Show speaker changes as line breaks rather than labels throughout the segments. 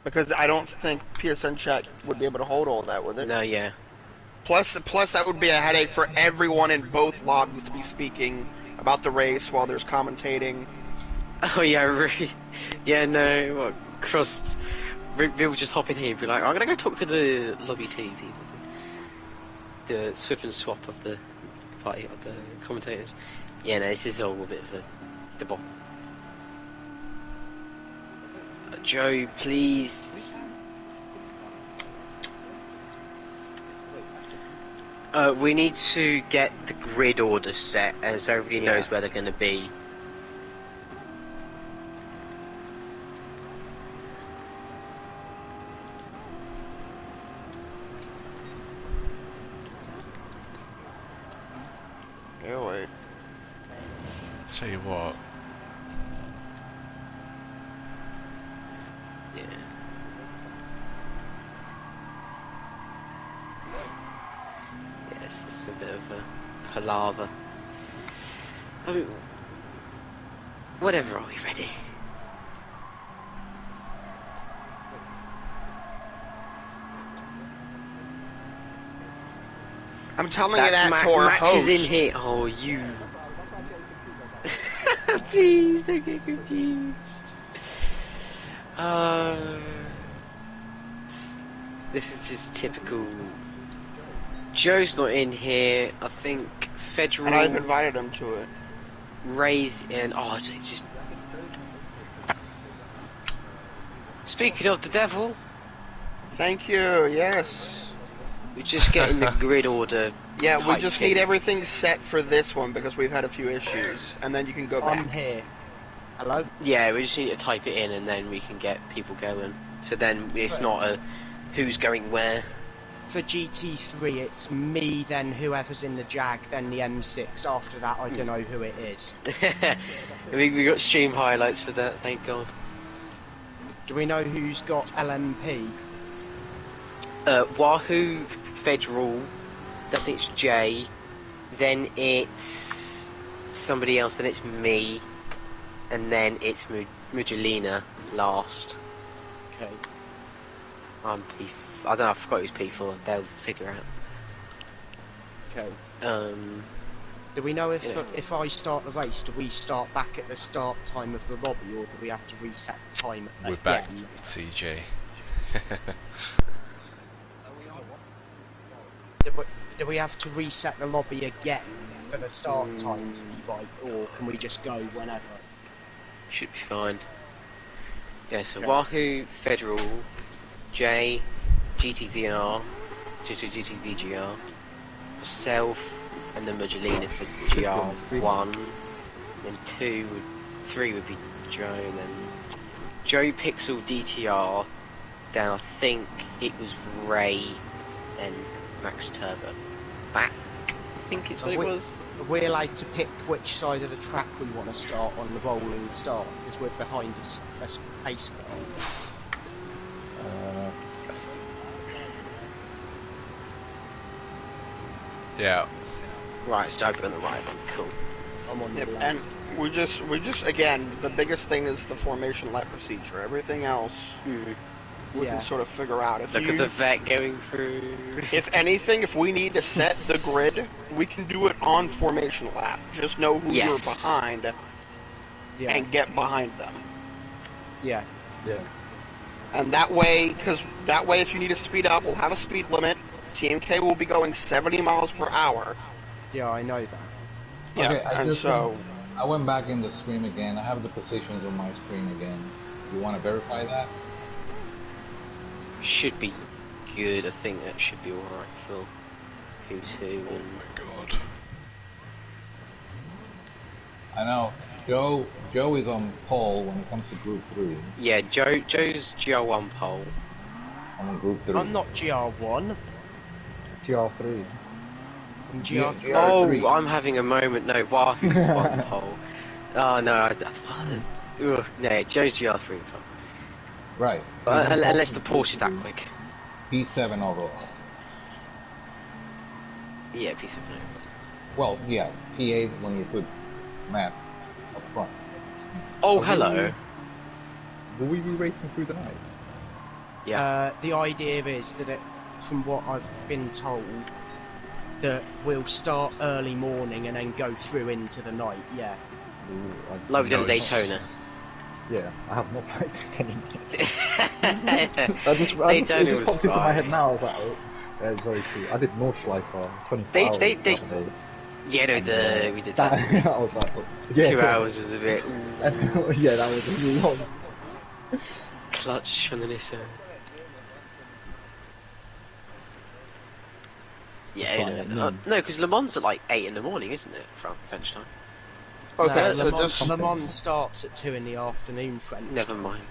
because I don't think PSN chat would be able to hold all that, would it?
No, yeah.
Plus that would be a headache for everyone in both lobbies to be speaking about the race while there's commentating.
Oh yeah, really. Yeah, no. What we'll just hop in here and be like, I'm gonna go talk to the lobby TV, the swip and swap of the party of the commentators. Yeah, no, this is all a bit of a debauch. Joe, please. We need to get the grid order set, as everybody knows where they're going to be.
Yeah, wait.
Tell you what.
Yeah. Yeah, it's just a bit of a palaver. I mean, whatever, are we ready?
I'm telling you that to our
Max
host.
is in here. Oh, you. Please don't get confused. This is just typical. Joe's not in here. I think Federal.
And I've invited him to it.
Ray's in. Oh, it's just. Speaking of the devil.
Thank you. Yes.
We're just getting the grid order.
Yeah, we just need everything set for this one because we've had a few issues, and then you can go back.
I'm here. Hello?
Yeah, we just need to type it in and then we can get people going. So then it's not a who's going where.
For GT3, it's me, then whoever's in the Jag, then the M6. After that, I don't know who it is.
we got stream highlights for that, thank God.
Do we know who's got LMP?
Wahoo, Federal, I think it's Jay, then it's somebody else, then it's me, and then it's Mujalina last.
Okay.
I'm P. I don't know. I forgot who's P4. They'll figure out.
Okay. Do we know if I start the race, do we start back at the start time of the lobby, or do we have to reset the time again?
We're back, CJ.
Do we have to reset the lobby again for the start time to be right, or can we just go whenever?
Should be fine. Yeah, so
Okay.
Wahoo, Federal, J, GTVR, GTVGR, myself, and then Mujalina for GR1. Then 3 would be Joe, and then Joe Pixel DTR. Then I think it was Ray, then Max Turbo. Back, I think it's what it was.
Are we allowed to pick which side of the track we want to start on the rolling start, because we're behind a pace car?
Yeah.
Right, so I've got the right one, cool.
I'm on the left.
And we just again, the biggest thing is the formation lap procedure. Everything else we can sort of figure out. If
Look at the vet going through.
If anything, if we need to set the grid, we can do it on formation lap. Just know who you're behind and get behind them.
Yeah.
Yeah.
And that way, if you need to speed up, we'll have a speed limit. TMK will be going 70 miles per hour.
Yeah, I know that.
Yeah,
Okay, I went back in the stream again. I have the positions on my screen again. You want to verify that?
Should be good. I think that should be alright for who's who. And...
Oh my God.
I know Joe is on pole when it comes to Group 3.
Yeah, Joe's GR1 pole.
I'm on Group 3.
I'm not GR1.
GR3.
I'm GR3.
Oh, I'm having a moment. No, Wahoo's one pole. Oh no, no, Joe's GR3 pole.
Right.
Unless the Porsche is that quick.
P7 overall.
Yeah, P7 overall.
Well, yeah, P8 when you put map up front.
Oh, hello.
Will we be racing through the night?
Yeah.
The idea is that from what I've been told, that we'll start early morning and then go through into the night. Yeah.
Like we did at
Nice.
Daytona.
Yeah, I have not practiced any.
Daytona
it just
was
popped into my head
fine.
now. I was like, oh, yeah, it's very true. I did Nordschleifer 24 hours
They-
the other day.
Yeah, no,
And,
we did that.
I was like, oh, yeah.
2 hours was a bit.
Yeah, that was long.
Clutch on the Nissan. Yeah,
Fine,
you
at
know.
noon.
No, because Le Mans at like 8 in the morning, isn't it? From French time.
Okay,
No,
so
Le Mans starts at 2 in the afternoon, French.
Never mind.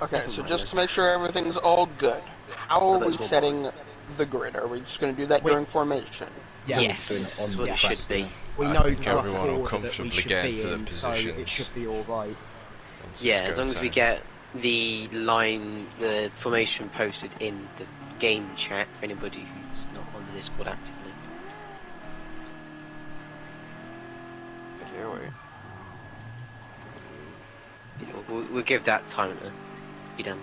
Okay, so just to make sure everything's all good, how are we
that's all
setting the grid? Are we just going to do that during formation?
Yeah.
Yes,
doing it
that's
on
what
the
it
track,
should be.
We
I
know
think
the rough
everyone will
order that we
comfortably
should
get
be
into the
in, so it
positions.
should be alright.
Once
Yeah,
it's
as
go
long as we
time.
get the line, the formation posted in the game chat for anybody who's not on the Discord actively.
Here we.
Yeah, we'll give that time to be done.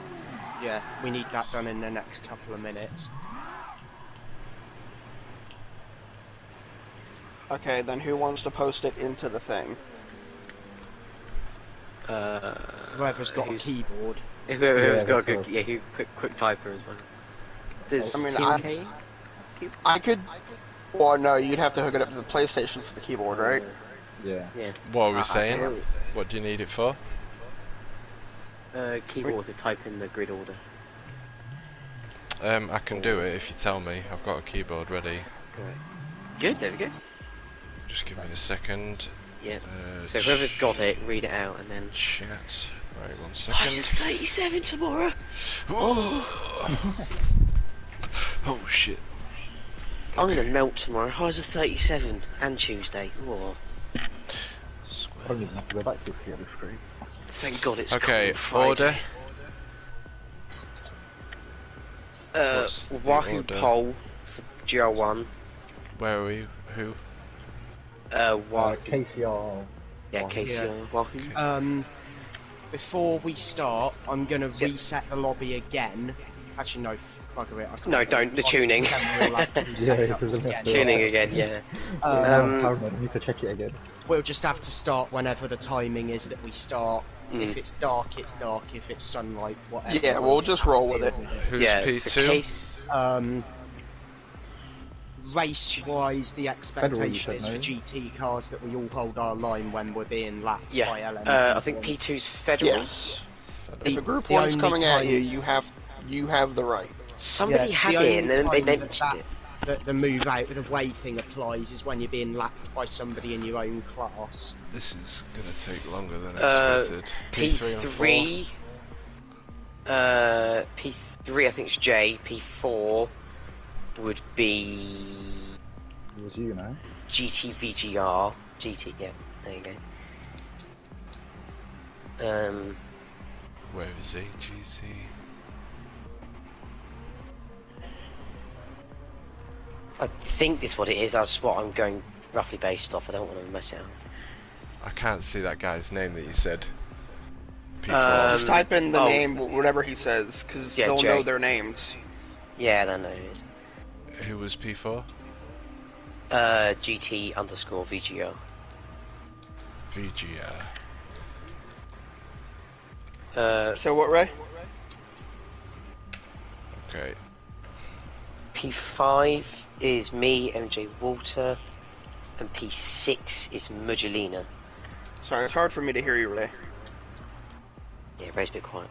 Yeah, we need that done in the next couple of minutes.
Okay, then who wants to post it into the thing?
Whoever's got a
who's-
keyboard.
Whoever's
Yeah,
got a
that's
good, yeah, quick typer as well. Does
I mean,
TMK?
I could. Well, no, you'd have to hook it up to the PlayStation for the keyboard, right?
Yeah.
Yeah.
What are we
I
saying?
can-
What do you need it for?
Keyboard to type in the grid order.
I can do it if you tell me. I've got a keyboard ready.
Great. Good, there we go.
Just give me a second.
Yeah. So whoever's got it, read it out and then.
Chat. Right, 1
Price
second.
of 37 tomorrow.
Oh, oh shit.
I'm gonna melt tomorrow. Highs of 37 and Tuesday. Whoa.
I don't even have to go back to the other screen.
Thank God it's
Okay,
cold
order.
Friday.
What's the
Wahoo
order?
Pole for Gr1.
Where are we? Who?
Wahoo.
KCR.
Yeah,
Wahoo.
KCR. Wahoo.
Before we start, I'm going to reset the lobby again. Actually, no, bugger it. I can't
No,
do
don't,
it.
the tuning.
We'll have to do
Yeah,
setups
because I'm
again.
not
Tuning again, yeah.
I need to check it again.
We'll just have to start whenever the timing is that we start.
Mm.
If it's dark, it's dark. If it's sunlight, whatever.
Yeah, we'll just roll with it.
Who's
Yeah,
P2?
so case.
Race-wise, the expectation
said
is
no.
for GT cars that we all hold our line when we're being lapped by
Yeah.
LM.
I think P2's federal.
Yes.
The-
If a group
the
one's
only
coming at
time-
you, you have the right.
Somebody
Yeah,
had
the
it and
only
then they
time
mentioned it.
that the move out of the way thing applies is when you're being lapped by somebody in your own class.
This is gonna take longer than
Uh,
expected. P3 and 4.
P3 I think it's J. P4 would be
It was you, know.
GTVGR. GT, yeah, there you go.
Where is he? GC.
I think this is what it is. That's what I'm going roughly based off. I don't want to mess it up.
I can't see that guy's name that you said. P4.
Just type in the
oh.
name, whatever he says, because
Yeah,
they'll
Jay.
know their names.
Yeah, I know it is.
Who was P4?
GT underscore VGR.
VGR.
So what, Ray?
Okay.
P5 is me, MJ Walter, and P6 is Muggelina.
Sorry, it's hard for me to hear you, Ray.
Yeah, Ray's a bit quiet.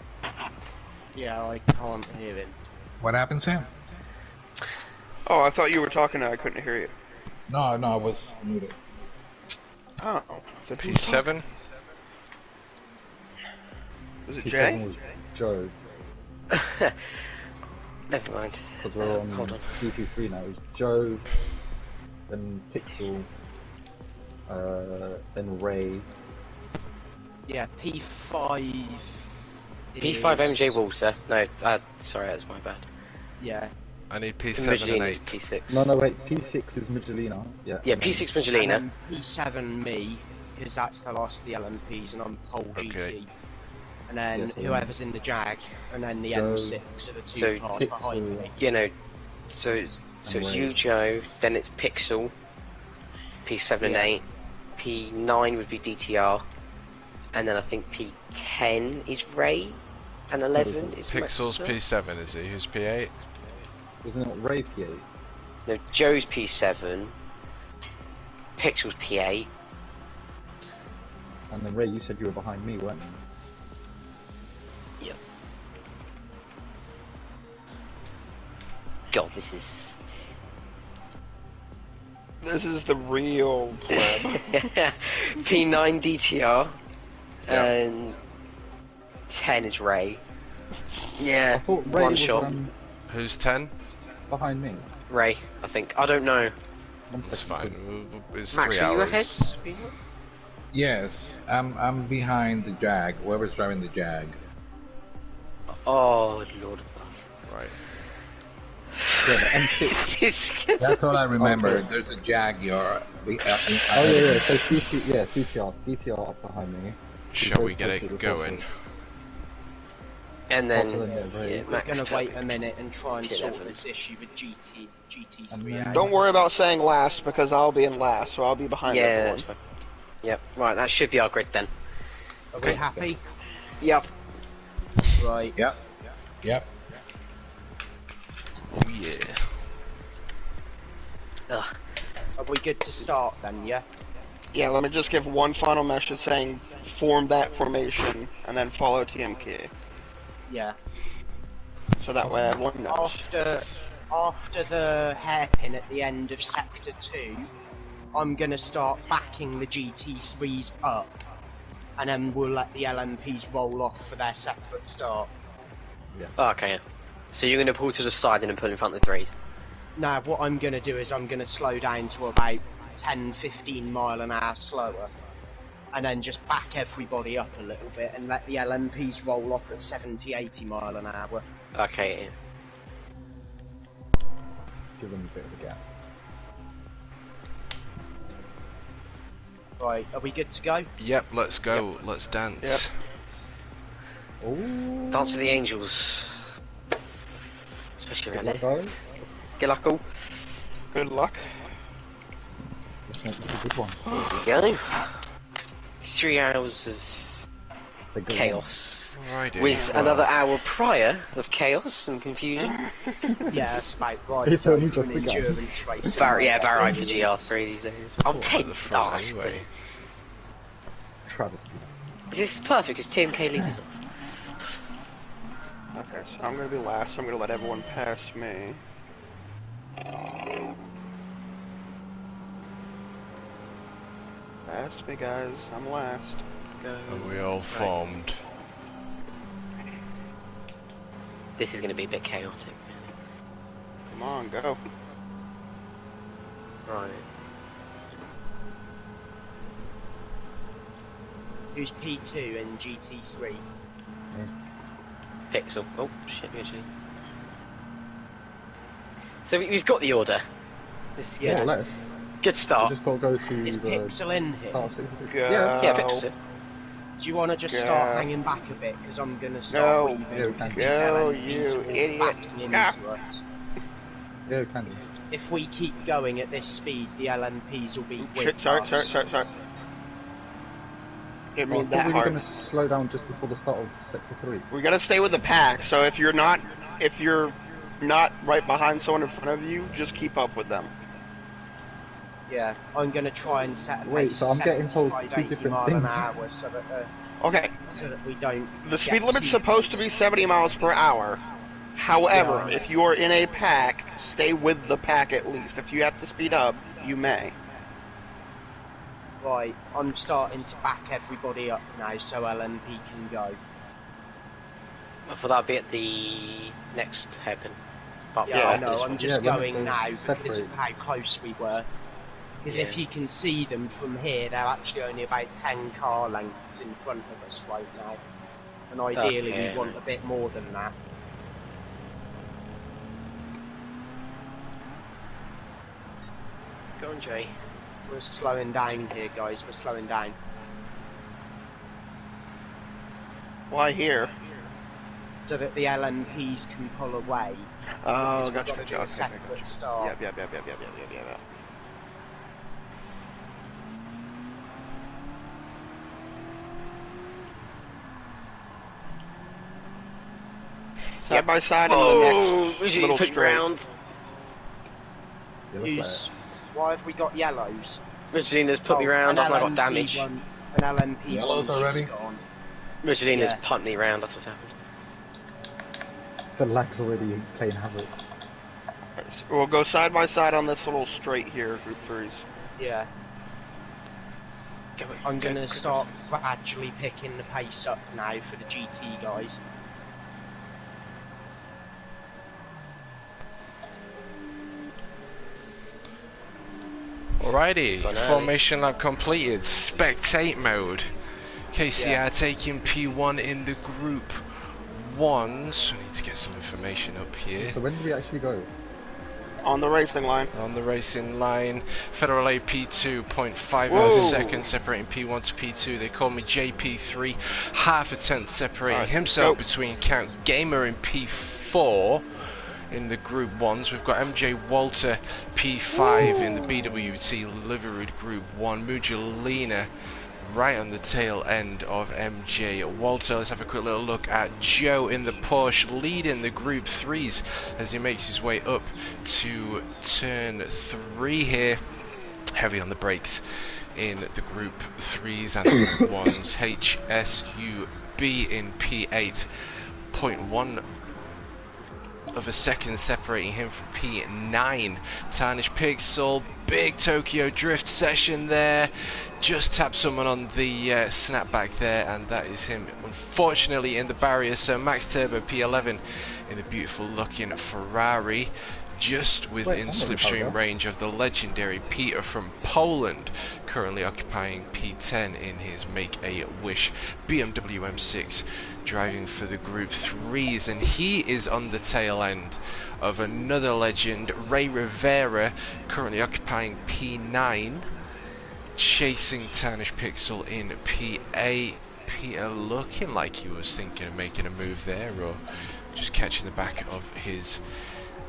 Yeah, I can't hear him.
What happened, Sam?
Oh, I thought you were talking and I couldn't hear you.
No, I was muted.
Oh, so
P7?
Was it
P7
Jay?
was Joe,
Never mind.
because we're on
Hold on.
GT3 now. It was Joe, then Pixel, then Ray.
Yeah, P5.
P5
is-
MJ Walter. No, sorry, that's my bad.
Yeah,
I need P7 and
Muggelina
8.
is P6.
No, wait, P6 is Muggelina. Yeah.
Yeah,
and then-
P6
and
Muggelina.
then P7 me, because that's the last of the LMPs, and I'm pole
Okay.
GT. and then
Yes,
whoever's in the Jag, and then the
Joe.
M6 are the two
So
cars behind me.
You know, so it's
Ray.
you, Joe, then it's Pixel, P7 and
Yeah.
8, P9 would be DTR, and then I think P10 is Ray, and 11 is
Pixel's
Maxwell.
P7, is he? Who's P8?
Isn't it Ray P8?
No, Joe's P7, Pixel's P8.
And then Ray, you said you were behind me, weren't you?
Yep. God, this is...
This is the real pleb.
P9 DTR,
Yeah.
and 10 is Ray.
I
Yeah,
thought Ray
one
was
shot.
Who's 10?
Behind me.
Ray, I think. I don't know.
One
That's
second,
fine. It's
Max,
3
are you
hours.
ahead?
Yes, I'm behind the Jag. Whoever's driving the Jag.
Oh, Lord.
Right.
Yeah, the M6.
This is
That's all I remember.
Okay.
There's a Jag.
Oh yeah, so DT, yeah, it's DTR up behind me.
Shall we
both
get
posted
it
with
going?
posted.
And then,
Also, yeah, Ray.
yeah,
We're
Max
gonna wait a
Tuck.
minute and try and sort
P11.
this issue with GT3
And then-
out.
Don't worry about saying last because I'll be in last, so I'll be behind
Yeah,
everyone.
that's fine. Yep, right, that should be our grid then.
Are we happy?
Yep.
Right.
Yep. Yep.
Oh yeah.
Ugh.
Are we good to start then, yeah?
Yeah, let me just give one final message saying form that formation and then follow TMK.
Yeah.
So that way everyone knows.
After the hairpin at the end of Sector 2, I'm gonna start backing the GT3s up, and then we'll let the LMPs roll off for their separate start.
Oh, okay, yeah. So you're going to pull to the side and then pull in front of the threes?
Now, what I'm gonna do is I'm gonna slow down to about 10-15 mile an hour slower, and then just back everybody up a little bit and let the LMPs roll off at 70-80 mile an hour.
Okay, yeah.
Give them a bit of a gap.
Right, are we good to go?
Yep, let's go. Let's dance.
Oh.
Dance with the Angels. Especially around
Good
here.
luck, guys.
Good luck all.
Good luck.
Let's make this a good one.
Here we go. 3 hours of
A good
chaos.
Alrighty.
With
well,
another hour prior of chaos and confusion.
Yeah, that's about right.
It's
Go
only
for
just
an
begun.
endurance race.
Yeah, Barry for GR3 these days. I'm
at the
10th.
front
Oh,
anyway.
Travesty.
this is perfect because TMK leads us off.
Okay, so I'm gonna be last, so I'm gonna let everyone pass me. Pass me, guys. I'm last.
Are we all formed?
This is going to be a bit chaotic.
Come on, go.
Right.
Who's P2 and GT3?
Pixel. Oh, shit, actually. So we've got the order. This is
Yeah.
good.
Let's.
Good
We
start.
just gotta go to
Is
the
Pixel in here?
start of 66.
Go.
Yeah.
Yeah, Pixel's it.
Do you want to just
Yeah.
start hanging back a bit? Because I'm going to
No.
start weaving
Yeah,
because
we
these
can. Go,
LMPs
you
are all
idiot.
backing
Ah.
into us.
Yeah, kind of.
If we keep going at this speed, the LMPs will be
Shit,
with
sorry.
us.
Didn't
Well, I
mean that
thought we were
hard.
gonna slow down just before the start of Sector 3.
We gotta stay with the pack, so if you're not right behind someone in front of you, just keep up with them.
Yeah, I'm going to try and set a
Wait,
pace
so
of
I'm getting told
75,
two
80
different
mile an
things.
hour so
Okay,
that we don't.
the speed
get
limit's
too
supposed to be
close.
70 miles per hour. However,
Yeah.
if you are in a pack, stay with the pack at least. If you have to speed up, you may.
Right, I'm starting to back everybody up now so LMP can go.
I thought that'd be at the next hairpin. But
Yeah,
Yeah.
I know, I'm just
Yeah, when
going
it
now
goes
because of
separate.
how close we were. Because if
Yeah.
you can see them from here, they're actually only about 10 car lengths in front of us right now. And ideally
Okay.
we want a bit more than that.
Go on, Jay.
We're slowing down here, guys, we're slowing down.
Why here?
So that the LMPs can pull away.
Oh,
Because
gotcha.
we've got to do a separate start.
Yep. Side by side in the next little straight.
Round.
Why have we got yellows?
Regelina's put me round, I've not got damage.
An LMP
Yellows
one's
already?
just gone.
Regelina's pumped me round, that's what's happened.
The lag's already playing havoc.
So we'll go side by side on this little straight here, Group 3s.
Yeah. I'm going to start gradually picking the pace up now for the GT guys.
Alrighty, formation lap completed. Spectate mode. KCR taking P1 in the Group 1s. I need to get some information up here.
So when do we actually go?
On the racing line.
On the racing line, Federal A P2, 0.5 seconds separating P1 to P2. They call me JP3, half a tenth separating himself between Count Gamer and P4 in the Group 1s. We've got MJ Walter, P5 in the BWT Livered Group 1. Mugelina right on the tail end of MJ Walter. Let's have a quick little look at Joe in the Porsche leading the Group 3s as he makes his way up to turn 3 here. Heavy on the brakes in the Group 3s and the Group 1s. HSUB in P8, 0.1 of a second separating him from P9. Tarnish Pixel, big Tokyo Drift session there. Just tapped someone on the snapback there, and that is him, unfortunately, in the barrier. So Max Turbo P11 in the beautiful looking Ferrari, just within slipstream range of the legendary Peter from Poland, currently occupying P10 in his Make-A-Wish BMW M6, driving for the Group 3s, and he is on the tail end of another legend, Ray Rivera, currently occupying P9, chasing Tarnish Pixel in P8. Peter looking like he was thinking of making a move there, or just catching the back of his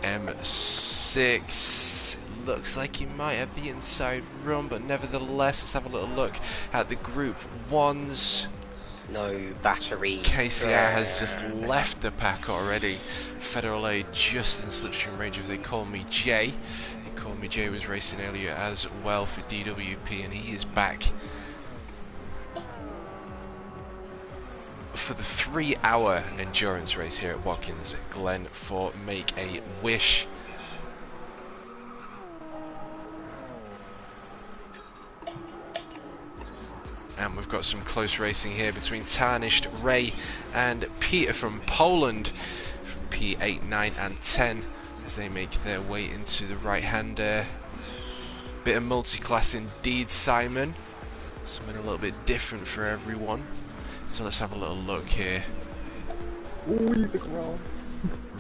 M6. Looks like he might have the inside run, but nevertheless, let's have a little look at the Group 1s.
No battery.
KCR has just left the pack already. Federal A just in slipstream range of They Call Me Jay. They Call Me Jay was racing earlier as well for DWP, and he is back for the 3-hour endurance race here at Watkins Glen for Make-A-Wish. And we've got some close racing here between Tarnished Ray and Peter from Poland from P8, 9 and 10 as they make their way into the right-hander. Bit of multi-class indeed, Simon. Something a little bit different for everyone. So let's have a little look here.
Ooh, the ground.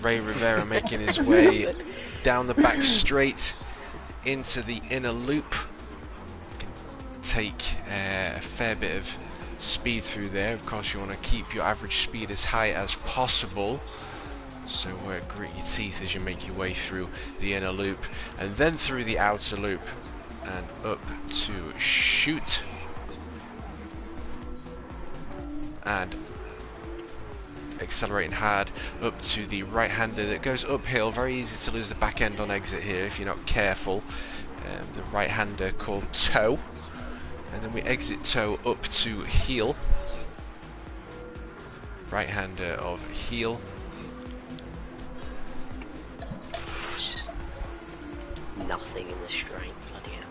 Ray Rivera making his way down the back straight into the inner loop. Take a fair bit of speed through there. Of course, you want to keep your average speed as high as possible, so grit your teeth as you make your way through the inner loop and then through the outer loop and up to shoot, and accelerating hard up to the right hander that goes uphill. Very easy to lose the back end on exit here if you're not careful. The right hander called toe. And then we exit toe up to heel. Right hander of heel.
Nothing in the straight, bloody hell.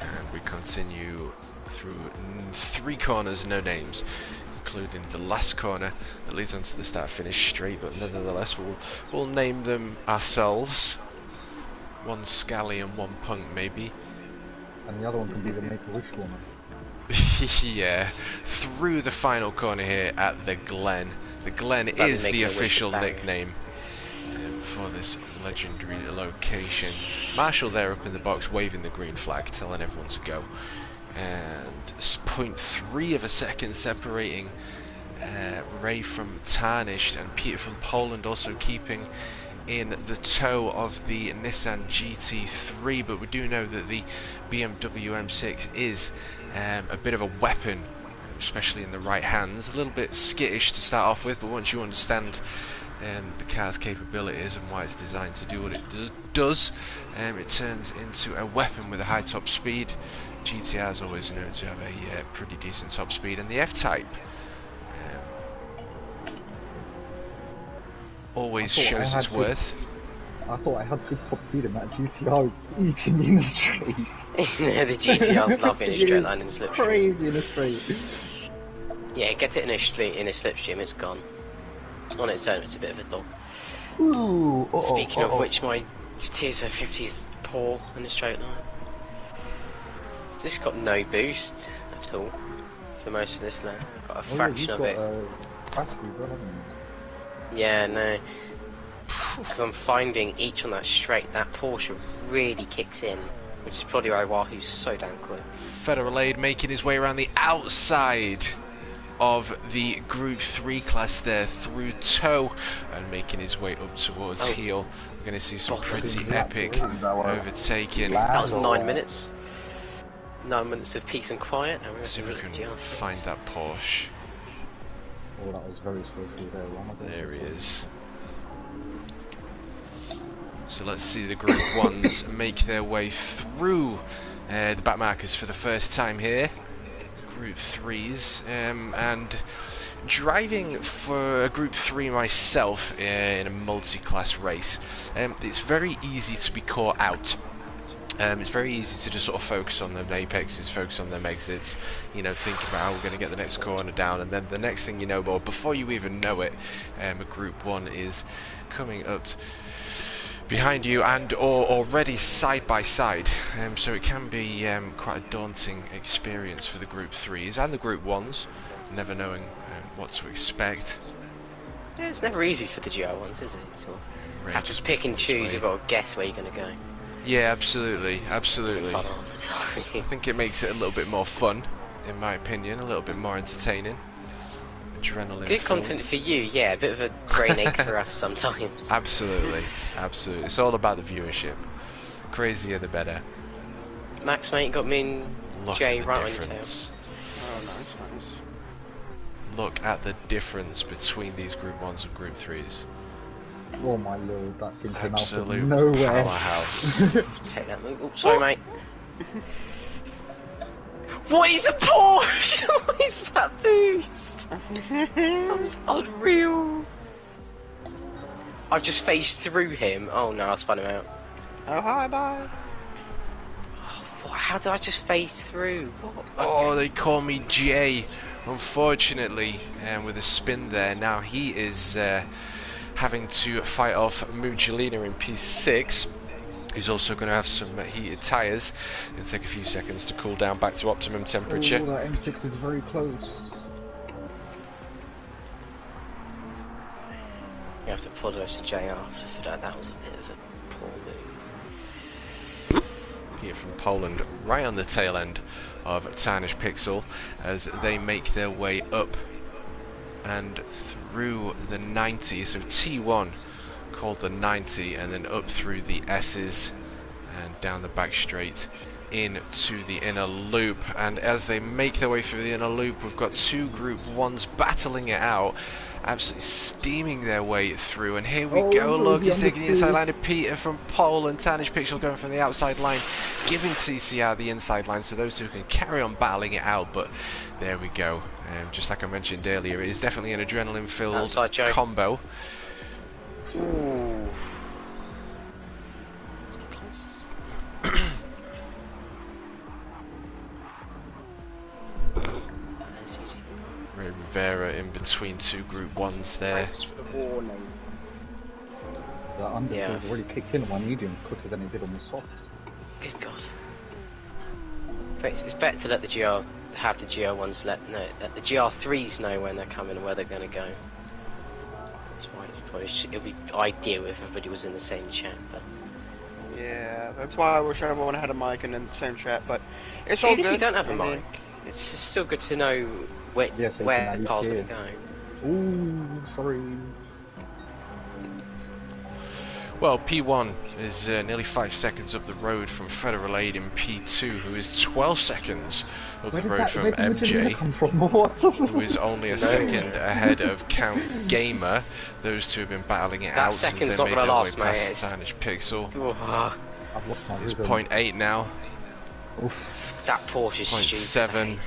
And we continue through 3 corners, no names, including the last corner that leads onto the start-finish straight, but nevertheless we'll name them ourselves. One Scally and one Punk, maybe.
And the other one can be the Make-A-Wish corner.
Yeah, through the final corner here at the Glen. The Glen is the official nickname for this legendary location. Marshall there up in the box waving the green flag, telling everyone to go. And 0.3 of a second separating Ray from Tarnished, and Peter from Poland also keeping in the toe of the Nissan GT3. But we do know that the BMW M6 is a bit of a weapon, especially in the right hands. A little bit skittish to start off with, but once you understand the car's capabilities and why it's designed to do what it does, it turns into a weapon with a high top speed. GTR is always known to have a pretty decent top speed, and the F-Type always shows its worth.
I thought I had good top speed, and that GTR is eating me in the straight.
Yeah, the GTR's loving a straight line in the slipstream.
Crazy in the straight.
Yeah, get it in a slipstream, it's gone. On its own, it's a bit of a dog.
Ooh,
Speaking of which, my TSO 50 is poor in a straight line. Just got no boost at all for most of this lap. Got a fraction of it. Yeah, no. Because I'm finding each on that straight, that Porsche really kicks in, which is probably why Wahoo's so damn quick.
Federal Aid making his way around the outside of the Gr3 class there through toe, and making his way up towards heel. We're going to see some pretty epic overtaking.
That was 9 minutes. 9 minutes of peace and quiet.
Let's see if we can find that Porsche.
Oh, that was very swiftly there.
There he is. So let's see the Group 1s make their way through the back markers for the first time here. Group 3s, and driving for a Group 3 myself in a multi-class race, it's very easy to be caught out. It's very easy to just sort of focus on them apexes, focus on them exits, you know, think about how we're going to get the next corner down, and then the next thing you know, well, before you even know it, a Group 1 is coming up behind you and or already side by side, so it can be quite a daunting experience for the Group 3s and the Group 1s, never knowing what to expect.
Yeah, it's never easy for the GR1s, is it? You have to pick and choose, you've got to guess where you're going to go.
Yeah, absolutely, absolutely.
It's fun all the time.
I think it makes it a little bit more fun, in my opinion, a little bit more entertaining. Adrenaline
good
filled.
content for you, yeah, a bit of a brain ache for us sometimes.
Absolutely, absolutely. It's all about the viewership. Crazier the better.
Max, mate, got me and
Look
Jay
at the
right on your tail.
difference.
Oh, nice.
Look at the difference between these Group 1s and Group 3s.
Oh my lord, that thing came out of
Absolute
nowhere.
powerhouse.
Take that move. Oh, sorry, mate. What is the Porsche? What is that boost? That was unreal. I've just phased through him. Oh no, I spun him out.
Oh, hi, bye.
How did I just phase through? What?
Oh, they call me Jay, unfortunately, with a spin there. Now he is having to fight off Mugilina in P6. He's also going to have some heated tyres. It'll take a few seconds to cool down back to optimum temperature.
Oh, that M6 is very close.
You have to apologise to Jay after for that. That was a bit of a poor move.
Here from Poland, right on the tail end of Tarnished Pixel, as they make their way up and through the 90. So T1 called the 90, and then up through the S's and down the back straight into the inner loop. And as they make their way through the inner loop, we've got two Group 1s battling it out, absolutely steaming their way through. And here we go, look, he's taking the inside line of Peter from Poland. Tarnished Pixel going from the outside line, giving TCR the inside line, so those two can carry on battling it out. But there we go. Just like I mentioned earlier, it is definitely an adrenaline-filled combo.
Ooh.
Ray Rivera in between two Group 1s there.
Thanks for the warning.
The understeer's already kicked in on my mediums quicker than it did on the softs.
Good God. It's better to let the GR have the GR1s let the GR3s know when they're coming and where they're going to go. That's why it'll be ideal if everybody was in the same chat. But
Yeah, that's why I wish everyone had a mic and in the same chat, but it's all
even
good.
if you don't have a mic, It's just still good to know where
Yeah, so
where
you
the
can
car's
at
going
least
to go.
Ooh, sorry.
Well, P1 is nearly 5 seconds up the road from Federal Aid in P2, who is 12 seconds up the road from
Where did
MJ,
come from? What?
who is only a second ahead of Count Gamer. Those two have been battling it
That
out since
second's
they
not
made
gonna
their way
last, mate.
past Tarnished Pixel.
I've lost my
It's
rhythm.
0.8 now,
Oof.
That Porsche is stupid.
0.7,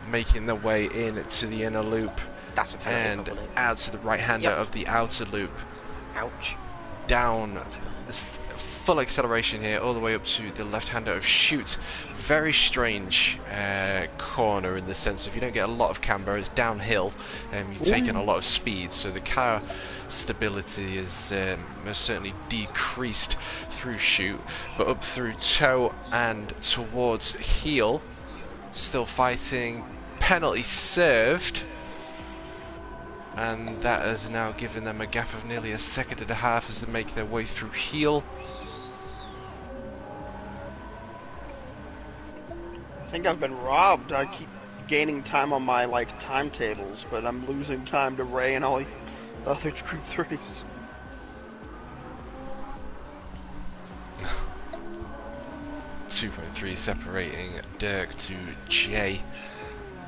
making their way in to the inner loop
That's a penalty,
and
probably.
out to the right-hander of the outer loop.
Ouch.
Down, there's full acceleration here, all the way up to the left-hander of Shoot. Very strange corner in the sense of you don't get a lot of camber, it's downhill, and you're taking a lot of speed, so the car stability is most certainly decreased through Shoot, but up through Toe and towards Heel, still fighting, penalty served. And that has now given them a gap of nearly a second and a half as they make their way through Heel.
I think I've been robbed. I keep gaining time on my timetables, but I'm losing time to Ray and all the other Gr3s.
.3 separating Dirk to Jay.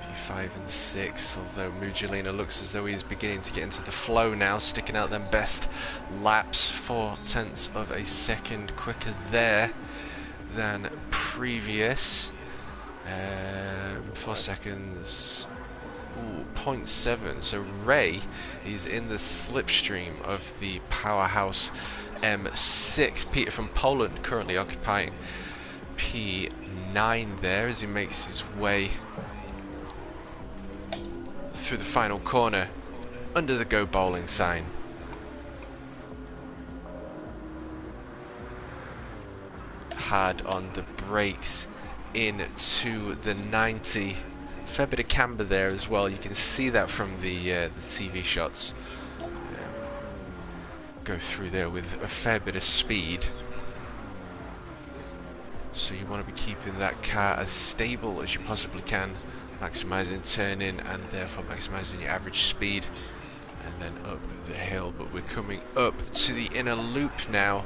P5 and 6, although Mujolina looks as though he's beginning to get into the flow now, sticking out them best laps, 0.4 of a second quicker there than previous. 4 seconds, 0.7, so Ray is in the slipstream of the powerhouse M6. Peter from Poland currently occupying P9 there as he makes his way through the final corner under the Go Bowling sign. Hard on the brakes into the 90. Fair bit of camber there as well. You can see that from the TV shots. Go through there with a fair bit of speed. So you want to be keeping that car as stable as you possibly can, maximising turning and therefore maximising your average speed, and then up the hill. But we're coming up to the inner loop now.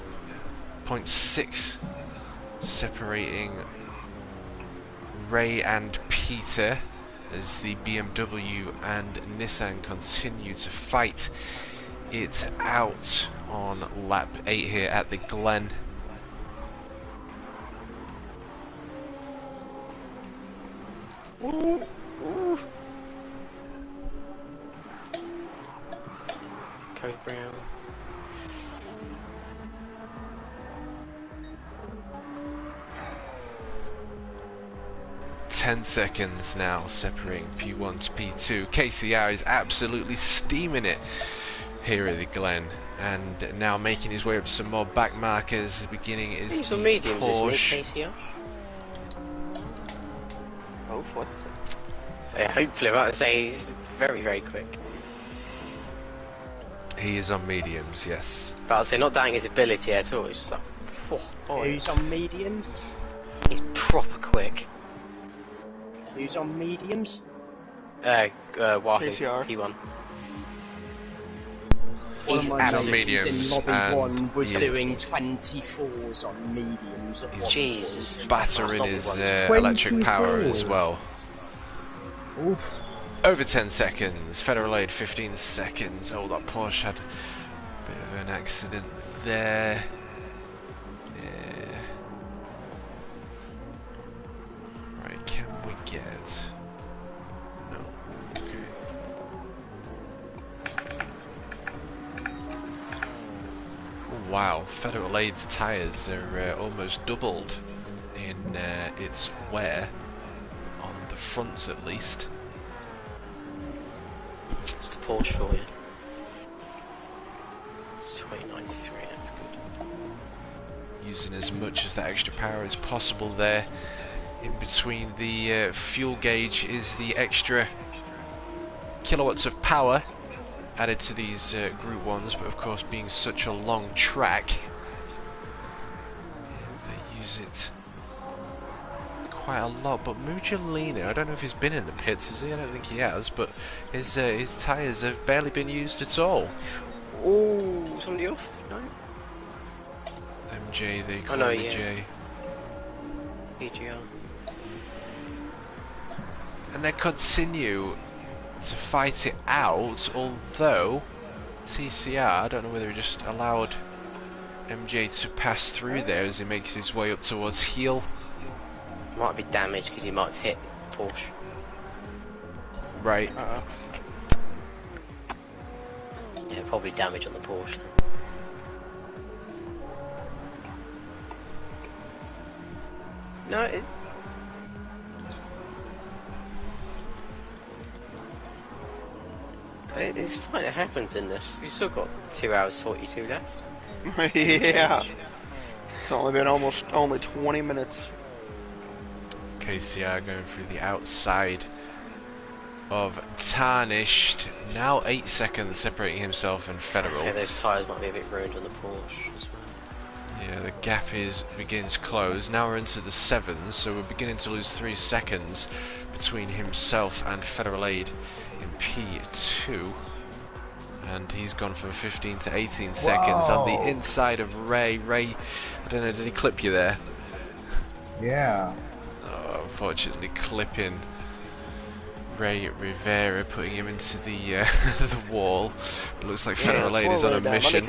0.6 separating Ray and Peter as the BMW and Nissan continue to fight it out on lap 8 here at the Glen.
Ooh. Ooh. Cody Brown.
Ten seconds now separating P1 to P2. KCR is absolutely steaming it here at the Glen, and now making his way up some more back markers. The beginning is
These
the
are mediums,
Porsche.
isn't it, KCR?
Hopefully.
Yeah, hopefully, I'm about to say he's very, very quick.
He is on mediums, yes.
But I'd say not doubting his ability at all. It's just like,
Who's on mediums?
he's proper quick.
Who's on mediums?
Wahoo,
KCR.
P1.
One
He's
of my
on
mates
mediums,
in lobby
and
1 was
he is-
doing 24s on mediums. At one
Jesus.
point.
Battering his
24.
electric power as well.
Oof.
Over 10 seconds. Federal Aid 15 seconds. Oh, that Porsche had a bit of an accident there. Yeah. Right, can we get... No. Okay. Oh, wow, Federal Aid's tyres are almost doubled in its wear, on the fronts at least.
It's the Porsche for you. 2093, that's good.
Using as much of that extra power as possible there. In between the fuel gauge is the extra kilowatts of power added to these Gr1s, but of course being such a long track, they use it quite a lot, but Mugolino, I don't know if he's been in the pits, has he? I don't think he has, but his tyres have barely been used at all.
Oh, somebody off? No?
MJ, they call me J.
PGR.
And they continue to fight it out, although TCR, I don't know whether he just allowed MJ to pass through there as he makes his way up towards heel.
Might be damaged because he might have hit Porsche.
Right.
Yeah, probably damage on the Porsche. No, it's fine, it happens in this. We've still got 2 hours 42 left.
Yeah. It's only been only 20 minutes.
KCR going through the outside of Tarnished. Now 8 seconds separating himself and Federal.
So those tyres might be a bit ruined on the Porsche as well.
Yeah, the gap begins close. Now we're into the 7s, so we're beginning to lose 3 seconds between himself and Federal Aid in P2. And he's gone from 15 to 18 seconds on the inside of Ray. Ray, I don't know, did he clip you there?
Yeah.
Oh, unfortunately clipping Ray Rivera, putting him into the the wall. It looks like Federal Aid is on a mission.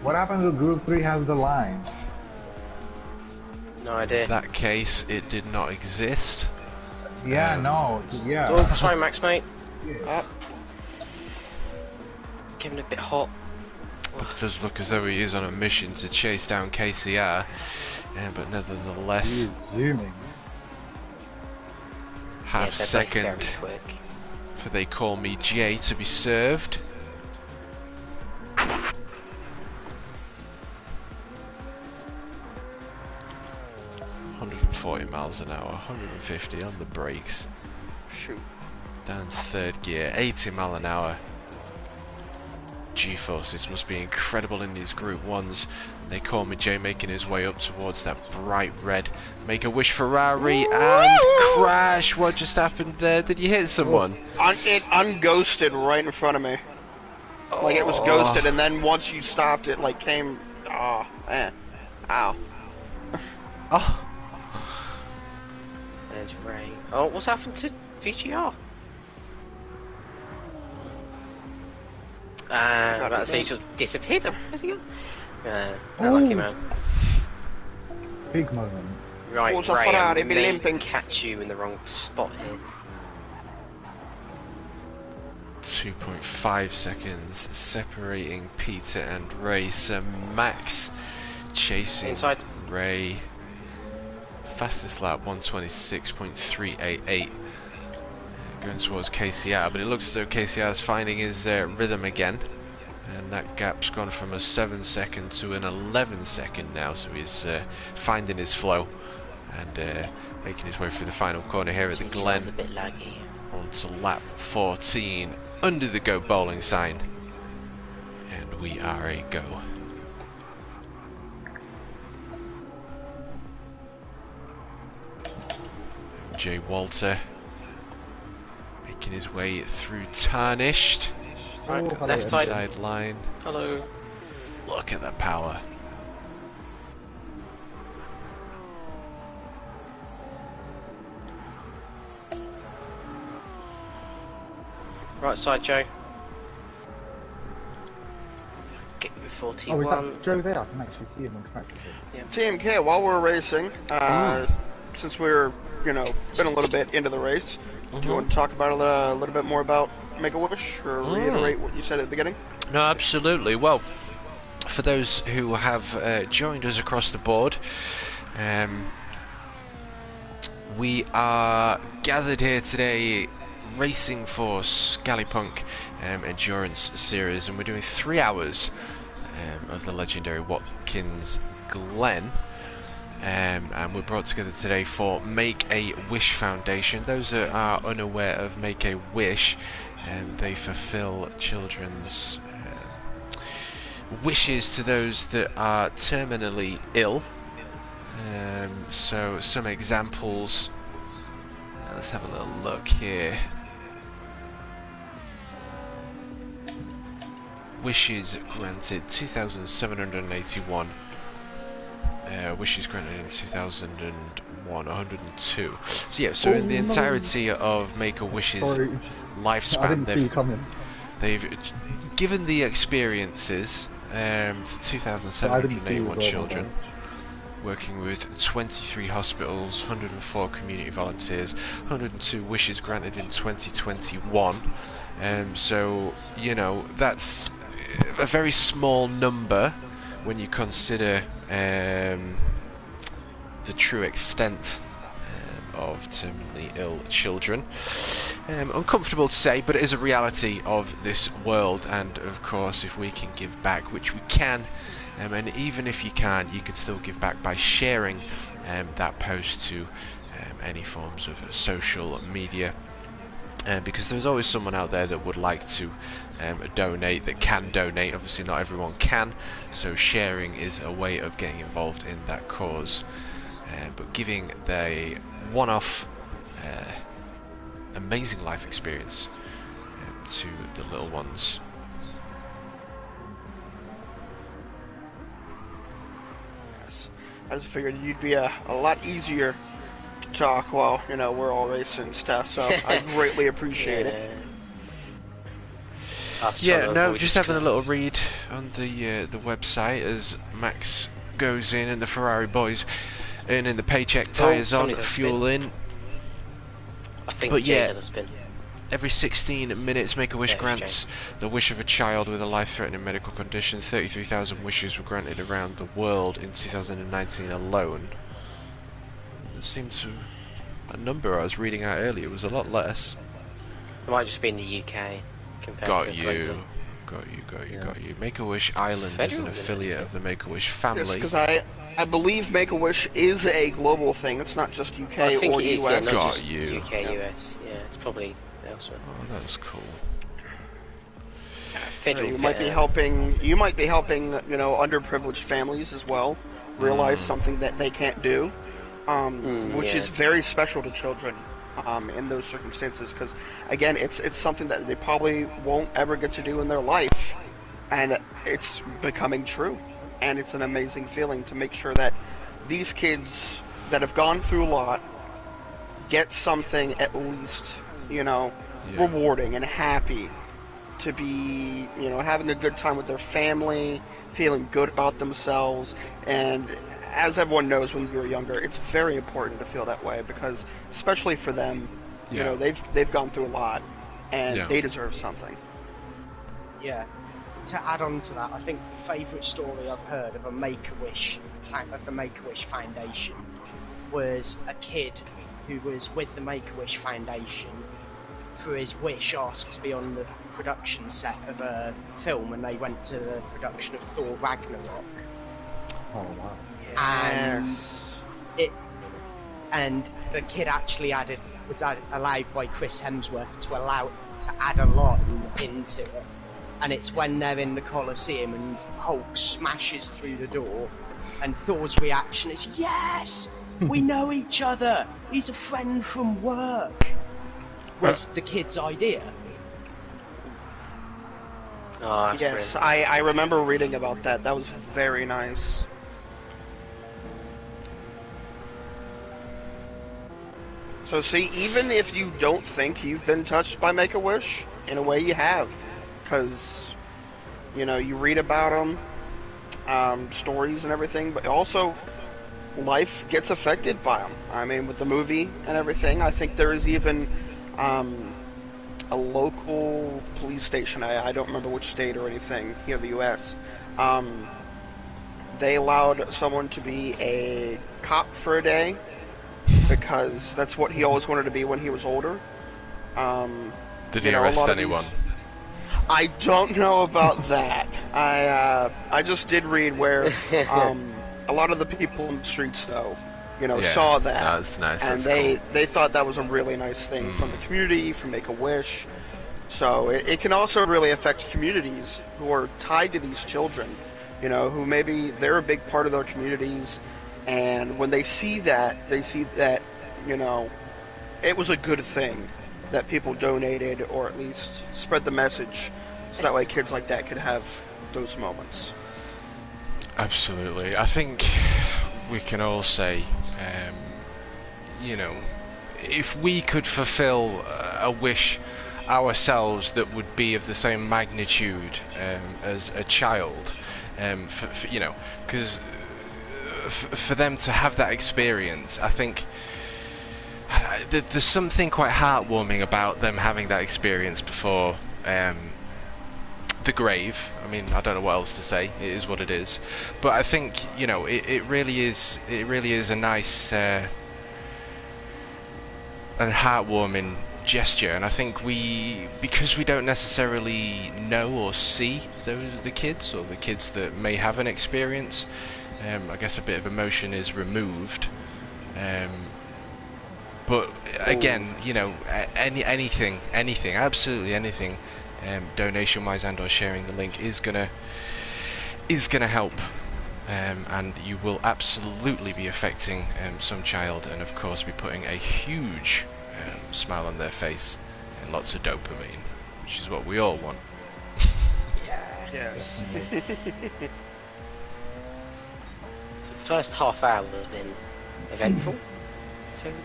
What happened to Gr3 has the line?
No idea.
In that case, it did not exist.
Yeah, no, yeah.
Oh, sorry, Max, mate. Giving a bit hot.
It does look as though he is on a mission to chase down KCR, but nevertheless,
zooming.
Half second for They Call Me J to be served. £140 an hour, 150 on the brakes.
Shoot.
Down to third gear, 80 mile an hour. G-forces must be incredible in these Group 1s. They Call Me J making his way up towards that bright red Make-A-Wish Ferrari and crash. What just happened there? Did you hit someone?
It unghosted right in front of me. Like it was ghosted, and then once you stopped, it like came. Oh man! Ow!
Oh.
There's Ray. Oh, what's happened to VGR? I'm about to say he sort of disappeared. Where's he gone? Unlucky man.
Big moment.
Right,
Forza
Ray,
Ferrari,
I
be
may
limping.
catch you in the wrong spot here.
2.5 seconds separating Peter and Ray. So Max chasing
Inside.
Ray. Fastest lap 126.388. Going towards KCR, but it looks as though KCR is finding his rhythm again, and that gap's gone from a 7 second to an 11 second now, so he's finding his flow and making his way through the final corner here at the Glen.
A bit laggy.
On to lap 14 under the Go Bowling sign, and we are a go. J. Walter making his way through Tarnished.
Right,
Oh,
left
hello.
side.
Line.
Hello.
Look at the power.
Right side, Joe. Get you 41.
Oh, is that Joe there? I can actually see him on track.
TMK, while we're racing, since we're, been a little bit into the race, do you want to talk about a little bit more about Make-A-Wish, or reiterate what you said at the beginning?
No, absolutely. Well, for those who have joined us across the board, we are gathered here today racing for ScallyPunk Endurance Series, and we're doing 3 hours of the legendary Watkins Glen, and we're brought together today for Make-A-Wish Foundation. Those that are unaware of Make-A-Wish, they fulfill children's wishes to those that are terminally ill, So some examples. Let's have a little look here. Wishes granted 2,781. Wishes granted in 2001 102. So yeah, so in the entirety of Make-A-Wish's lifespan, they've given the experiences to 2,781 children, working with 23 hospitals, 104 community volunteers, 102 wishes granted in 2021. So, you know, that's a very small number when you consider the true extent of terminally ill children. Uncomfortable to say, but it is a reality of this world, and of course if we can give back, which we can, and even if you can't, you can still give back by sharing that post to any forms of social media, because there's always someone out there that would like to donate, that can donate. Obviously not everyone can, so sharing is a way of getting involved in that cause, but giving the one-off amazing life experience to the little ones.
Yes. I just figured you'd be a lot easier to talk while, you know, we're all racing stuff, so I greatly appreciate it.
Yeah, no, just having a little read on the website as Max goes in and the Ferrari boys earning the paycheck, tyres on, fuel in. But yeah, every 16 minutes Make-A-Wish grants the wish of a child with a life-threatening medical condition. 33,000 wishes were granted around the world in 2019 alone. It seemed to... a number I was reading out earlier was a lot less.
It might just be in the UK compared
Got
to
you. Got you. Make-A-Wish Island is an affiliate of the Make-A-Wish family.
Yes, because I believe Make-A-Wish is a global thing. It's not just UK
I think
or
it is,
US.
Yeah,
Got you.
UK, US. Yeah, it's probably elsewhere.
Oh, that's cool.
You might be helping. You might be helping. You know, underprivileged families as well realize something that they can't do, which is very special to children. In those circumstances, because again, it's something that they probably won't ever get to do in their life, and it's becoming true, and it's an amazing feeling to make sure that these kids that have gone through a lot get something at least, you know, rewarding and happy, to be, you know, having a good time with their family, feeling good about themselves. And as everyone knows, when you're younger, it's very important to feel that way, because especially for them, you know, they've gone through a lot, and they deserve something.
Yeah. To add on to that, I think the favourite story I've heard of the Make-A-Wish Foundation was a kid who was with the Make-A-Wish Foundation, for his wish, asked to be on the production set of a film, and they went to the production of Thor Ragnarok.
Oh wow.
And the kid actually was allowed by Chris Hemsworth to add a line into it, and it's when they're in the Colosseum and Hulk smashes through the door, and Thor's reaction is, "Yes, we know each other. He's a friend from work." Was the kid's idea.
Oh,
yes, I remember reading about that. That was very nice. So see, even if you don't think you've been touched by Make-A-Wish, in a way you have. Because, you know, you read about them, stories and everything, but also life gets affected by them. I mean, with the movie and everything, I think there is even a local police station, I don't remember which state or anything, here in the US, they allowed someone to be a cop for a day, because that's what he always wanted to be when he was older.
Did he arrest anyone?
I don't know about that. I just did read where a lot of the people in the streets, though, you know, saw that.
That's nice.
And
That's
they thought that was a really nice thing from the community, from Make-A-Wish. So it can also really affect communities who are tied to these children, you know, who maybe they're a big part of their communities, And when they see that, you know, it was a good thing that people donated, or at least spread the message, so that way kids like that could have those moments.
Absolutely. I think we can all say, you know, if we could fulfill a wish ourselves that would be of the same magnitude as a child, you know, because for them to have that experience, I think there's something quite heartwarming about them having that experience before the grave. I mean, I don't know what else to say. It is what it is. But I think, you know, it really is a nice and heartwarming gesture. And I think because we don't necessarily know or see the kids, or the kids that may have an experience, I guess a bit of emotion is removed. But again, you know, anything, absolutely anything, donation-wise and/or sharing the link is gonna help, and you will absolutely be affecting some child, and of course be putting a huge smile on their face and lots of dopamine, which is what we all want.
Yes.
The first half hour has been eventful. So it is.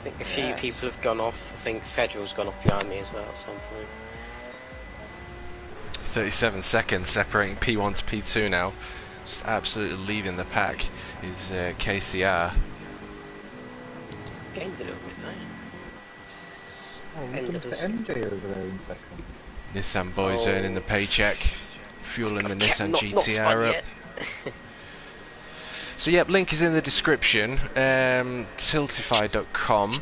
I think a few people have gone off. I think Federal's gone off behind me as well at some point.
37 seconds separating P1 to P2 now. Just absolutely leaving the pack is KCR.
Gained a little bit though.
Ended us. MJ over there in second.
Nissan boys earning the paycheck, fueling the Nissan GTR up. So yep, link is in the description. Tiltify.com.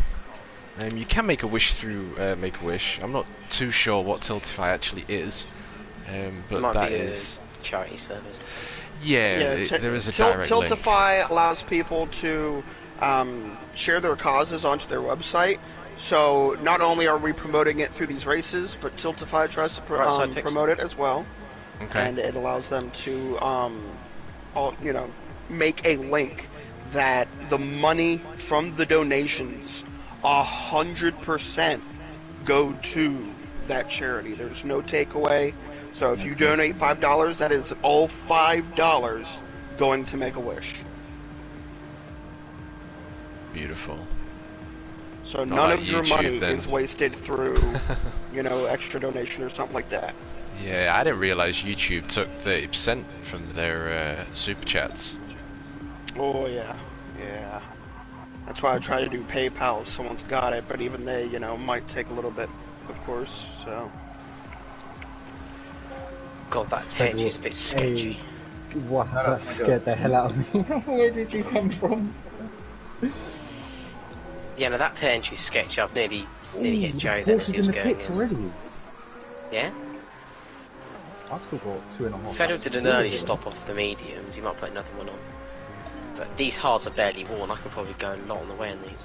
You can make a wish through Make-A-Wish. I'm not too sure what Tiltify actually is, but that is
a charity service.
Yeah, there is a direct link.
Tiltify allows people to share their causes onto their website. So not only are we promoting it through these races, but Tiltify tries to promote it as well.
Okay.
And it allows them to, make a link that the money from the donations 100% go to that charity. There's no takeaway. So if you donate $5, that is all $5 going to Make-A-Wish.
Beautiful.
So
Not
none
like
of your
YouTube,
money
then.
is wasted through, extra donation or something like that.
Yeah, I didn't realize YouTube took 30% from their super chats.
Oh yeah. That's why I try to do PayPal if someone's got it, but even they, might take a little bit, of course. So.
God, that Tenchi's a bit sketchy.
What? That scared the hell out of me. Where did you come from?
Yeah, no, that Tenchi's sketchy. I've nearly hit Joe then as he was going in.
Already.
Yeah?
I've still got 2.5.
Federal did an early stop off the mediums. He might put another one on. But these hards are barely worn. I could probably go a lot on the way in these.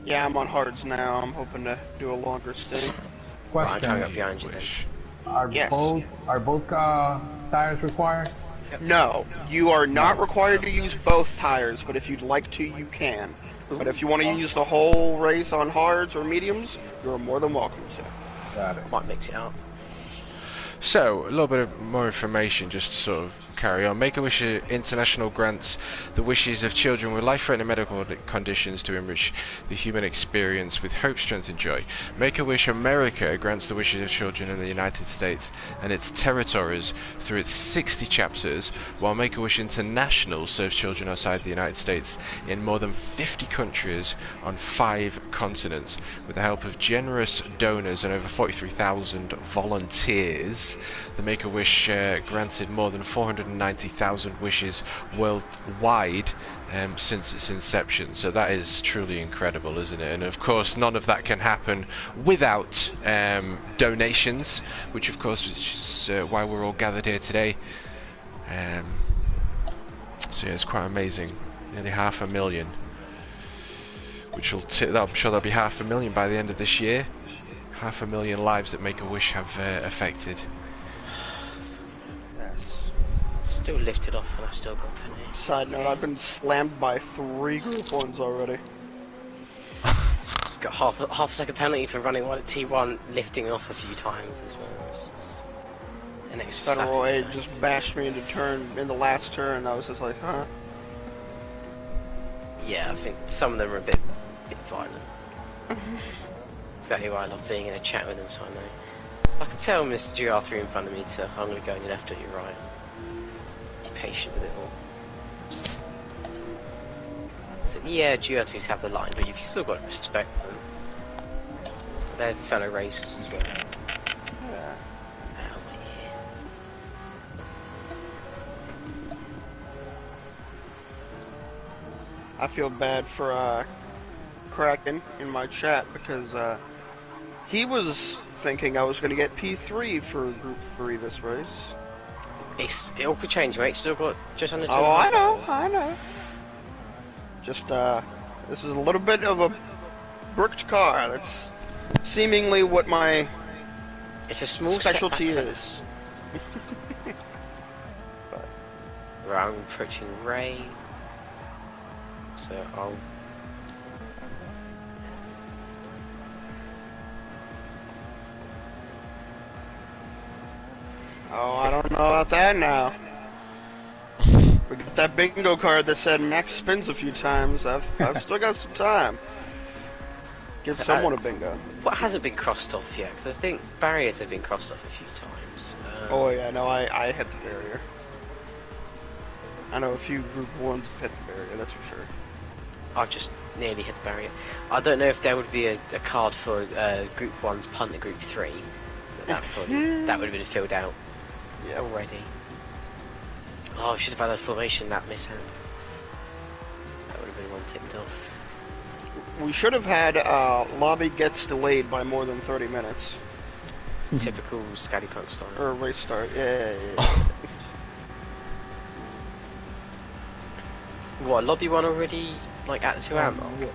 Yeah, I'm on hards now. I'm hoping to do a longer stay.
Right, I'm trying to go behind you then.
Are both tires required?
No, you are not required to use both tires, but if you'd like to, you can. But if you want to use the whole race on hards or mediums, you're more than welcome to.
Got it.
Might mix it up.
So, a little bit of more information just to sort of carry on. Make-A-Wish International grants the wishes of children with life-threatening medical conditions to enrich the human experience with hope, strength and joy. Make-A-Wish America grants the wishes of children in the United States and its territories through its 60 chapters, while Make-A-Wish International serves children outside the United States in more than 50 countries on 5 continents. With the help of generous donors and over 43,000 volunteers, the Make-A-Wish granted more than 490,000 wishes worldwide since its inception. So that is truly incredible, isn't it? And of course, none of that can happen without donations, which of course is why we're all gathered here today. So yeah, it's quite amazing. Nearly 500,000, which will I'm sure there'll be 500,000 by the end of this year. 500,000 lives that Make-A-Wish have affected.
Yes.
Still lifted off and I've still got a penalty.
Side note, I've been slammed by 3 Gr1s already.
Got half a second penalty for running one at T1, lifting off a few times as well. It's just an extra
Federal
slap in
aid
the
just
face.
bashed me in the last turn. I was just like, huh?
Yeah, I think some of them are a bit violent. Exactly why I love being in a chat with them, so I know. I can tell Mr. Gr3 in front of me to I'm going to go on your left or your right. Be patient with it all. So, yeah, Gr3s have the line, but you've still got to respect them. They're fellow racers as well.
Yeah.
Ow, my ear.
I feel bad for Kraken in my chat because he was thinking I was going to get P3 for Group 3 this race.
It all could change, mate. Still got just under 2
Oh, I know. Just, this is a little bit of a bricked car. That's seemingly what my
It's a small
specialty
setback
is.
for- Right, I'm approaching Ray. So I'll...
Oh, I don't know about that now. We got that bingo card that said max spins a few times. I've still got some time. Give someone a bingo.
What hasn't been crossed off yet? Because I think barriers have been crossed off a few times.
Oh yeah, no, I hit the barrier. I know a few Group 1s have hit the barrier, that's for sure.
I've just nearly hit the barrier. I don't know if there would be a card for Group 1's punt to Group 3. But that would have been filled out already. Oh, I should have had a formation that mishap. That would have been one ticked off.
We should have had lobby gets delayed by more than 30 minutes.
Typical ScallyPunk style.
Or race start, yeah.
What, lobby one already, like, at the 2 hour mark?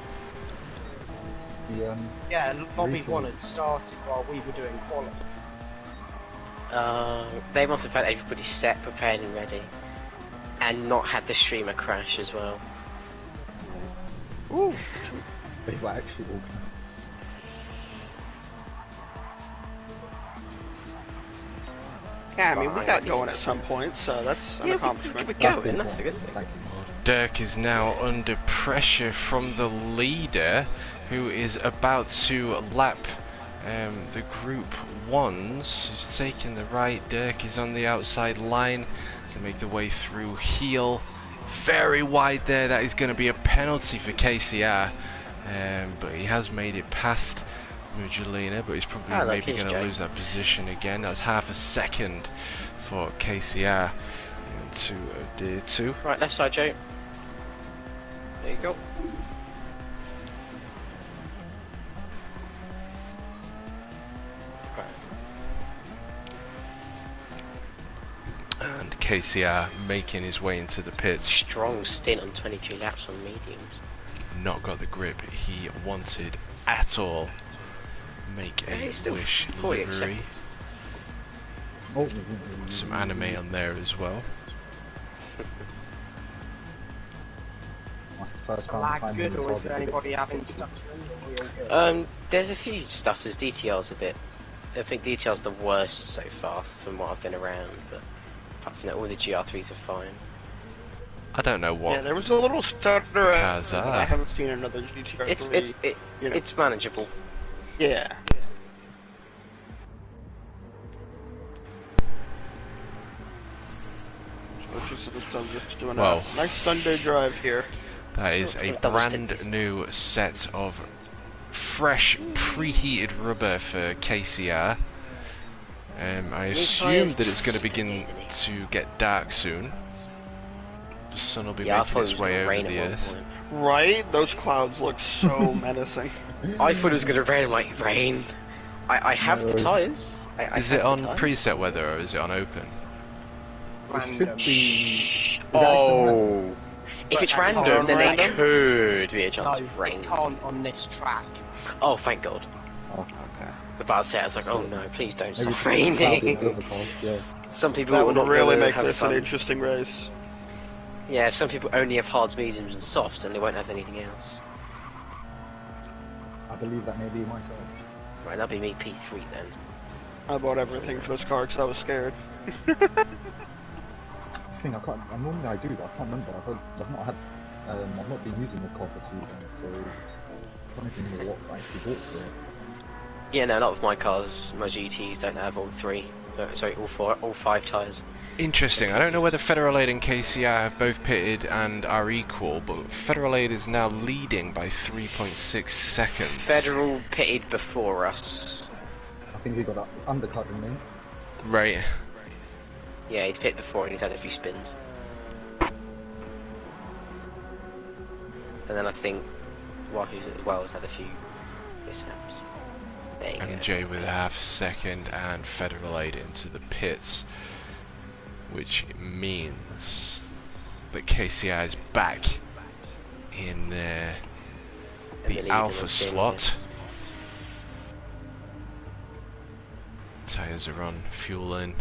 Yeah, lobby 1 had started while we were doing quality.
They must have had everybody set, prepared and ready. And not had the streamer crash as well.
Ooh.
They were actually organised.
Yeah, I mean, we got going at some point, so that's an accomplishment.
We're going, that's the good thing.
Thank you, Lord.
Dirk is now under pressure from the leader, who is about to lap the Group 1s. He's taking the right. Dirk is on the outside line to make the way through heel. Very wide there. That is going to be a penalty for KCR. But he has made it past Mugilina, but he's probably maybe going to lose that position again. That's half a second for KCR into Deer 2.
Right, left side, Joe. There you go.
And KCR making his way into the pits.
Strong stint on 23 laps on mediums.
Not got the grip he wanted at all. Make
Yeah,
a
he's still
wish
48
livery.
Oh,
Some anime on there as well.
my first
Is the
time
lag
finding
good,
the
or is there
problem.
anybody having stuttering? Or are we all good?
There's a few stutters. DTR's a bit. I think DTR's the worst so far from what I've been around, but apart from that, all the GR3s are fine.
I don't know what
Yeah, there was a little stutter.
cars are.
I haven't seen another GTR3.
It's manageable.
Yeah. Especially since I'm just doing
Well.
a nice Sunday drive here.
That is a
Double
brand
sticks.
new set of fresh preheated rubber for KCR. I assume that it's going to begin to get dark soon. The sun will be
Yeah, I
making
thought it
its
was
way
going to
over
rain
the
at one
earth.
point.
Right? Those clouds look so menacing.
I thought it was going to rain. I'm like, rain? I have the tyres. I
Is
have
it
the
on
tyres.
preset weather or is it on open?
It
Random.
should be.
Oh. If it's
But I can't
random, then
random.
there could be a chance
No,
of rain.
it can't on this track.
Oh, thank God.
Oh,
Okay.
About to say, I was like, oh no, please don't
maybe
stop
it's cloudy
raining.
and overcast, yeah.
Some people
That
will
would
not
really
gonna
make
have
this
fun.
an interesting race.
Yeah, some people only have hards, mediums, and softs, and they won't have anything else.
I believe that may be myself.
Right, that'll be me P3 then.
I bought everything for this car because I was scared.
This thing I can't. Normally I do, but I can't remember. I've not had. I've not been using this car for too long, so I don't even know what I actually bought for it.
Yeah, no, a lot of my cars, my GTs, don't have all three. Sorry, all five tyres.
Interesting. I don't know whether Federal Aid and KCI have both pitted and are equal, but Federal Aid is now leading by 3.6 seconds.
Federal pitted before us.
I think he got that undercut in me.
Right.
Yeah, he's pitted before and he's had a few spins. And then I think Wahoo's had a few mishaps. There you go.
MJ with a half second and Federal Aid into the pits, which means that KCI is back in the alpha slot. Tyres are on, fuel in,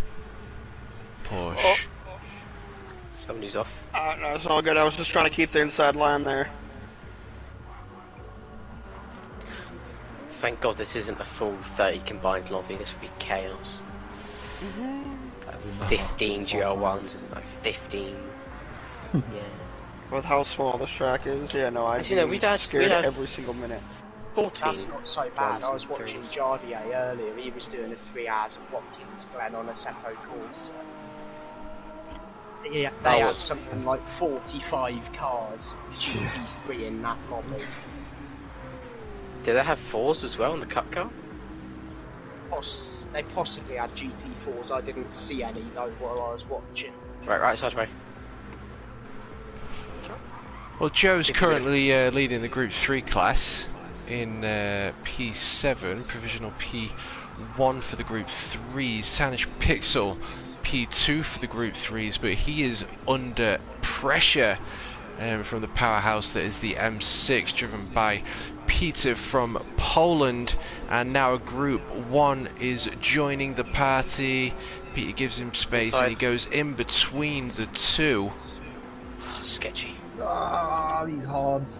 push.
Oh.
Somebody's off.
No, it's all good. I was just trying to keep the inside line there.
Thank God this isn't a full 30 combined lobby, this would be chaos. 15 Gr1s and like 15. Yeah.
With how small this track is, yeah, no, I'd
Actually, no,
be
we'd
scared
have
every single minute.
14.
That's not so bad. I was
ones and
watching
threes.
Jardier earlier. He was doing a 3 hours at Watkins Glen on a Seto Corsa. Yeah, they had something like 45 cars GT3 in that lobby.
Do they have 4s as well in the Cup car?
They possibly had GT4s. I didn't see any though while I was watching.
Right side way.
Well, Joe's currently leading the Group 3 class in P7, provisional P1 for the Group 3s. Tanish Pixel P2 for the Group 3s, but he is under pressure from the powerhouse that is the M6, driven by Peter from Poland, and now Group 1 is joining the party. Peter gives him space and he goes in between the two.
Oh, sketchy.
Ah, these hards.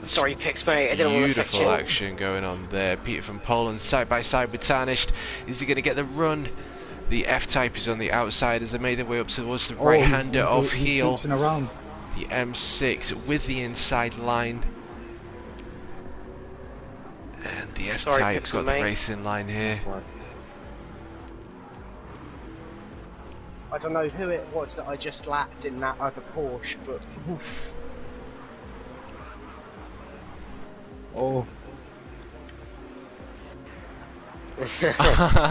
Sorry, Pix, mate. I didn't want to affect
Beautiful
you.
action going on there. Peter from Poland side by side with Tarnished. Is he going to get the run? The F-Type is on the outside as they made their way up towards the right-hander of heel.
Around.
The M6 with the inside line. And the F-Type got the racing line here.
I don't know who it was that I just lapped in that other Porsche, but oof.
Oh.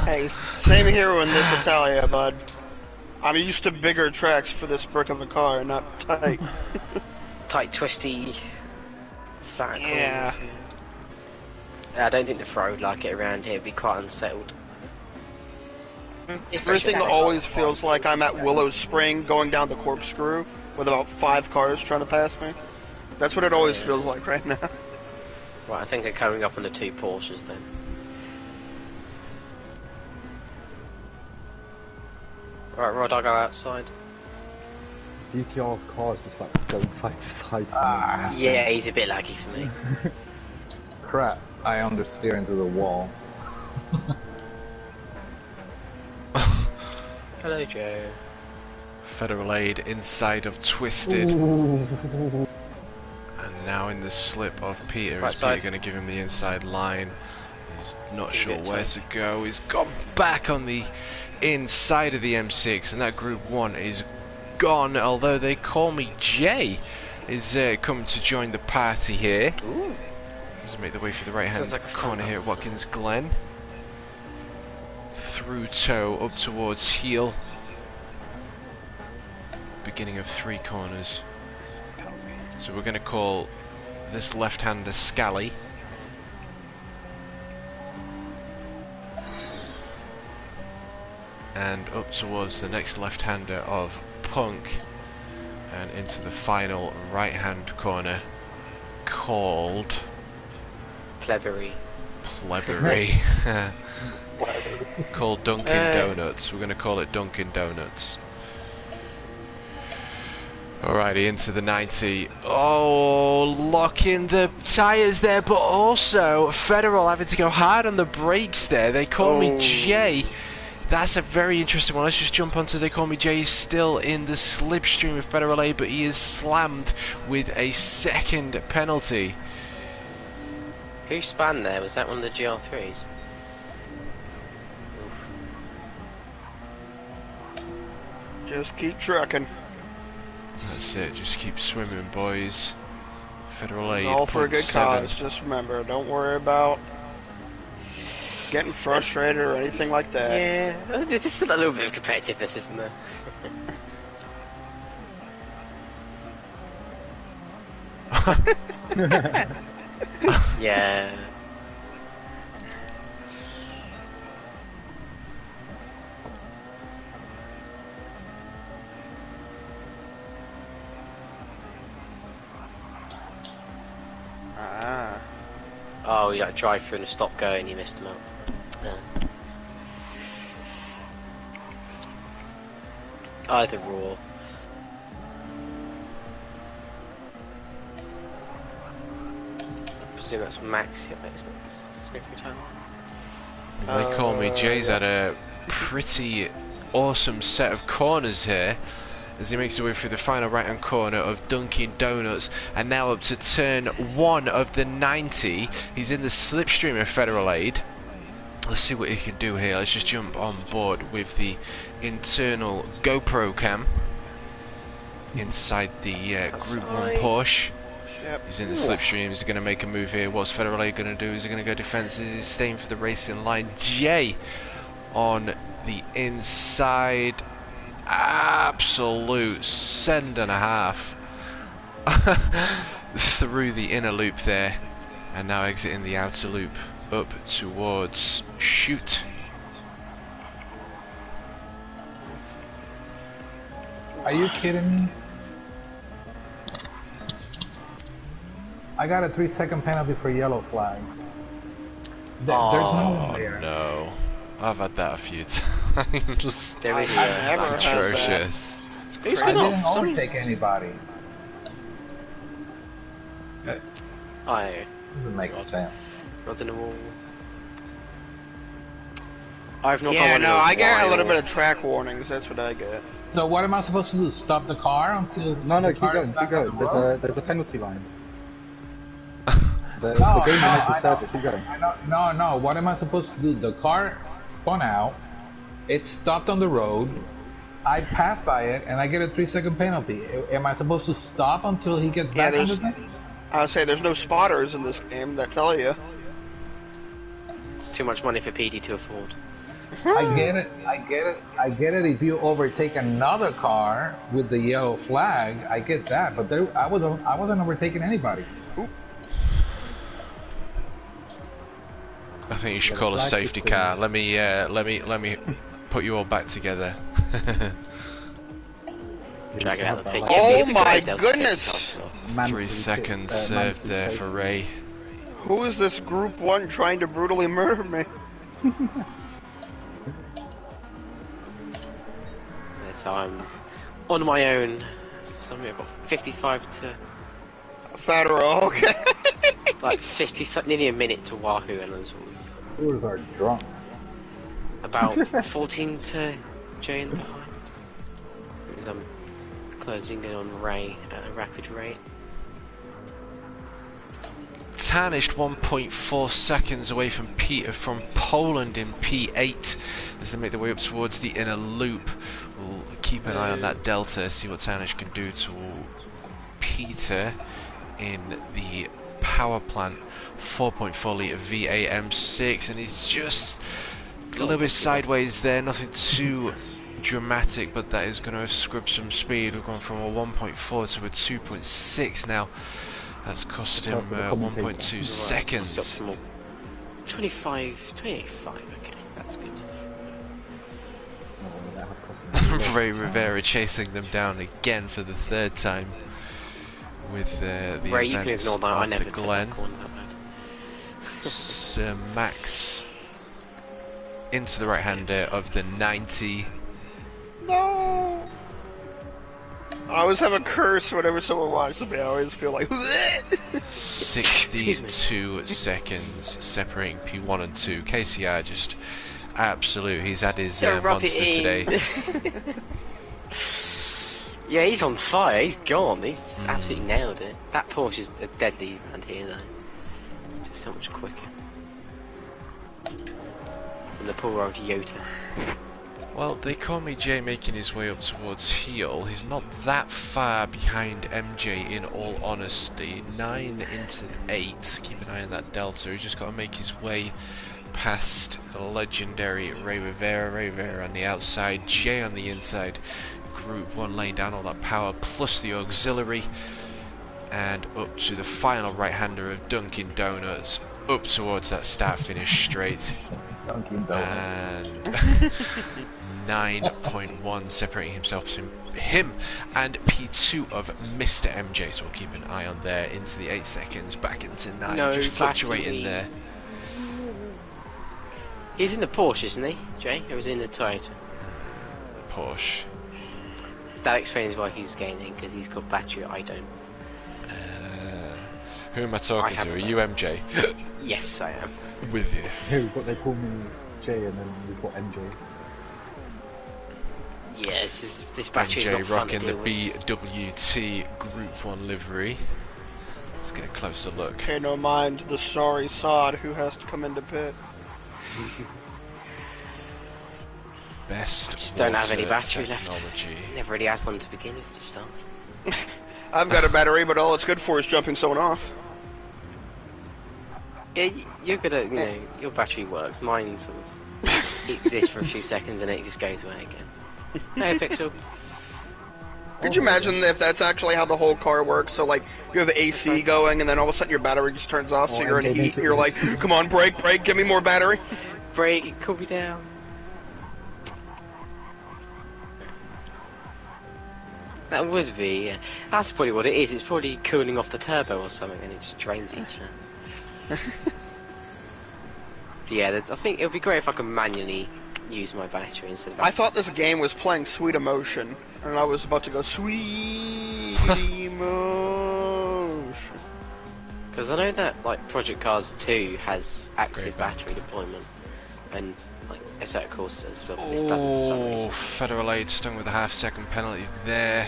Hey, same here in this Italia, bud. I'm used to bigger tracks for this brick of a car, not tight.
Tight, twisty, flat
Yeah.
corners. I don't think the Fro would like it around here. It'd be quite unsettled.
Everything always feels like I'm at Willow Spring going down the corkscrew with about 5 cars trying to pass me. That's what it always feels like right now.
Right, I think they're coming up on the 2 Porsches then. Right, Rod, I'll go outside.
DTR's car's just like going side to side.
Yeah, he's a bit laggy for me.
Crap, I understeer into the wall.
Hello, Joe.
Federal Aid inside of Twisted.
Ooh.
And now in the slip of Peter.
Right
Is
side.
Peter going to give him the inside line? He's not
Give
sure
it
where
time.
to go. He's gone back on the inside of the M6, and that Group 1 is gone, although they call me Jay is coming to join the party here.
Ooh.
As they make their way for the right hand
Sounds like a
corner
fun
here at Watkins Glen. Through toe up towards heel. Beginning of 3 corners. So we're going to call this left-hander Scally. And up towards the next left-hander of Punk. And into the final right-hand corner called
Clevery.
Plebery. Called Dunkin' Donuts. We're going to call it Dunkin' Donuts. Alrighty, into the 90. Oh, locking the tyres there, but also Federal having to go hard on the brakes there. They call me Jay. That's a very interesting one. Let's just jump onto They Call Me Jay. He's still in the slipstream of Federal A, but he is slammed with a second penalty.
Who spun there? Was that one of the Gr3s?
Just keep trucking.
That's it. Just keep swimming, boys. Federal A.
All for a good cause. Just remember, don't worry about getting frustrated or anything like that.
Yeah, there's still a little bit of competitiveness, isn't there? Yeah.
Ah.
Oh, you like drive through and a stop go and you missed them out. Either or. I presume that's Max. Yeah, Max.
They Call Me Jay's had a pretty awesome set of corners here as he makes his way through the final right hand corner of Dunkin' Donuts, and now up to turn 1 of the 90. He's in the slipstream of Federal Aid. Let's see what he can do here. Let's just jump on board with the internal GoPro cam inside the Gr1 Porsche.
Yep.
He's in the slipstream. He's going to make a move here. What's Federal A going to do? Is he going to go defensive? He's staying for the racing line. Jay on the inside. Absolute send and a half through the inner loop there, and now exiting the outer loop up towards Shoot.
Are you kidding me? I got a 3-second penalty for yellow flag. There's no one there.
No, I've had that a few times.
There is
It's atrocious.
I didn't overtake anybody. Doesn't make sense.
Not in the wall. I've not.
Yeah, no, I get a little bit of track warnings. That's what I get.
So what am I supposed to do? Stop the car until
No,
the
keep
car
going,
is back
keep going.
on the road?
There's a penalty line. The
No,
game
no,
will make you serve it. Keep going.
No. What am I supposed to do? The car spun out. It stopped on the road. I passed by it, and I get a 3-second penalty. Am I supposed to stop until he gets back on the thing?
I would say there's no spotters in this game that tell you.
It's too much money for PD to afford.
I get it. If you overtake another car with the yellow flag, I get that. But I wasn't overtaking anybody.
I think you should call a safety car. Let me put you all back together.
Drag it out the pit.
Oh my goodness!
3 seconds served there for Ray.
Who is this Group 1 trying to brutally murder me?
So I'm on my own. Something I've got 55 to
Federal, okay.
like 50, nearly a minute to Wahoo, and
Those are drunk.
about 14 to Jay in behind. Because I'm closing in on Ray at a rapid rate.
Tarnished 1.4 seconds away from Peter from Poland in P8 as they make their way up towards the inner loop. We'll keep an eye on that delta, see what Tarnished can do to Peter in the power plant. 4.4 litre VAM6, and he's just a little bit sideways there, nothing too dramatic, but that is going to scrub some speed. We've gone from a 1.4 to a 2.6 now. That's cost him 1.2 seconds.
25, 25, okay, that's good.
Ray Rivera chasing them down again for the 3rd time with the
Ray, you can
events
ignore that. I
of
never
the Glen.
that bad.
Sir Max into the right-hander of the 90.
No! I always have a curse whenever someone watches me. I always feel like
62 seconds separating P1 and 2. KCR just absolute. He's had his monster today.
Yeah, he's on fire. He's gone. He's absolutely nailed it. That Porsche is a deadly around here, though. It's just so much quicker. And the poor old Yota.
Well, they call me Jay making his way up towards heel. He's not that far behind MJ, in all honesty. 9 into 8. Keep an eye on that delta. He's just got to make his way past the legendary Ray Rivera. Ray Rivera on the outside, Jay on the inside. Gr1 laying down all that power, plus the auxiliary. And up to the final right-hander of Dunkin' Donuts. Up towards that start-finish straight.
Dunkin' Donuts.
And 9.1 separating himself from him and P2 of Mr. MJ, so we'll keep an eye on there into the 8 seconds, back into 9,
No,
just fluctuating there.
He's in the Porsche, isn't he, Jay? Or was he in the Toyota?
Porsche.
That explains why he's gaining, because he's got battery, I don't.
Who am I talking to? Are you MJ?
Yes, I am.
With you.
Who? But they call me Jay, and then we've got MJ.
Yeah, this battery's not
MJ
fun
rocking
to
the
deal with.
BWT Gr1 livery. Let's get a closer look.
Okay, no mind the sorry sod who has to come into pit.
Best
Just don't have any
water
battery
technology.
left. Never really had one to begin with, to start.
I've got a battery, but all it's good for is jumping someone off.
Yeah, you're good at, your battery works. Mine sort of exists for a few seconds and it just goes away again. Hey, Pixel.
Could you imagine if that's actually how the whole car works? So, like, you have AC going, and then all of a sudden your battery just turns off, so you're in heat, and you're like, come on, brake, give me more battery.
Brake, cool me down. That would be, that's probably what it is. It's probably cooling off the turbo or something, and it just drains each now. Yeah, I think it would be great if I could manually use my battery instead of...
I thought this game was playing Sweet Emotion, and I was about to go, Sweet Emotion.
Because I know that, like, Project Cars 2 has active battery deployment, and, like, Assetto Corsa as well, but this doesn't for some reason.
Federal Aid stung with a half-second penalty there.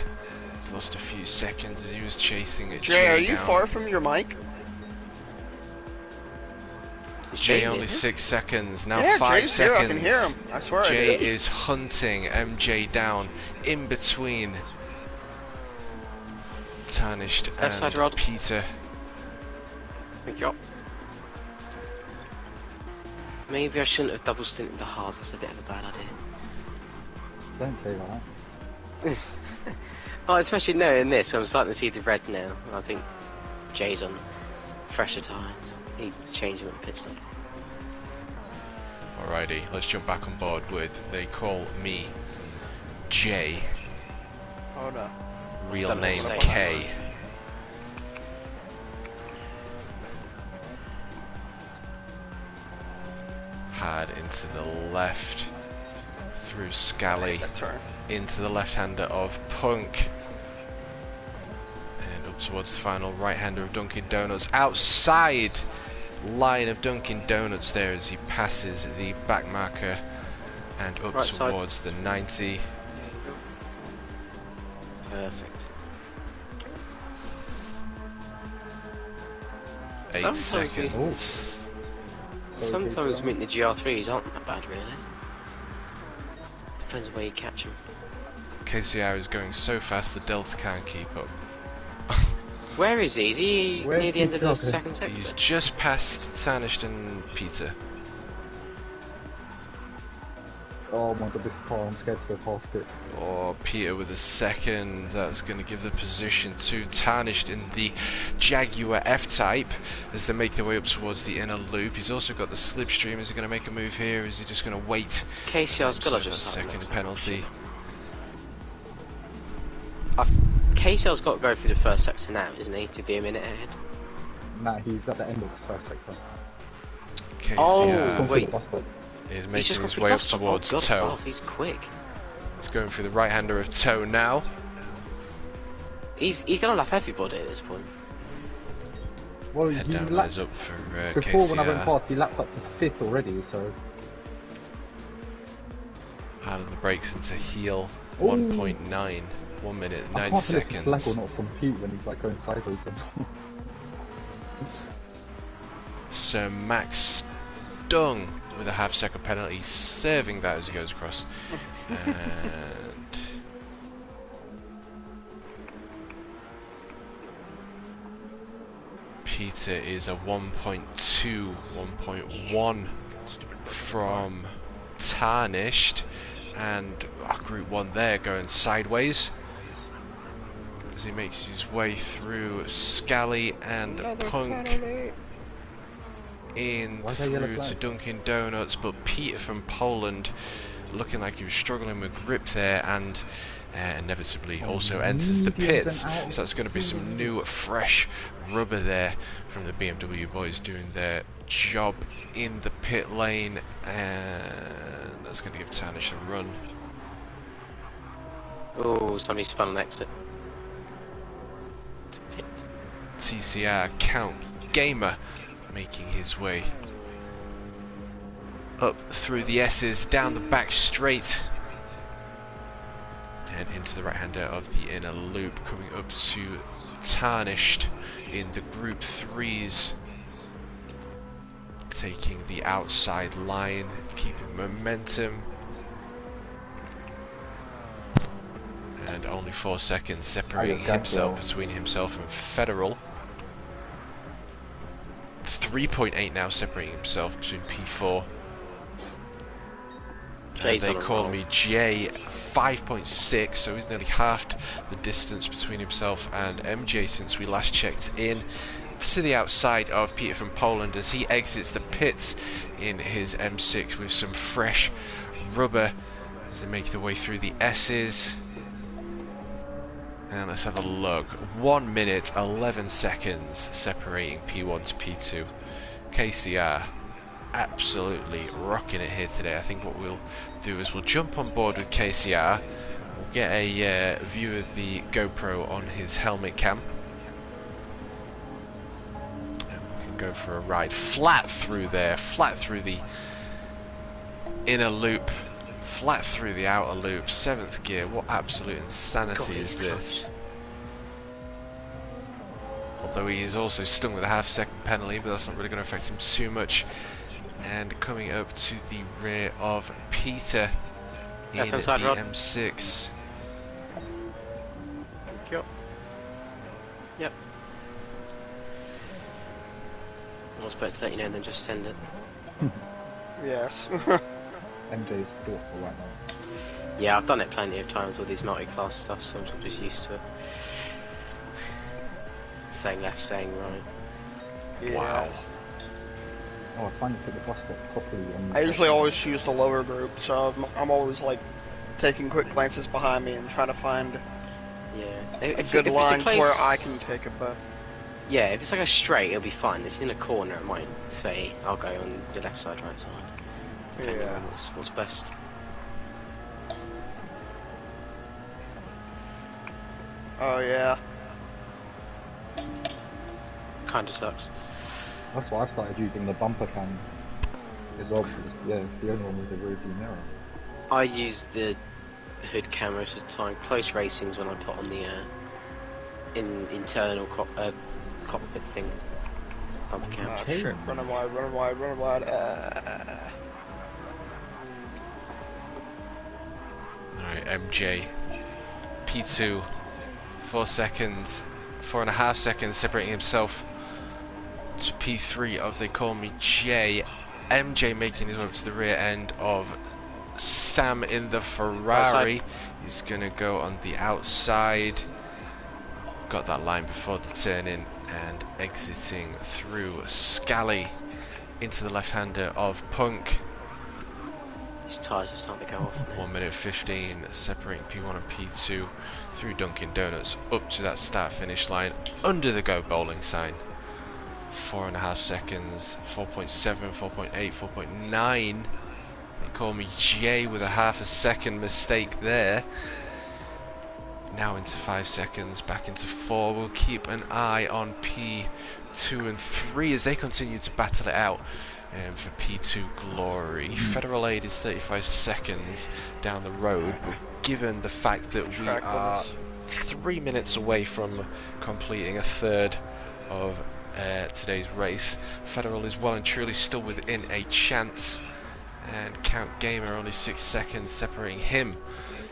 He's lost a few seconds as he was chasing it.
Jay, are you far from your mic?
Jay only 6 seconds, now
yeah,
5
Jay's
seconds.
Here, I can hear him. I swear
Jay
I do.
is hunting MJ down in between Tarnished
Left side
and
rod.
Peter.
Thank you. Maybe I shouldn't have double stinted the hards, that's a bit of a bad idea.
Don't say that.
Oh, especially knowing this, I'm starting to see the red now. I think Jay's on fresher tyres. He changed them at the pit stop.
Alrighty, let's jump back on board with They Call Me Jay.
Oh no.
Real
Don't
name
say
K. Hard into the left, through Scally, into the left-hander of Punk, and up towards the final right-hander of Dunkin' Donuts, outside line of Dunkin' Donuts there as he passes the back marker and up
Right
towards
side.
the 90.
Perfect.
8 seconds.
Sometimes meeting the Gr3s aren't that bad, really. Depends where you catch them.
KCR is going so fast the Delta can't keep up.
Where is he? Is he near the end of the second sector?
He's just past Tarnished and Peter.
Oh my god, this car, I'm scared to go past it.
Oh, Peter with a second. That's going to give the position to Tarnished in the Jaguar F-Type as they make their way up towards the inner loop. He's also got the slipstream. Is he going to make a move here? Is he just going to wait?
KCR's got to
a
just
second penalty.
KCR's got to go through the first sector now, isn't he, to be a minute ahead?
Nah, he's at the end of the first sector.
KCR.
Oh,
Come
wait.
to the bus stop.
is making his way up towards Toe.
He's quick.
He's going through the right-hander of Toe now.
He's gonna lap everybody at this point.
Well,
Head
he
down
lapped,
up for
before
KCR.
when I went past, he lapped up to 5th already, so...
Hard on the brakes into heel.
Ooh.
1.9. 1 minute, 9
I can't
seconds.
tell if it's flag or not from Pete when he's like going sideways.
Sir Max Stung with a half-second penalty, serving that as he goes across. And Peter is a 1.2, 1.1 from Tarnished, and Gr1 there going sideways as he makes his way through Scally and Punk in through to Dunkin' Donuts, but Peter from Poland looking like he was struggling with grip there, and inevitably also enters the pits. So that's going to be some new fresh rubber there from the BMW boys doing their job in the pit lane, and that's going to give Tarnish a run.
Oh, somebody spun on exit.
TCR Count Gamer making his way up through the S's, down the back straight, and into the right-hander of the inner loop, coming up to Tarnished in the Group 3s, taking the outside line, keeping momentum, and only 4 seconds separating himself between himself and Federal. 3.8 now separating himself between P4. And they call me J, 5.6, so he's nearly halved the distance between himself and MJ since we last checked in. To the outside of Peter from Poland as he exits the pits in his M6 with some fresh rubber as they make their way through the S's. And let's have a look. 1 minute 11 seconds separating P1 to P2. KCR absolutely rocking it here today. I think what we'll do is we'll jump on board with KCR. We'll get a view of the GoPro on his helmet cam. And we can go for a ride flat through there, flat through the inner loop, flat through the outer loop, 7th gear. What absolute insanity is this? Although he is also stung with a half-second penalty, but that's not really going to affect him too much. And coming up to the rear of Peter in the M6.
Yep. I was about to let you know and then just send it.
Yes.
MJ's thoughtful right now.
Yeah, I've done it plenty of times with these multi-class stuff, so I'm just used to it. Saying left, saying right.
Yeah.
Wow.
Oh, I finally took the bus stop properly.
I usually always choose the lower group, so I'm always like taking quick glances behind me and trying to find a good line to where I can take a bus.
Yeah, if it's like a straight, it'll be fine. If it's in a corner, it might say, I'll go on the left side, right side. Depending on what's best.
Oh yeah.
Kinda sucks.
That's why I started using the bumper cam as well, because it's the only one with the rear view mirror.
I use the hood camera at the time. Close racings when I put on the internal cockpit thing. Bumper cam.
Oh shit, running wide, running wide, running wide.
Alright, MJ. P2. 4 seconds. 4.5 seconds separating himself to P3 of They Call Me J. MJ making his way up to the rear end of Sam in the Ferrari. He's going to go on the outside. Got that line before the turn in and exiting through Scally into the left-hander of Punk.
His tyres are starting to go off.
1 minute 15 separating P1 and P2 through Dunkin' Donuts up to that start-finish line under the Go Bowling sign. 4.5 seconds, 4.7, 4.8, 4.9 They call me Jay with a half a second mistake there. Now into 5 seconds, back into 4. We'll keep an eye on P2 and 3 as they continue to battle it out for P2 Glory. Federal Aid is 35 seconds down the road, but given the fact that we are 3 minutes away from completing a third of today's race, Federal is well and truly still within a chance, and Count Gamer only 6 seconds separating him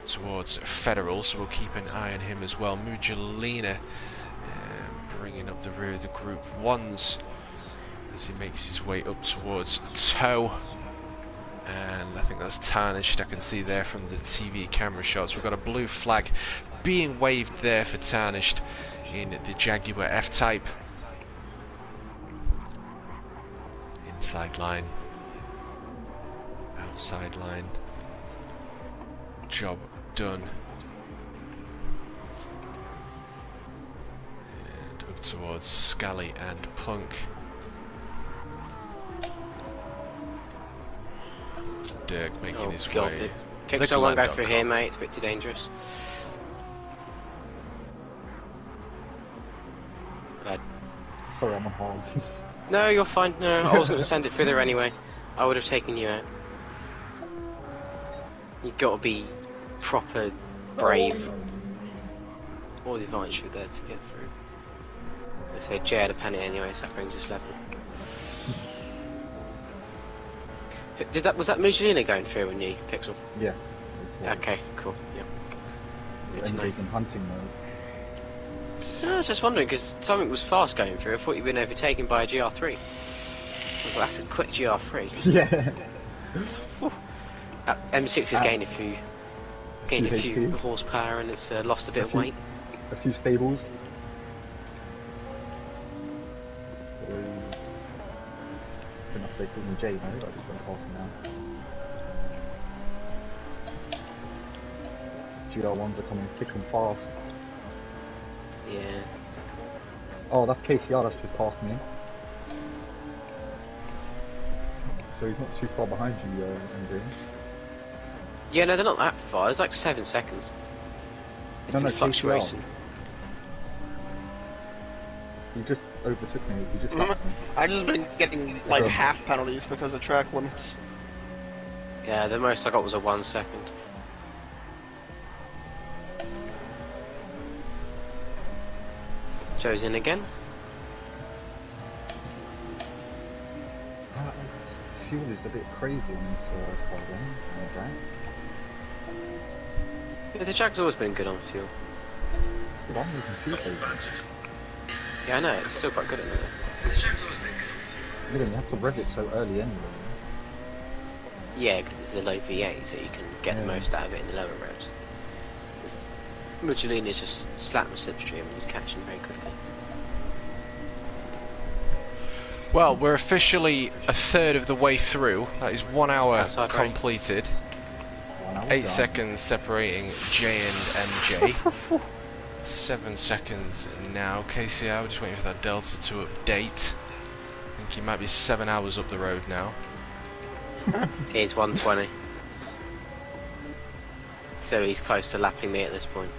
towards Federal, so we'll keep an eye on him as well. Mujalina bringing up the rear of the Group 1s as he makes his way up towards Toe, and I think that's Tarnished. I can see there from the TV camera shots. We've got a blue flag being waved there for Tarnished in the Jaguar F-Type. Inside line, outside line, job done. And up towards Scally and Punk. Dirk making his way.
Pixel won't go through here, mate. It's a bit too dangerous.
Sorry, I'm on hold.
No, you're fine. No, I was going to send it through anyway. I would have taken you out. You've got to be proper brave. All the advantage there to get through. I say Jay had a panic anyway, so that brings us level. Was that Mujalina going through when you Pixel?
Yes.
Okay, cool. Yeah.
Engaged in hunting mode.
No, I was just wondering because something was fast going through. I thought you'd been overtaken by a Gr3. I was like, that's a quick Gr3.
Yeah.
M6 has gained a few horsepower and it's lost a bit of weight.
A few stables. I must say, calling Jay, no? I just went past him now. Gr1s are coming thick and fast.
Yeah.
Oh, that's KCR that's just passed me. So he's not too far behind you, MJ.
Yeah, no, they're not that far. It's like 7 seconds. It's been fluctuating.
He just overtook me. He just passed me.
I just been getting like half penalties because of track limits.
Yeah, the most I got was a 1 second. Joe's in again.
Fuel is a bit crazy on this program, on the track.
Yeah, the Jag's always been good on fuel.
But I'm using fuel stations.
Yeah, I know, it's still quite good at it.
You have to rev it so early anyway.
Yeah, because it's a low V8, so you can get the most out of it in the lower revs. Mujalina's just slapping the slipstream and he's catching very quickly.
Well, we're officially a third of the way through. That is 1 hour completed. 8 seconds separating J and MJ. 7 seconds now. KCR, we're just waiting for that Delta to update. I think he might be 7 hours up the road now.
He's 120. So he's close to lapping me at this point.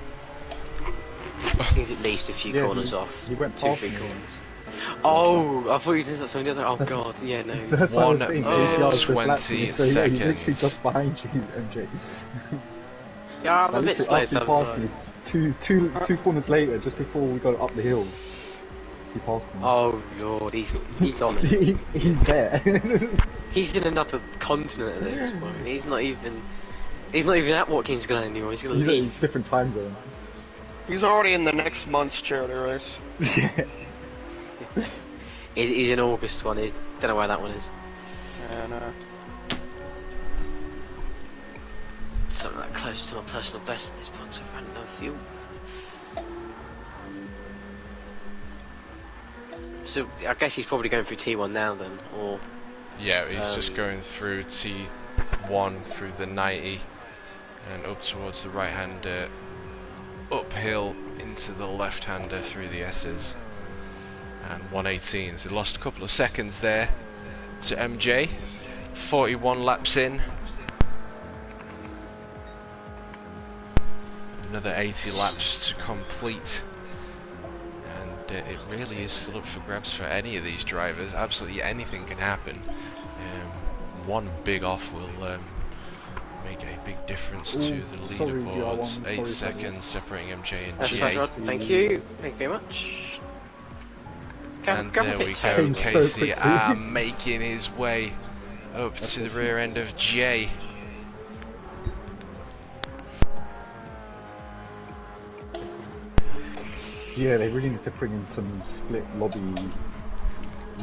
He's at least a few corners off.
He went
2-3 corners. Oh, I thought you did something else. Oh god, yeah, no.
1:20 seconds.
He's literally just behind you, MJ.
Yeah, I'm a bit slow sometimes.
Two corners later, just before we got up the hill, he passed me.
Oh lord, he's on it.
He's there.
He's in another continent at this point. He's not even at Watkins Glen anymore. He's gonna leave.
He's a different time zone.
He's already in the next month's charity race.
Yeah.
He's in August one. Don't know where that one is.
And
something like close to my personal best at this point. So I've had no fuel. So I guess he's probably going through T1 now then, or
yeah, he's just going through T1 through the 90 and up towards the right-hander, uphill into the left-hander through the S's, and 118. So he lost a couple of seconds there to MJ. 41 laps in. another 80 laps to complete. And it really is still up for grabs for any of these drivers. Absolutely anything can happen. One big off will make a big difference to the leaderboards. 8 seconds separating MJ and Jay.
Thank you. Thank you very much.
And there we go, KCR making his way up to the rear end of Jay.
Yeah, they really need to bring in some split lobby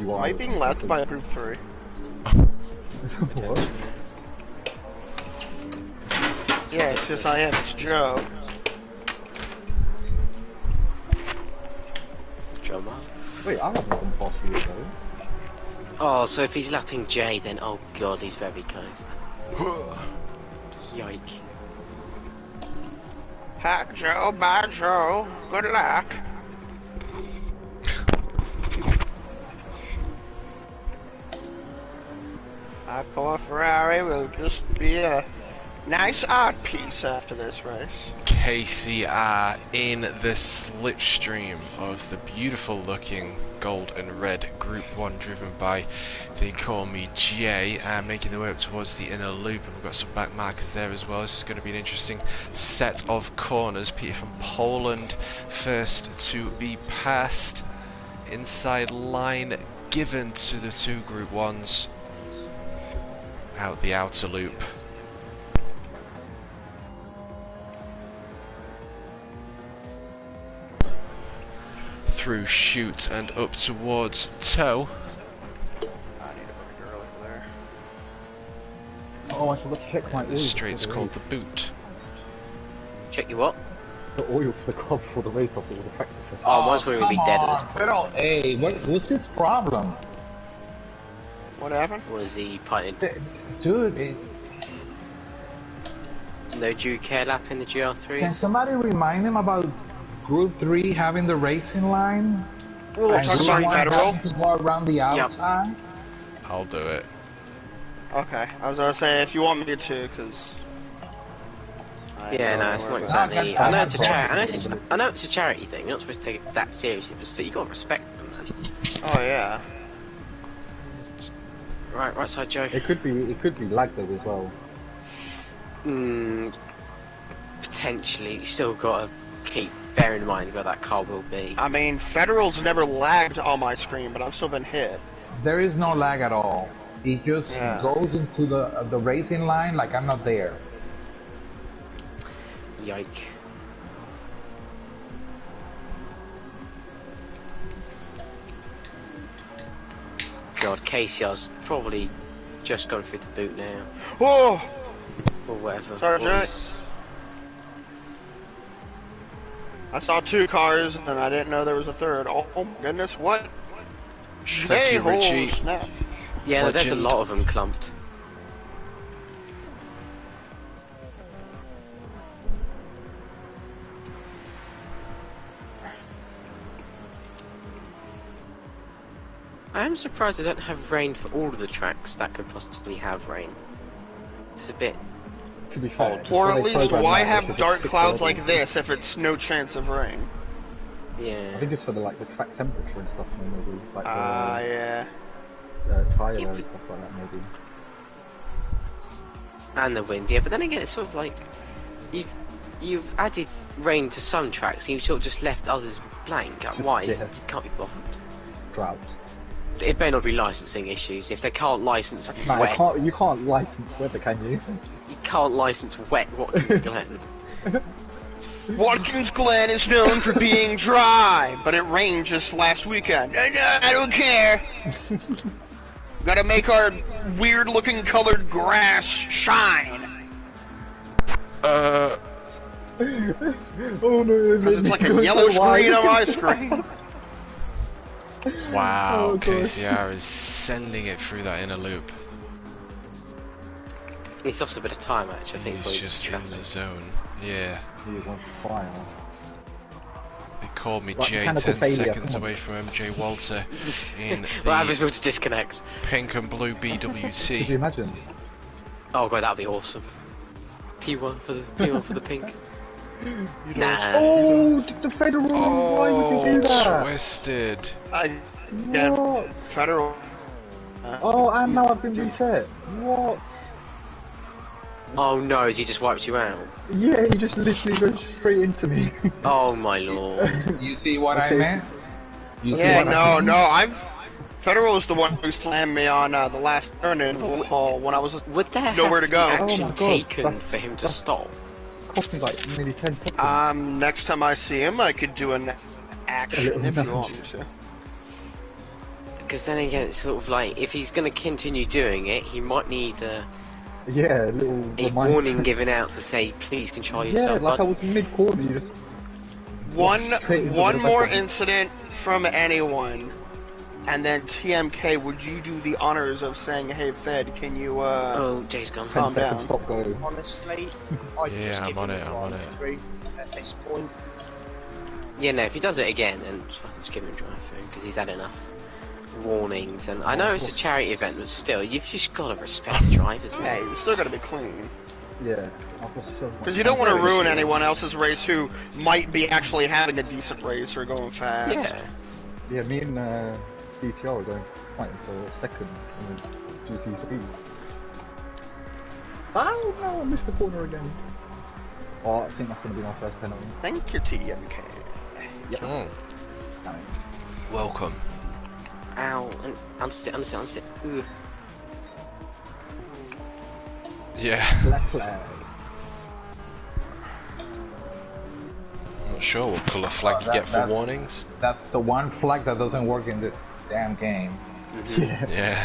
UI.
Am I being lapped by Gr3?
What?
Yes, yes I am. It's Joe.
Wait, I haven't gone past you though.
Oh, so if he's lapping Jay, then oh god, he's very close. Yike.
Hack Joe, bye Joe. Good luck. Our poor Ferrari will just be a nice art piece after this race.
KCR in the slipstream of the beautiful looking gold and red Group 1 driven by They Call Me Jay, making their way up towards the inner loop, and we've got some back markers there as well. This is going to be an interesting set of corners. Peter from Poland first to be passed. Inside line given to the two Group 1s out the outer loop. Through chute and up towards toe.
I need a girl over there.
Oh, I forgot to check my oil.
The straight's called the boot.
Check you what?
The oil for the car before the race after all the practice.
Oh, mine's going to be dead at this point.
Pero, hey, what's his problem?
What happened?
What is he punted?
Dude,
No due care lap in the GR3?
can somebody remind him about Group 3 having the racing line?
Oh,
And
talk
Group
about
1
Federal.
having to go around the outside?
I'll do it.
Okay, I was gonna say if you want me to, because.
Yeah, no, it's not exactly. I know it's a charity. I know it's a charity thing. You're not supposed to take it that seriously, but still, you got to respect them, man.
Oh yeah.
Right side, Joe.
It could be lag though as well.
Potentially. You still got to keep bearing in mind where that car will be.
I mean, Federal's never lagged on my screen, but I've still been hit.
There is no lag at all. It just goes into the racing line like I'm not there.
Yike. God, KCR's probably just gone through the boot now.
Oh!
Or whatever.
Sorry, Jack. I saw two cars and I didn't know there was a third. Oh my goodness, what?
Thank you, Richie.
Snap.
Yeah, there's a
Legend.
lot of them clumped. I am surprised they don't have rain for all of the tracks that could possibly have rain. It's a bit...
To be fair,
Or at least, why have dark clouds like this if it's no chance of rain?
Yeah.
I think it's for the track temperature and stuff, maybe. Like
Yeah.
tire
Yeah,
and stuff like that, maybe.
And the wind, yeah, but then again it's sort of like... You've added rain to some tracks and you've sort of just left others blank. Like, why?
Yeah.
You can't be bothered.
Drought.
It may not be licensing issues. If they can't license
No,
wet,
you can't license weather, can you?
you can't lice wet Watkins Glen.
Watkins Glen is known for being dry, but it rained just last weekend. I don't care. Gotta make our weird-looking colored grass shine.
Oh no!
Because it's like a yellow screen on my screen.
Wow,
Oh, God.
KCR is sending it through that inner loop.
He's lost a bit of time actually. I think
He's just in the zone. Yeah.
He is on fire.
They called me
Like
Jay,
mechanical
10
failure,
seconds
come on.
away from MJ Walter in
What happens
the
when to disconnect?
pink and blue
Could you
BWT.
imagine?
Oh god, that'd be awesome. P1 for the pink.
You know,
Oh, the federal! Why would you do that?
Twisted.
What?
Federal.
Oh, and now I've been reset. What?
Oh no, has he just wiped you out?
Yeah, he just literally goes straight into me.
Oh my lord.
You see what I meant? You see
Yeah,
what I meant?
no, Federal was the one who slammed me on the last turn into the wall when I was
Would there
nowhere
have
to
to be
go.
action
Oh my God,
taken
that's-
for him to stop?
Cost me like nearly 10 seconds.
Next time I see him, I could do an action
A
if
little
you want me to.
Because then again, it's sort of like, if he's going to continue doing it, he might need
Yeah, a little
a
reminder.
warning given out to say, please control
Yeah,
yourself.
like I
bud."
was mid-corner, you just...
One
Straight into the
more
button.
incident from anyone, and then TMK, would you do the honors of saying, "Hey Fed, can you
Oh, Jay's gone.
10
calm
seconds,
down"?
stop, go.
Honestly, I'd
Yeah,
just
I'm
give
on
him
it,
a
I'm on it.
drive-through at this point.
Yeah, no, if he does it again, then just give him a drive through, because he's had enough warnings. And I know it's a charity event, but still, you've just got to respect the drivers,
Yeah,
man.
you still got to be clean.
Yeah, I've lost so much.
Because you don't want to
very
ruin
serious.
anyone else's race who might be actually having a decent race or going fast.
Yeah.
Yeah, me and DTR are going fighting for second in the GT3. Oh no, I missed the corner again. Oh, I think that's going to be my first penalty.
Thank you, TMK.
Yep.
Oh,
Damn it.
welcome.
Ow. And unsit. Ugh.
Yeah.
Black flag.
I'm not sure what colour flag you get for warnings.
That's the one flag that doesn't work in this damn game.
Yeah.
Yeah.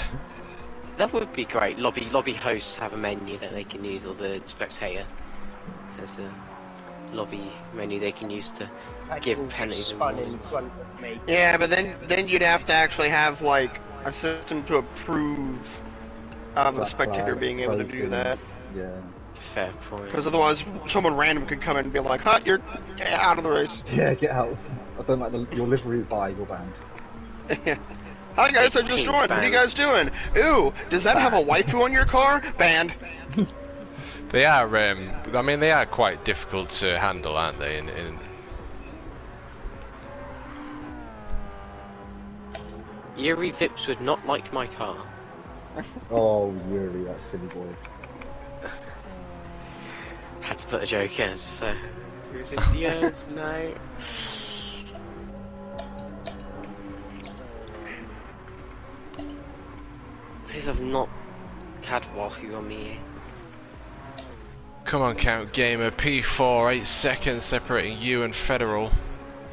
That would be great. Lobby hosts have a menu that they can use, or the spectator has a lobby menu they can use to give
Federal
penalties.
spun in front of me.
Yeah, but then you'd have to actually have like a system to approve of the
Black
spectator
flag,
being able to do
frozen.
that.
Yeah.
Fair point.
Because otherwise, someone random could come in and be like, "Huh, you're out of the race."
Yeah, get out. I don't like your livery. Bye, you're banned.
Hi guys, I just joined. What are you guys doing? Ooh, does that have a waifu on your car? Banned.
They are, I mean, they are quite difficult to handle, aren't they?
Yuri Vips would not like my car.
Oh, Yuri, that silly boy.
Had to put a joke in, so... Who's this yours? No. Seems I've not had Wahoo on me.
Come on, Count Gamer. P4, 8 seconds separating you and Federal.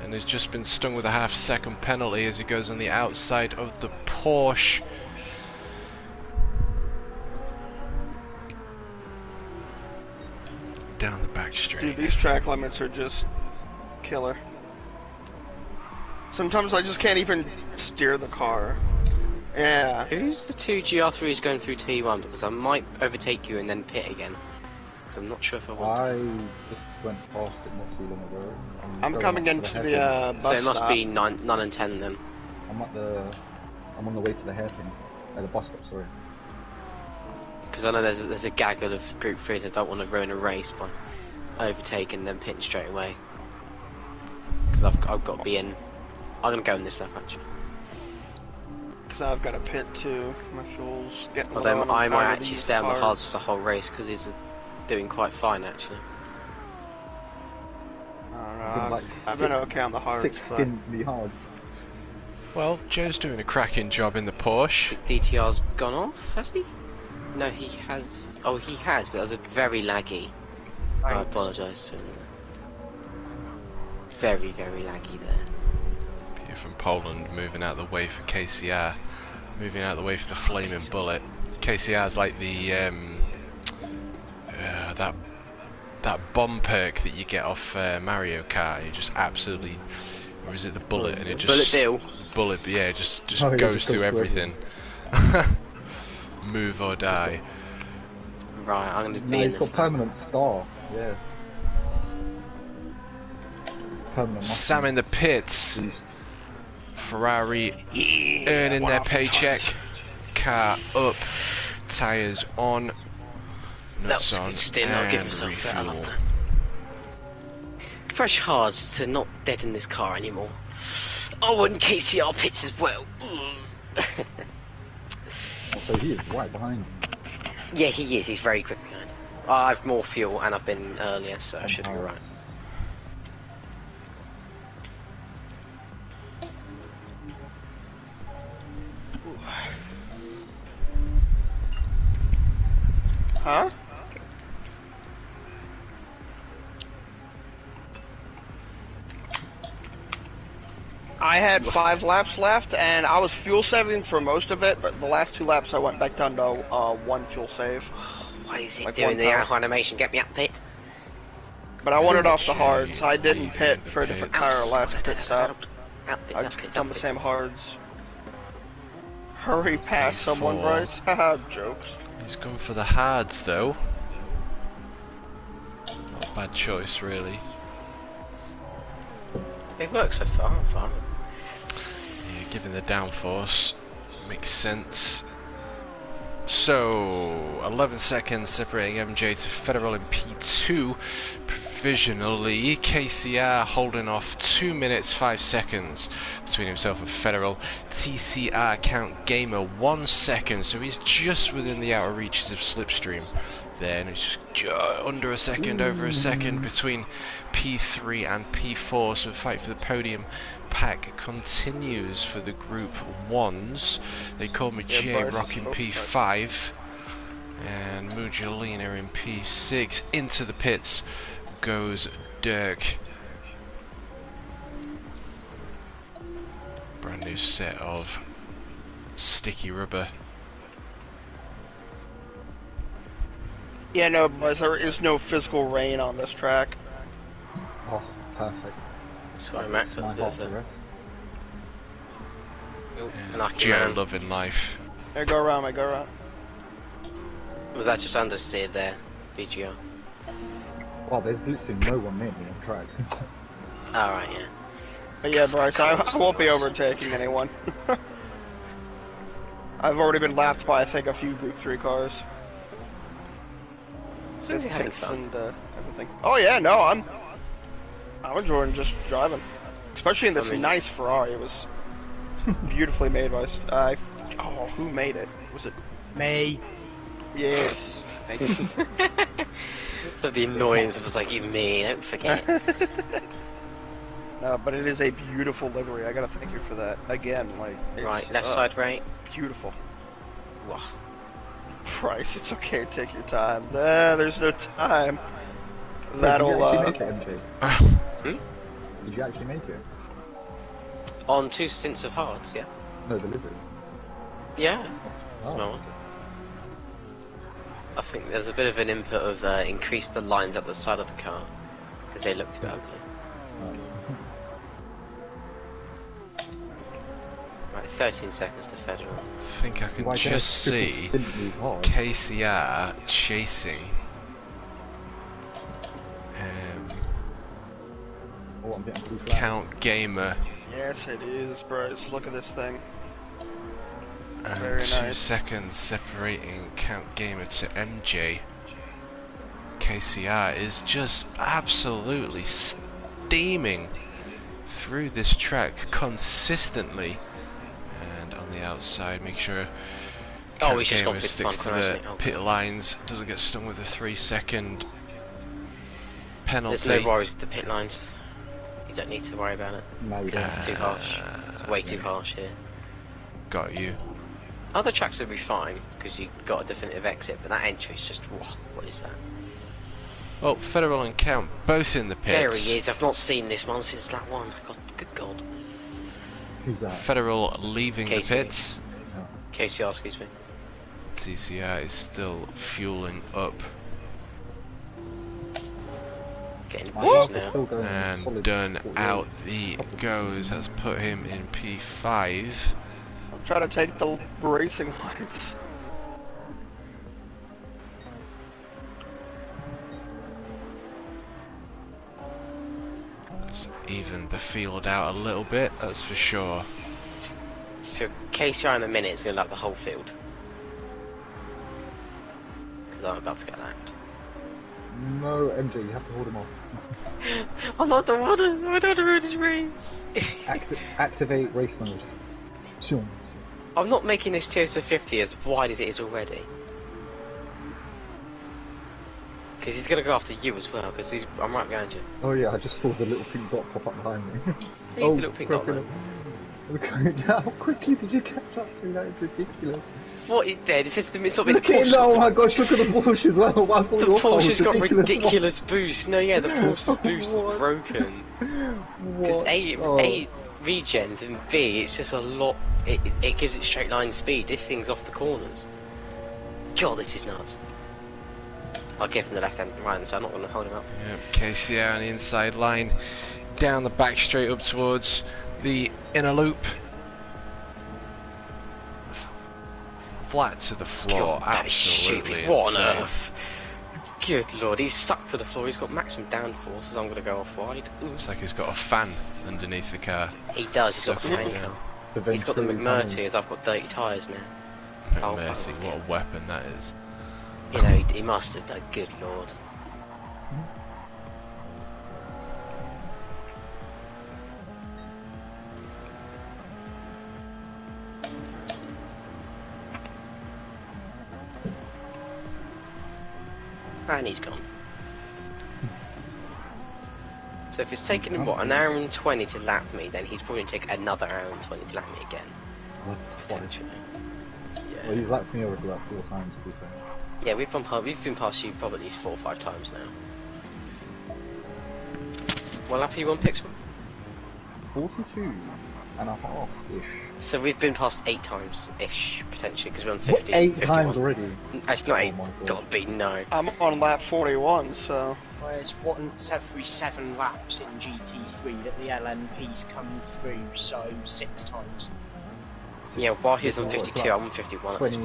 And has just been stung with a half-second penalty as he goes on the outside of the Porsche. Down the back straight.
Dude, these track limits are just killer. Sometimes I just can't even steer the car. Yeah.
Who's the two GR3s going through T1? Because I might overtake you and then pit again. So I'm not sure if I want to.
I just went past it not too long ago.
I'm
going
coming
up to
into the
hairpin.
So
bus
it must
stop.
be 9 and 10 then.
I'm on the way to the hairpin. The bus stop, sorry.
Because I know there's a gaggle of Group 3s that don't want to ruin a race by overtaking and then pitting straight away. Because I've got to be in. I'm going to go in this lap actually.
Because I've got a pit too. My fuel's getting low.
Although
and
I
I'm
might
tired of
actually
these
stay on the
cars.
hards for the whole race because he's doing quite fine actually.
I don't
Been
know.
like
I've been
six-
okay on the hards.
6
but-
skin me hards.
Well, Joe's doing a cracking job in the Porsche.
DTR's gone off, has he? No, he has. Oh, he has, but that was a very laggy. I
Thanks.
apologise to him. Very, very laggy there.
Peter from Poland moving out of the way for KCR. Moving out of the way for the Flaming Bullet. KCR's like the that bomb perk that you get off Mario Kart. You just absolutely, or is it the bullet? And it just
Bullet deal.
Bullet, yeah, just
Oh, yeah,
goes
just
through
goes through
everything. Move or die.
Right, I'm going to be
No,
in
he's
this.
got permanent star. Yeah. Permanent
Sam in the pits.
Beast.
Ferrari earning their paycheck. Car up. Tyres on. Nuts
That's
on.
good stint, I'll give
And
myself that, I love
refuel.
that. press hard to not deaden this car anymore. Oh, and KCR pits as well.
So he is right behind you.
Yeah, he is. He's very quick behind. I've more fuel and I've been earlier, so I should be alright.
Huh? I had 5 laps left, and I was fuel saving for most of it, but the last 2 laps I went back down to 1 fuel save.
Why is he
Like
doing the
1 power.
animation? Get me up pit.
But I wanted off the hards. I didn't pit for a different tire last pit stop. I just done the same hards. Hurry past someone, Bryce. Haha, jokes.
He's going for the hards though. Not a bad choice, really.
It works so far.
Yeah, given the downforce, makes sense. So, 11 seconds separating MJ to Federal in P2. Provisionally, KCR holding off 2 minutes 5 seconds between himself and Federal. TCR Count Gamer 1 second, so he's just within the outer reaches of Slipstream. Then it's just under a second, over a second between P3 and P4, so the fight for the podium pack continues for the Group 1s. They call me J Rock in P5 and Mujalina in P6. Into the pits goes Dirk. Brand new set of sticky rubber.
Yeah, no, boys, there is no physical rain on this track.
Oh, perfect.
Sorry, Max, that was a bit of a...
Joe loving life.
Hey, go around, mate, go around.
Was that just understeered there, BGR?
Oh, there's literally no one near me on track.
Alright, yeah.
But yeah, Bryce, I won't be overtaking anyone. I've already been lapped by, I think, a few Group 3 cars.
So is he having fun?
And everything. Oh yeah, no, I'm enjoying just driving, especially in this nice Ferrari. It was beautifully made by. Oh, who made it? Was it
Me.
Yes.
So the annoyance was like, you me, don't forget.
No, but it is a beautiful livery. I gotta thank you for that again. Like, it's,
Right, left side, right.
Beautiful.
Wow.
Price, it's okay, take your time. There's no time. That'll,
Did you actually make it, MJ? Did you actually make it?
On 2 stints of hards, yeah.
No, delivery.
Yeah.
Oh.
Smell one. I think there's a bit of an input of increase the lines up the side of the car because they looked a bit ugly. Right, 13 seconds to Federal.
I think I can just see KCR chasing Count Gamer.
Yes, it is, Bryce. Look at this thing.
And
Very
2
nice.
seconds separating Count Gamer to MJ. KCR is just absolutely steaming through this track consistently. And on the outside, make sure Count
he's just
Gamer
got 51
sticks to
correct,
the
okay.
pit lines, doesn't get stung with a 3-second penalty.
There's no worries with the pit lines. You don't need to worry about it.
No, you
It's too harsh. It's way too harsh here.
Got you.
Other tracks would be fine because you got a definitive exit, but that entry is just what is that?
Well, Federal and Count both in the pits.
There he is. I've not seen this one since that one. God, good God.
Who's that?
Federal leaving
KC.
the pits.
KCR, excuse me.
TCR is still fueling up.
Getting
Woo!
pushed now.
Still going
And
solid
done
48.
out he goes. That's put him in P5.
I'm trying to take the racing lines.
Let's even the field out a little bit, that's for sure.
So KCR in a minute is going to lap the whole field. Because I'm about to get lapped.
No, MJ, you have to hold him off.
I'm not the one. I don't know his race.
Activate race mode. Sure.
I'm not making this TSO 50 as wide as it is already. Because he's going to go after you as well, because I'm right behind you.
Oh yeah, I just saw the little pink dot pop up behind me.
Oh, the little pink dot, man.
How quickly did you catch up to? That is ridiculous.
What is there? This is the sort of
Look at it, oh my gosh, look at the Porsche as well.
The Porsche's got ridiculous boost. No, yeah, the Porsche's boost is broken. Because A, regens, and B, it's just a lot. It gives it straight line speed. This thing's off the corners. God, this is nuts. I'll give him the left hand and right hand, so I'm not going to hold him up.
Yep, KCR on the inside line, down the back straight up towards the inner loop. Flat to the floor,
God,
absolutely
stupid. What
insane.
on earth? Good lord, he's sucked to the floor. He's got maximum downforce, as I'm going to go off wide. Ooh.
It's like he's got a fan underneath the car.
He does. He's got a fan now. He's got the McMurty, as I've got dirty tyres now.
McMurty, what a weapon that is.
You know, he must have done. Good lord. And he's gone. So if it's taken him, what, an hour and 20 to lap me, then he's probably going to take another hour and 20 to lap me again. Potentially. Yeah.
Well, he's lapped me over about 4 times, to be fair.
Yeah, we've been past you probably at least 4 or 5 times now. What lap are you on, Pixel?
42.5-ish.
So we've been past 8 times-ish, potentially, because we're on 50.
What, 8
51.
times already?
It's not 8,
Oh my God.
gotta be, no.
I'm on lap 41, so...
Well, it's once every 7 laps in GT3 that the LMPs come through, so 6 times.
Yeah, while he's on
What,
52,
like
I'm on 51.
20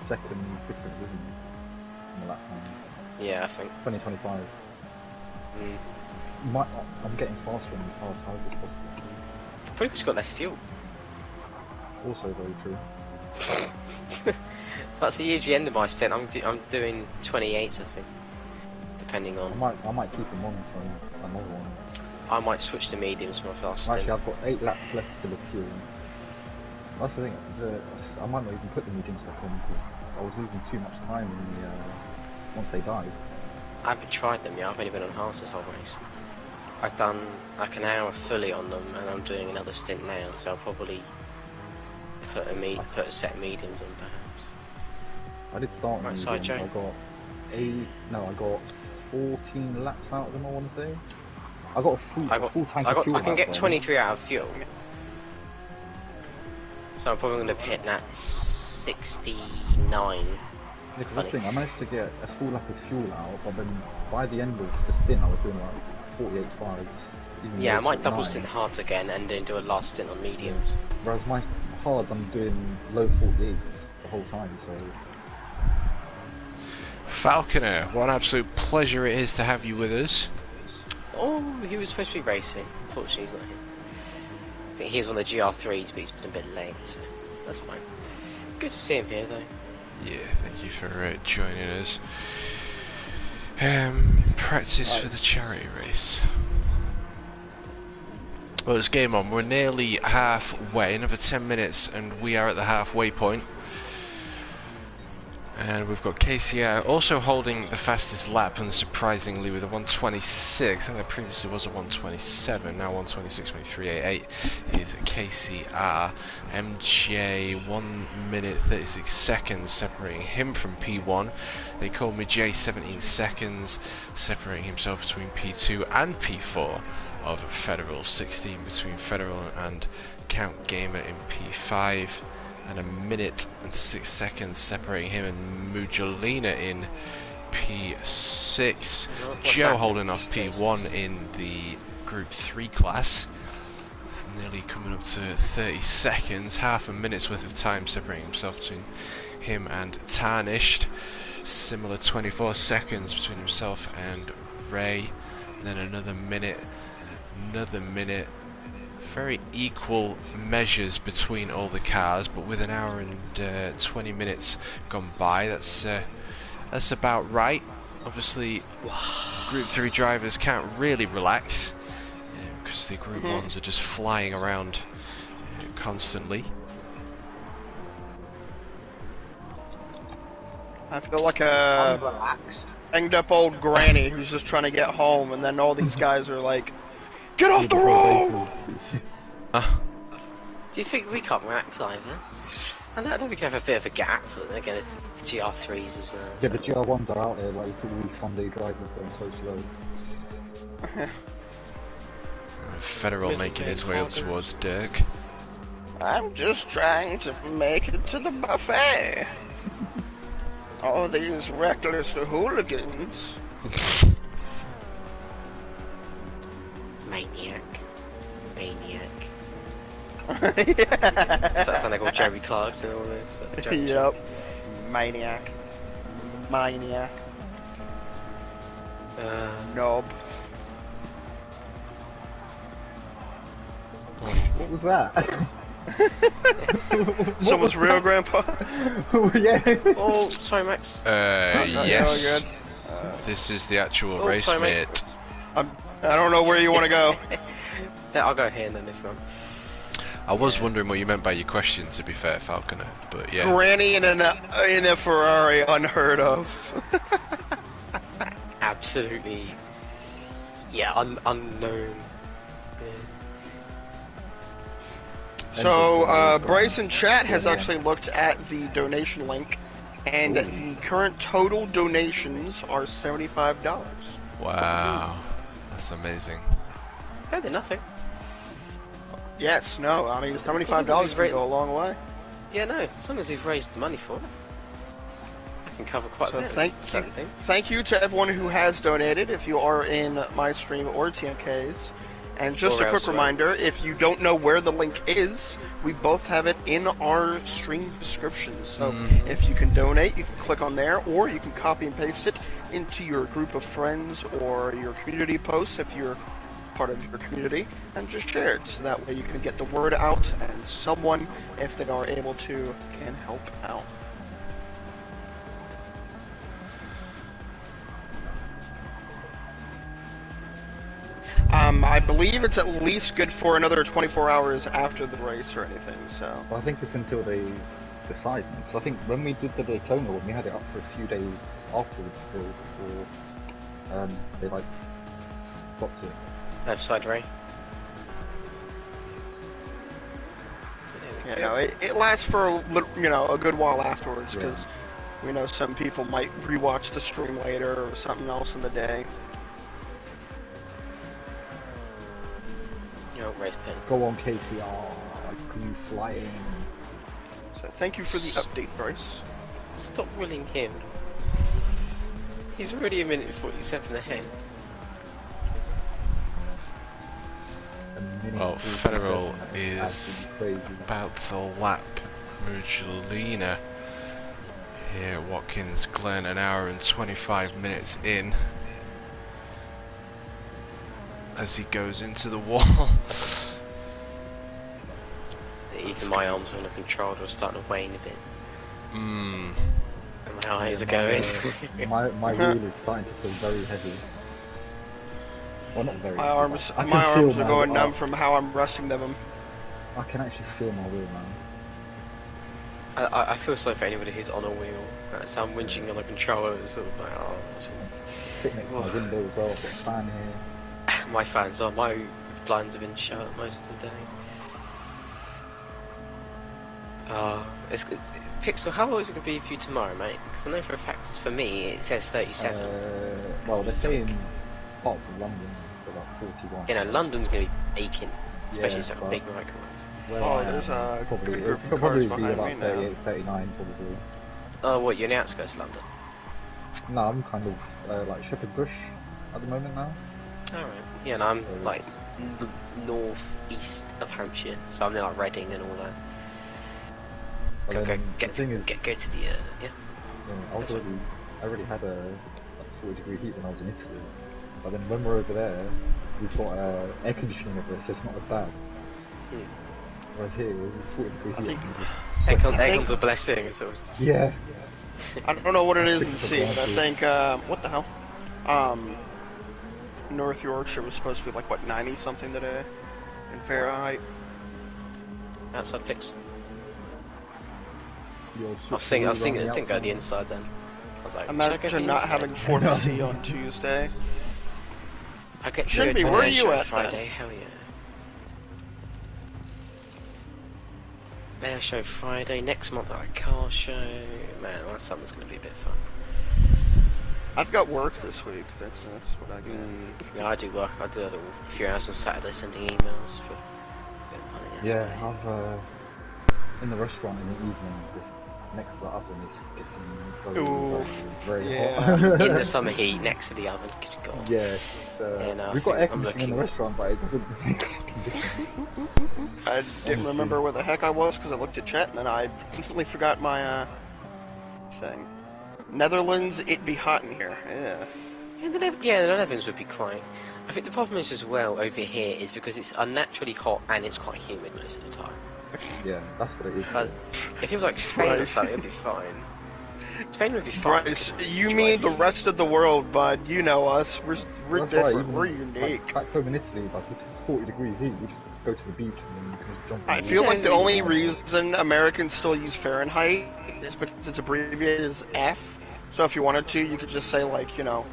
second difference, isn't it? In the lap time.
Yeah, I think.
20-25.
Mm.
I'm getting faster on these hard tires as possible.
Probably because you've got less fuel.
Also very true.
That's the usually end of my stint. I'm doing 28s, I think. Depending on...
I might keep him on for another one.
I might switch to mediums for my fast stint.
Actually, I've got 8 laps left for the fuel. That's the thing, I might not even put the mediums back on because I was losing too much time in the, once they died.
I haven't tried them yet. I've only been on hards this whole race. I've done like an hour fully on them, and I'm doing another stint now, so I'll probably put a set mediums on perhaps.
I did start on
Right
mediums.
side, Joe.
I got 14 laps out of them, I want to say. I got a full tank of fuel.
I can
out
get
there.
23 out of fuel. So I'm probably going to hit that 69.
Because that's the thing, I managed to get a full lap of fuel out, but then by the end of the stint I was doing like 48.5.
Yeah, I might double stint hards again and then do a last stint on mediums.
Whereas my hards I'm doing low 48s the whole time, so...
Falconer, what an absolute pleasure it is to have you with us.
Oh, he was supposed to be racing. Unfortunately, he's not here. I think he was on the Gr3s, but he's been a bit late, so that's fine. Good to see him here, though.
Yeah, thank you for joining us. Practice for the charity race. Well, it's game on. We're nearly halfway. Another 10 minutes, and we are at the halfway point. And we've got KCR also holding the fastest lap, unsurprisingly, with a 1:26. I think that previously was a 1:27. Now 1:26.388 is KCR. MJ 1 minute 36 seconds separating him from P1. They call me J 17 seconds separating himself between P2 and P4 of Federal. 16 between Federal and Count Gamer in P5. And a minute and 6 seconds separating him and Mujolina in P6. Joe holding off P1 in the Group 3 class. Nearly coming up to 30 seconds. Half a minute's worth of time separating himself between him and Tarnished. Similar 24 seconds between himself and Ray. And then another minute. Very equal measures between all the cars, but with an hour and 20 minutes gone by, that's about right. obviously Group 3 drivers can't really relax because the Group 1s are just flying around constantly.
I feel like a banged up old granny who's just trying to get home, and then all these guys are like, "Get off the road!"
Do you think we can't relax either? I don't think we can have a bit of a gap, but again, it's the Gr3s as well.
Yeah, the Gr1s are out here, like, all these Sunday drivers going so slow.
Federal making his way up towards Dirk.
I'm just trying to make it to the buffet. All these reckless hooligans.
Maniac.
Yeah.
So that's like all Jeremy Clarkson and all this.
Yep. Maniac. Knob.
What was that?
Someone's real grandpa.
Yeah.
Oh, sorry, Max.
Yes.
Good.
This is the actual race,
sorry,
mate.
I don't know where you want to go.
Yeah, I'll go here and then if you want.
I was wondering what you meant by your question, to be fair, Falconer, but yeah.
Granny in a Ferrari, unheard of.
Absolutely. Yeah, unknown.
So, Bryson Chat has actually looked at the donation link, and the current total donations are $75.
Wow. That's amazing.
Better than nothing.
Yes, no, I mean, $75 can go a long way.
Yeah, no, as long as you've raised the money for it, I can cover quite a bit.
Thank you to everyone who has donated, if you are in my stream or TMK's. And just a quick reminder, if you don't know where the link is, we both have it in our stream description. So if you can donate, you can click on there, or you can copy and paste it into your group of friends or your community posts if you're part of your community, and just share it. So that way you can get the word out, and someone, if they are able to, can help out. I believe it's at least good for another 24 hours after the race or anything, so...
Well, I think it's until they decide, because I think when we did the Daytona one, we had it up for a few days afterwards still, before they, like, stopped it.
Left side, Ray.
Yeah, no, it lasts for a good while afterwards, because we know some people might rewatch the stream later or something else in the day.
Race pin.
Go on, KCR. You flying.
So thank you for the update, Bryce.
Stop willing him. He's already a minute 47 ahead.
Well, Federal is about to lap Mugilina. Here, Watkins Glen, an hour and 25 minutes in. As he goes into the wall.
Even my arms on the controller are starting to wane a bit. And my eyes are going.
my wheel is starting to feel very heavy. Well, not very
My
heavy.
arms are going numb from how I'm resting them.
I can actually feel my wheel now.
I feel sorry for anybody who's on a wheel. So I'm winching on a controller. It's sort of like,
Sitting next to my window as well. I've got a fan here.
My fans are. My blinds have been shut most of the day. It's Pixel, how long is it going to be for you tomorrow, mate? Because I know for a fact, for me, it says 37.
Well, they're saying parts of London for about 41.
You know, London's going to be aching, especially it's like a big microwave.
Well,
there's a
probably,
good group
it'll
of cars
probably be
behind
about
me
38, 39 probably.
Oh, what, you're in the outskirts of London?
No, I'm kind of like Shepherd Bush at the moment now.
Alright. Yeah, and I'm like north-east of Hampshire, so I'm near like Reading and all that.
But
Go
the thing is,
to the, yeah.
I already had a 40-degree heat when I was in Italy. But then when we're over there, we've got air conditioning over it, so it's not as bad. Whereas here, it's 40-degree heat.
Aircon's a blessing. So
Yeah.
I don't know what it is in C, but I think, what the hell? North Yorkshire was supposed to be like, what, 90 something today in Fahrenheit?
Outside picks.
I
I think go the inside then. I was like,
imagine not having 40C on Tuesday.
I get to
Shouldn't
go
be.
to
Where
an
are
air
you
show
at
Friday,
then?
hell yeah. Air show Friday, next month at a car show. Man, that summer's going to be a bit fun.
I've got work this week. That's what I get.
Yeah, I do work. I do a little few hours on Saturday sending emails for a bit of money.
Yeah, I've in the restaurant in the evenings, just next to the oven, it's getting very hot.
In the summer heat, next to the oven. Good God.
Yeah, we've got air conditioning in the restaurant, but it doesn't make a fucking difference.
I didn't remember where the heck I was because I looked at chat and then I instantly forgot my thing. Netherlands, it be hot in here. Yeah.
Yeah, the Netherlands would be quite. I think the problem is as well over here is because it's unnaturally hot and it's quite humid most of the time.
Yeah, that's what it is.
But if it was like Spain or something, it'd be fine. Spain would be fine.
Bryce, you mean the rest of the world, bud? You know us. We're
That's
different.
Right,
We're unique.
Back home in Italy, like if it's 40 degrees heat, we just go to the beach and then you can just jump.
I feel like the only reason Americans still use Fahrenheit is because it's abbreviated as F. So if you wanted to, you could just say like, you know,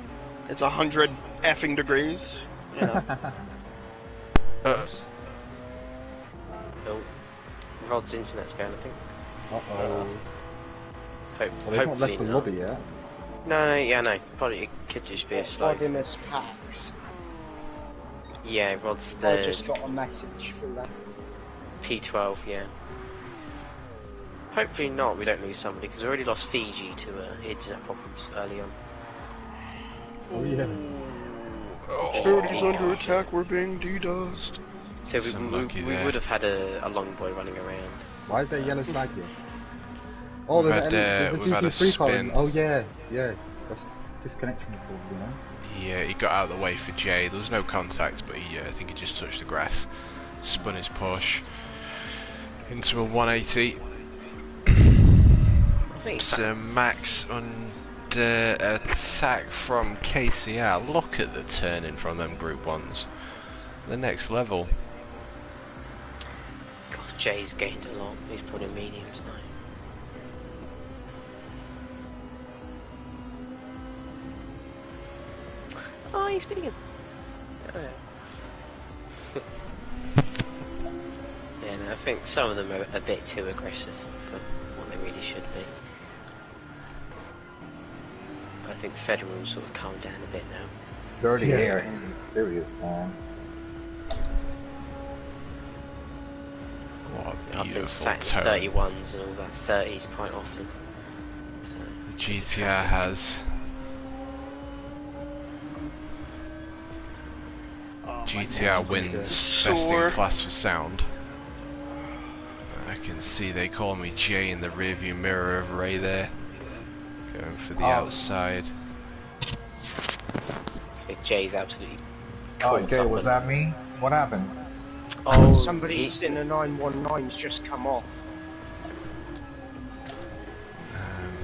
it's 100 effing degrees. You know.
Oh, Rod's internet's going, I think.
Uh-oh. Well, they've not
Hopefully
left the
not.
lobby yet.
No. Probably it could just be a slow.
Rodimus packs.
Yeah, Rod's
I
the
just got a message from them.
P12. Yeah. Hopefully not. We don't lose somebody because we already lost Fiji to internet problems early on.
Oh yeah.
Charity's under attack. We're being DDoSed.
So we would have had a long boy running around.
Why is there a yellow flag here? Oh,
We've
there's
had a
GT3 car.
spin.
Oh yeah. That's disconnection fault, you know.
Yeah, he got out of the way for Jay. There was no contact, but I think he just touched the grass. Spun his Porsche into a 180. So Max under attack from KCR. Look at the turning from them Group 1s. The next level.
God, Jay's gained a lot. He's putting mediums now. Oh, he's spinning him. Oh, yeah. Yeah, no, I think some of them are a bit too aggressive for what they really should be. I think Federal sort of calmed down a bit now.
38 are in serious, man.
What a
I've been
beautiful
sat in
turn.
31s and all that 30s quite often. So,
The GTR has. GTR wins best in class for sound. I can see they call me Jay in the rearview mirror of Ray there. Going for the outside.
so Jay's absolutely.
Oh,
caught
Jay,
up
was
on-
that me? What happened?
Oh,
Somebody's in a 919's just come off.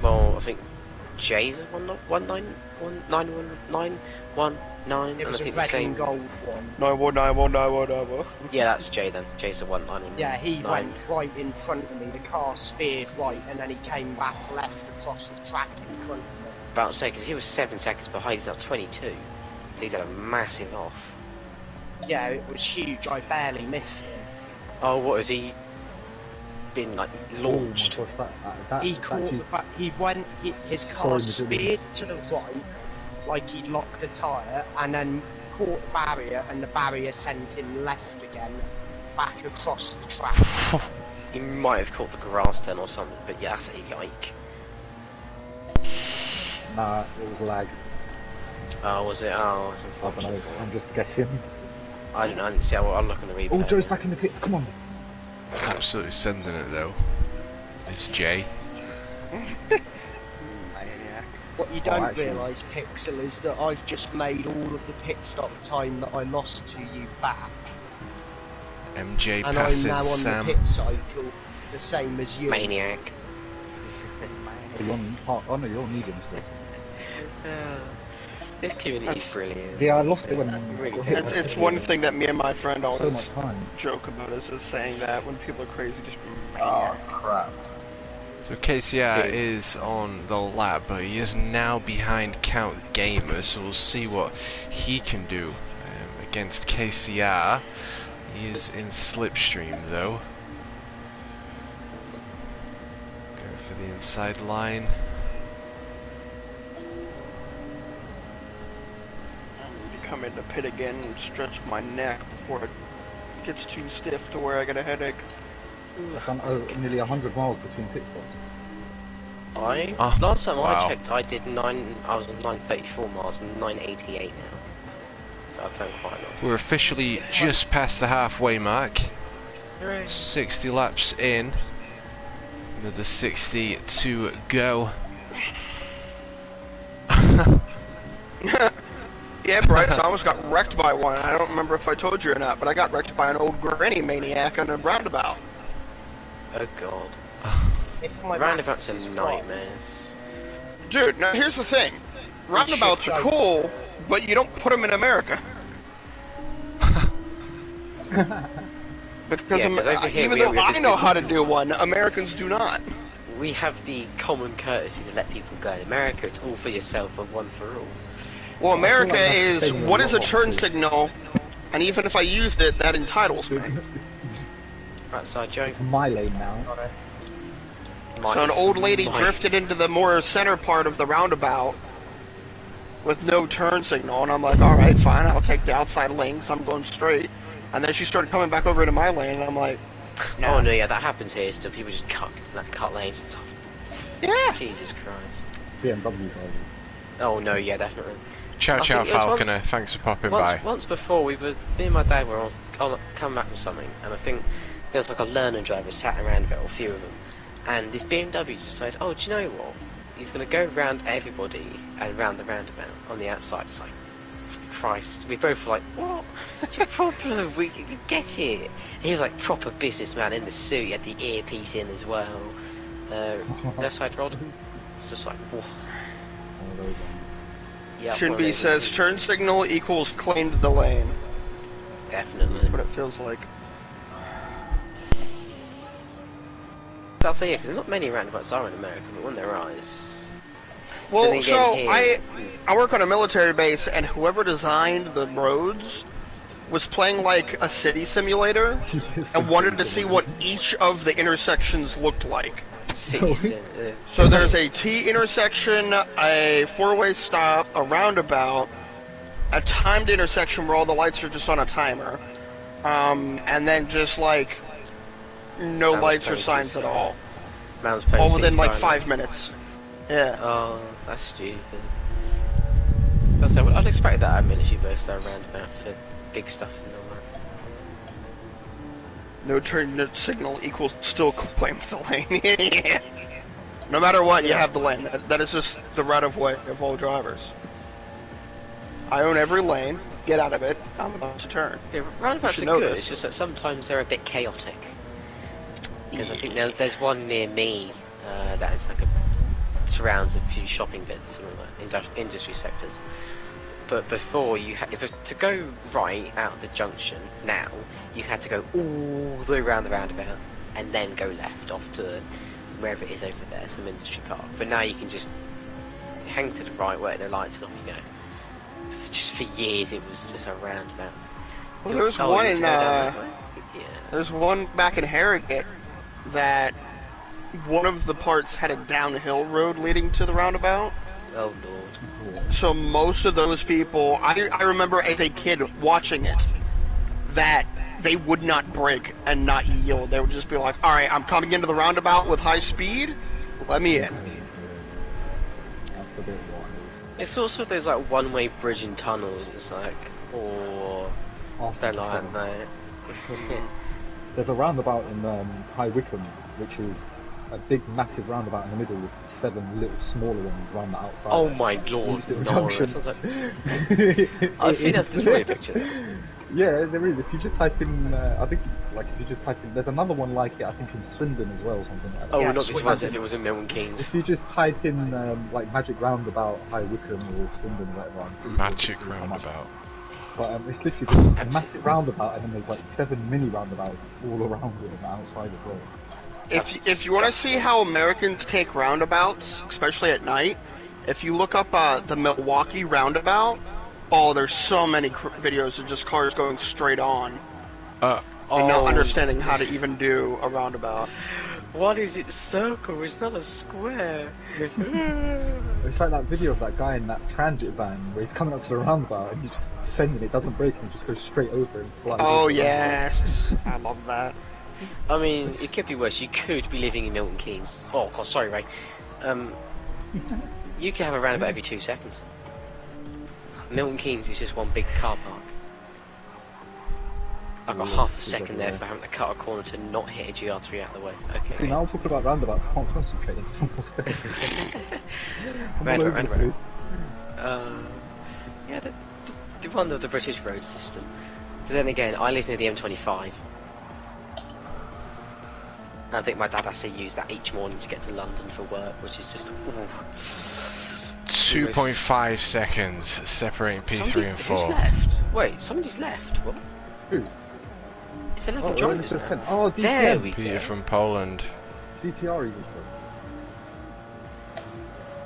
Well, I think Jay's a 919.
It was
and I
a
think
red
the same.
and gold one.
91919.
Yeah, that's Jay then. Jay's a 191.
Yeah, he went right in front of me. The car speared right, and then he came back left across the track in front of me.
About to say, because he was 7 seconds behind, he's now 22. So he's had a massive off.
Yeah, it was huge. I barely missed him.
Oh, what has he been like launched?
Oh my gosh,
He caught. His car speared to the right, like he'd locked the tyre, and then caught the barrier, and the barrier sent him left again, back across the track.
He might have caught the grass then or something, but yeah, that's a yike.
Nah, it was lag.
Oh, was it? Oh, it's
I don't know.
unfortunate.
I'm just guessing.
I didn't see. I'll look on the replay.
Oh, Joe's back in the pits. Come on.
Absolutely sending it though. It's Jay.
What you don't
actually-
realise, Pixel, is that I've just made all of the pit stop time that I lost to you back,
MJ
and I'm
passing
now on
Sam.
the pit cycle, the same as you.
Maniac.
Oh, you're on part. Oh no, you're on medium still.
This community is brilliant.
Yeah, I lost it when
Really
got hit by
It's
the
one
video.
thing that me and my friend
So
always
much time.
joke about is saying that when people are crazy, just
Oh crap.
So KCR is on the lap, but he is now behind Count Gamer, so we'll see what he can do against KCR. He is in slipstream though. Go for the inside line.
come in the pit again and stretch my neck before it gets too stiff to where I get a headache.
I've done nearly 100 miles between pit stops.
Last time I checked, I was on 934 miles and 988 now. So I've done quite a lot.
We're officially just past the halfway mark.
Hooray.
60 laps in. Another 60 to go.
Yeah, Bryce, I almost got wrecked by one. I don't remember if I told you or not, but I got wrecked by an old granny maniac on a roundabout.
Oh god.
If my
Roundabouts
maths
are
is
nightmares.
Dude, now here's the thing. Roundabouts are cool, but you don't put them in America. Because even though I know how to do one, Americans do not.
We have the common courtesy to let people go. In America, it's all for yourself and one for all.
Well, America is, what is a turn signal? And even if I used it, that entitles me.
Right, so I joke.
It's my lane now.
So an old lady drifted into the more center part of the roundabout with no turn signal, and I'm like, alright, fine, I'll take the outside lane, 'cause I'm going straight. And then she started coming back over into my lane, and I'm like,
no. Oh no, yeah, that happens here still. People just cut lanes and stuff.
Yeah!
Jesus Christ.
BMW drivers.
Oh no, yeah, definitely.
Ciao, ciao, Falconer. Thanks for popping by.
Once before, me and my dad were on coming back from something, and I think there was like a learner driver sat around about, or a few of them, and this BMW decided, oh, do you know what? He's going to go around everybody and round the roundabout on the outside. It's like, Christ. We both were like, what? What's your problem? We get it. And he was like proper businessman in the suit. He had the earpiece in as well. Left side rod. It's just like, whoa. Yeah,
Shinby says turn signal equals claimed the lane.
Definitely.
That's what it feels like.
But I'll say, yeah, because there's not many roundabouts are in America, but when there are, it's...
Well, so I work on a military base, and whoever designed the roads was playing like a city simulator and wanted to see what each of the intersections looked like. So there's a T intersection, a four-way stop, a roundabout, a timed intersection where all the lights are just on a timer, and then just like no lights or signs at all. All within like 5 minutes. Yeah.
Oh, that's stupid. I'd expect that at military base that roundabout for big stuff and all that.
No turn signal equals still claim the lane. Yeah. No matter what, you have the lane. That is just the right of way of all drivers. I own every lane. Get out of it. I'm about to turn.
Yeah, roundabouts are good. It's just that sometimes they're a bit chaotic. Because I think there's one near me that's like surrounds a few shopping bits and industry sectors. But before, to go right out of the junction now, you had to go all the way around the roundabout and then go left off to wherever it is over there, some industry park. But now you can just hang to the right where the lights and off you go. Just for years, it was just a roundabout.
Well, there's one in there's one back in Harrogate that one of the parts had a downhill road leading to the roundabout.
Oh lord.
So most of those people, I remember as a kid watching it, that they would not brake and not yield. They would just be like, alright, I'm coming into the roundabout with high speed, let me in.
It's also those like one-way bridge and tunnels, it's like, or they're like that.
There's a roundabout in High Wycombe, which is a big, massive roundabout in the middle with 7 little, smaller ones around the outside.
Oh my lord, no! I think that's the story picture.
Yeah, there is. If you just type in, I think, like, if you just type in, there's another one like it, I think in Swindon as well, or something like that.
Oh,
Yeah,
not this
Swindon.
was if it was in Milton Keynes.
If you just type in, like, Magic Roundabout, High Wycombe, or Swindon, or whatever.
Magic Roundabout.
But it's literally just a massive roundabout, and then there's like 7 mini roundabouts all around it and outside as well.
If you want to see how Americans take roundabouts, especially at night, if you look up the Milwaukee roundabout, oh, there's so many videos of just cars going straight on and not understanding how to even do a roundabout.
What is it? Circle? It's not a square.
It's like that video of that guy in that transit van where he's coming up to the roundabout and you just send it, it doesn't break, and he just goes straight over and flies.
Oh yes, I love that.
I mean, it could be worse. You could be living in Milton Keynes. Oh, God, sorry, Ray. You could have a roundabout every 2 seconds. Milton Keynes is just one big car park. I've got half a second there for having to cut a corner to not hit a Gr3 out of the way. Okay.
See, now I'm talking about roundabouts, I can't concentrate.
Roundabout. Yeah, the one of the British road system. But then again, I live near the M25. I think my dad has to use that each morning to get to London for work, which is just...
2.5 seconds separating P3 and 4.
Who's left? Wait, somebody's left. What?
Who?
It's 11 drivers now.
Oh, DTR.
There we
Peter
go.
from Poland.
DTR even.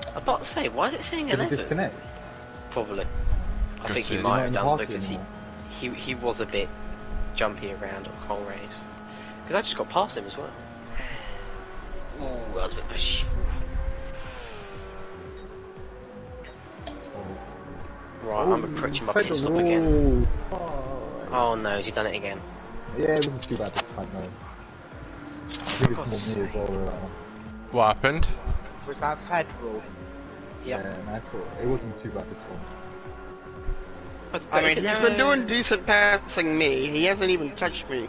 I'm about to say, why is it saying
Did he
11?
disconnect?
Probably. I
Good
think he
to-
might have
He's not
done
in the
because
party
he was a bit jumpy around on the whole race. Because I just got past him as well. Ooh, that was a bit much. Right, I'm approaching my pit stop again. Oh no, has he done it again?
Yeah, it wasn't too bad this time, no. I think it's more me as well.
What happened?
Was that federal?
Yep.
Yeah, nice one. It wasn't too bad this one.
I mean, he's been doing decent passing me. He hasn't even touched me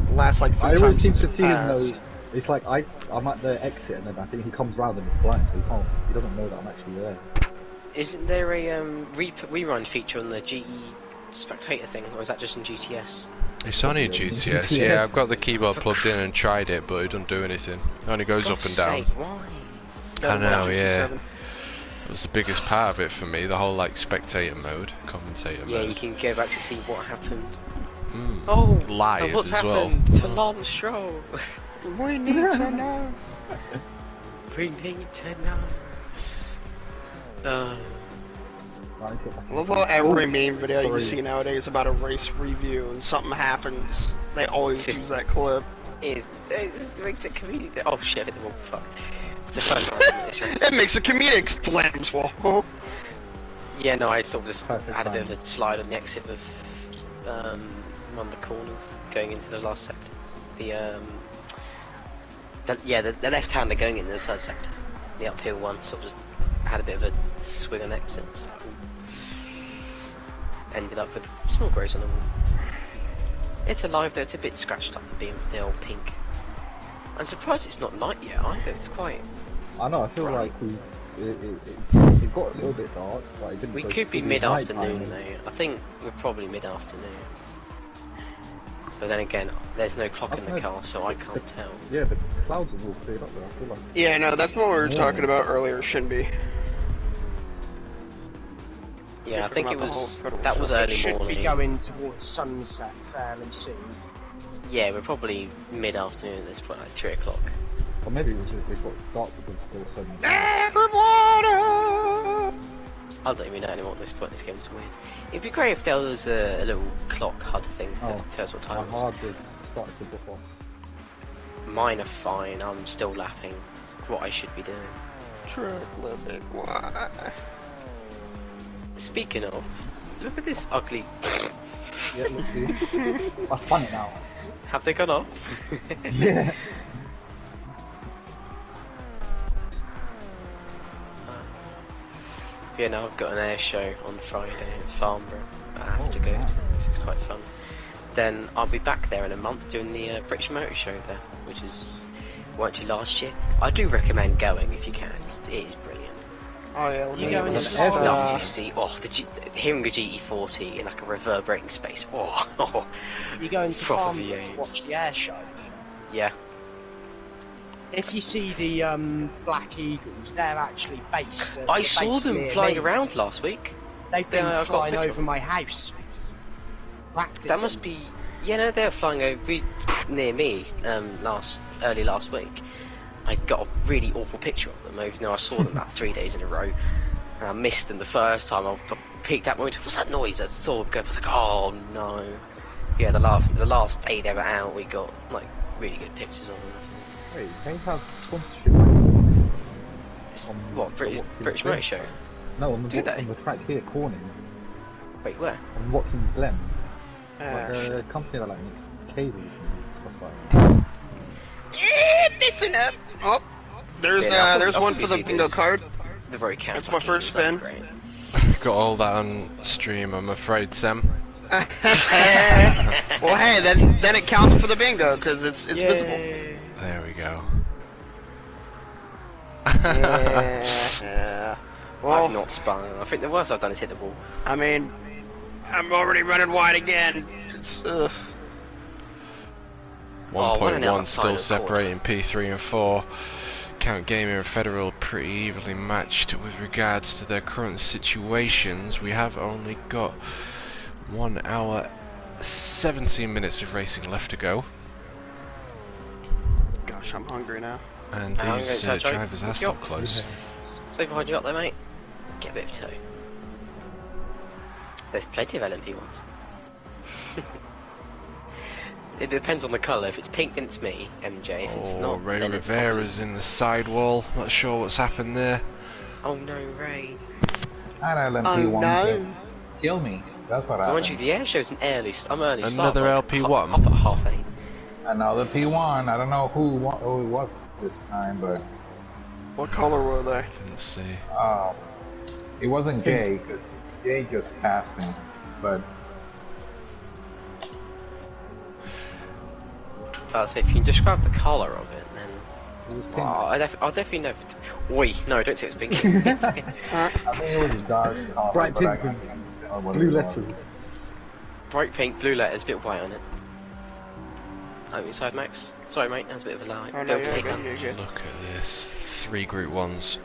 the last like 3
I
times.
always seem to
he's
see him
passed.
though. It's like I'm at the exit and then I think he comes round and it's blind, so he doesn't know that I'm actually there.
Isn't there a rerun feature on the GE spectator thing, or is that just in GTS?
It's only a GTS, yeah, I've got the keyboard plugged in and tried it, but it doesn't do anything. It only goes up and down.
Why?
I know,
GT7.
yeah. It was the biggest part of it for me, the whole like spectator mode, commentator
Yeah,
mode.
you can go back to see what happened.
Mm.
Oh,
Live
what's
as well.
happened to Lance Stroll?
We need to know.
We need to know.
Right, let's get back
I love
in.
how every meme video you
sorry.
see nowadays about a race review and something happens, they always
It's just-
use that clip.
It makes it comedic. Oh shit, I hit the wall, fuck. It's the first time I've done this race.
It makes a comedic slams wall.
Yeah, no, I sort of just
Perfect
had a bit of
timing.
a slide on the exit of one of the corners going into the last sector. The left-hander going into the third sector, the uphill one, sort of just had a bit of a swing on exit. So ended up with small graze on the wall. It's alive though, it's a bit scratched up, being the old pink. I'm surprised it's not night yet either. It's quite.
I know. I feel
Right.
like it got a little bit dark, but it didn't.
We
go
could be
fully
mid-afternoon
nighttime.
though. I think we're probably mid-afternoon. But then again, there's no clock in the
Okay.
car, so I can't tell.
Yeah, the clouds have all cleared up there. I feel like.
Yeah, no, that's what we were talking about earlier, Shinby.
Yeah, I think it
about the
was.
whole
That was
federal
early
Should
morning.
be going towards sunset fairly soon.
Yeah, we're probably mid-afternoon at this point, like 3 o'clock.
Or maybe it was just, it got dark because there was so many.
I don't even know anymore at this point. This game's weird. It'd be great if there was a little clock HUD thing to tell us what
My
time it was.
hard drive started to drop off.
Mine are fine. I'm still lapping what I should be doing.
Triglybic, why?
Speaking of, look at this ugly.
Yeah, look, see. I spun it now.
Have they gone off?
Yeah.
Yeah, no, I've got an air show on Friday at Farnborough. I have to go to. This is quite fun. Then I'll be back there in a month doing the British Motor Show there, which is weren't you last year? I do recommend going if you can. It is brilliant.
Oh yeah,
You go
The
into
stuff you see, hearing a GT40 in like a reverberating space,
You go into
proper
Farnborough
V8s.
to watch the air show.
Yeah.
If you see the Black Eagles, they're actually based at
I
the
saw
base
them
near
flying
me.
around last week.
They've been
I've got a
flying
picture.
over my house. Practicing.
That must be. Yeah, no, they were flying over near me early last week. I got a really awful picture of them, even though I saw them about 3 days in a row. And I missed them the first time. I peeked out my window. What's that noise? I saw them go. I was like, oh no. Yeah, the last day they were out, we got like really good pictures of them.
Wait, they have sponsorship.
What, British Motor Show?
No, on
Do
the,
they?
on the track here, Corning.
Wait, where?
On Watkins Glen. Like a company that like makes cables and stuff like that.
Listen up. Oh, there's
Yeah,
there's
I'll
one for the
probably see
bingo
those.
card.
The very count.
That's my first spin.
Got all that on stream, I'm afraid, Sam.
Well, hey, then it counts for the bingo because it's visible.
There we go.
Yeah. Well,
I've not spun. I think the worst I've done is hit the wall.
I mean, I'm already running wide again. It's,
1.1 still
final
separating P3 and 4. Count Gamer and Federal are pretty evenly matched with regards to their current situations. We have only got 1 hour 17 minutes of racing left to go.
gosh, I'm hungry now.
And these drivers are still close.
Stay behind you up there, mate. Get a bit of toe. There's plenty of LMP ones. It depends on the colour. If it's pink, then it's me, MJ. If it's not,
Ray
then it's
Rivera's in the sidewall. Not sure what's happened there.
probably... Oh no, Ray.
An LMP1
no.
kill me. That's what
Mind you,
happened.
the air show's an early. I'm early start.
Another
like,
LP1?
Up at 8:30.
Another P1. I don't know who it was this time, but
What color were they?
Didn't see.
it wasn't Jay, because Jay just passed me. But
So if you can describe the colour of it, then
It was pink.
I'll definitely know. Oi, no, don't say it's pink.
I think it was dark color,
Bright
but I
pink
can't tell what
Blue
it was.
letters.
Bright pink, blue letters, bit white on it. Oh, inside Max. Sorry, mate, that's a bit of a lie.
Oh, no,
Bit of a
you're
hate
good,
gun.
you're good.
Look at this. 3 Group 1s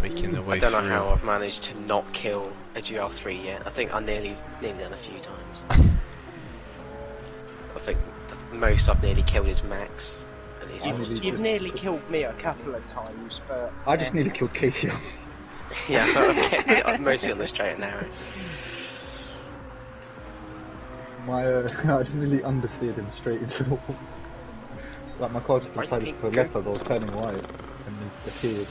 making their way
I don't
through.
know how I've managed to not kill a Gr3 yet. I think I nearly done a few times. I think the most I've nearly killed is Max. And he's
I nearly
You've nearly killed me a couple of times, but
I just nearly killed Casey.
yeah, I've kept it mostly on the straight and narrow.
I just nearly understeered him straight into the wall. Like my car just decided to turn left as I was turning right, and he appeared.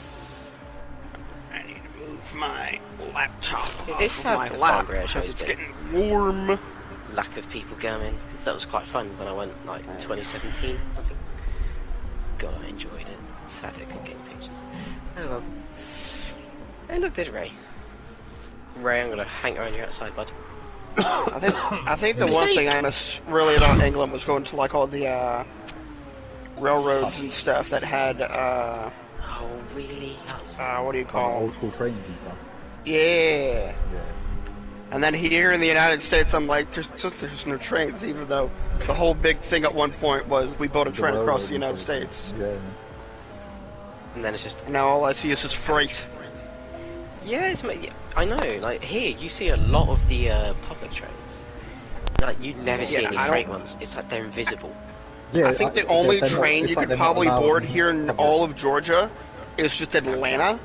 I need to move my laptop
It
off
is
of
sad
my
that
lap
Farnborough
because
show's
it's
been-
getting warm.
Lack of people going, because that was quite fun when I went like 2017, I think. God, I enjoyed it. Sad I couldn't get pictures. Oh well. Hey, look, there's Ray. Ray, I'm gonna hang around you outside, bud.
I think the one thing I missed really about England was going to like all the railroads and stuff that had
Oh, really?
what do you
Like
call
old school trains and stuff.
Yeah.
Yeah.
And then here in the United States, I'm like, there's no trains, even though the whole big thing at one point was we built a train across the United States.
Yeah.
And then it's just...
And now all I see is just freight.
Yeah, I know, like here, you see a lot of the public trains. Like, you never see any
I
freight
don't-
ones. It's like they're invisible.
Yeah,
I think the only
they're not-
train
it's
you
like
could
they're not
probably
allowed
board
in
here in
public.
all of Georgia is just Atlanta.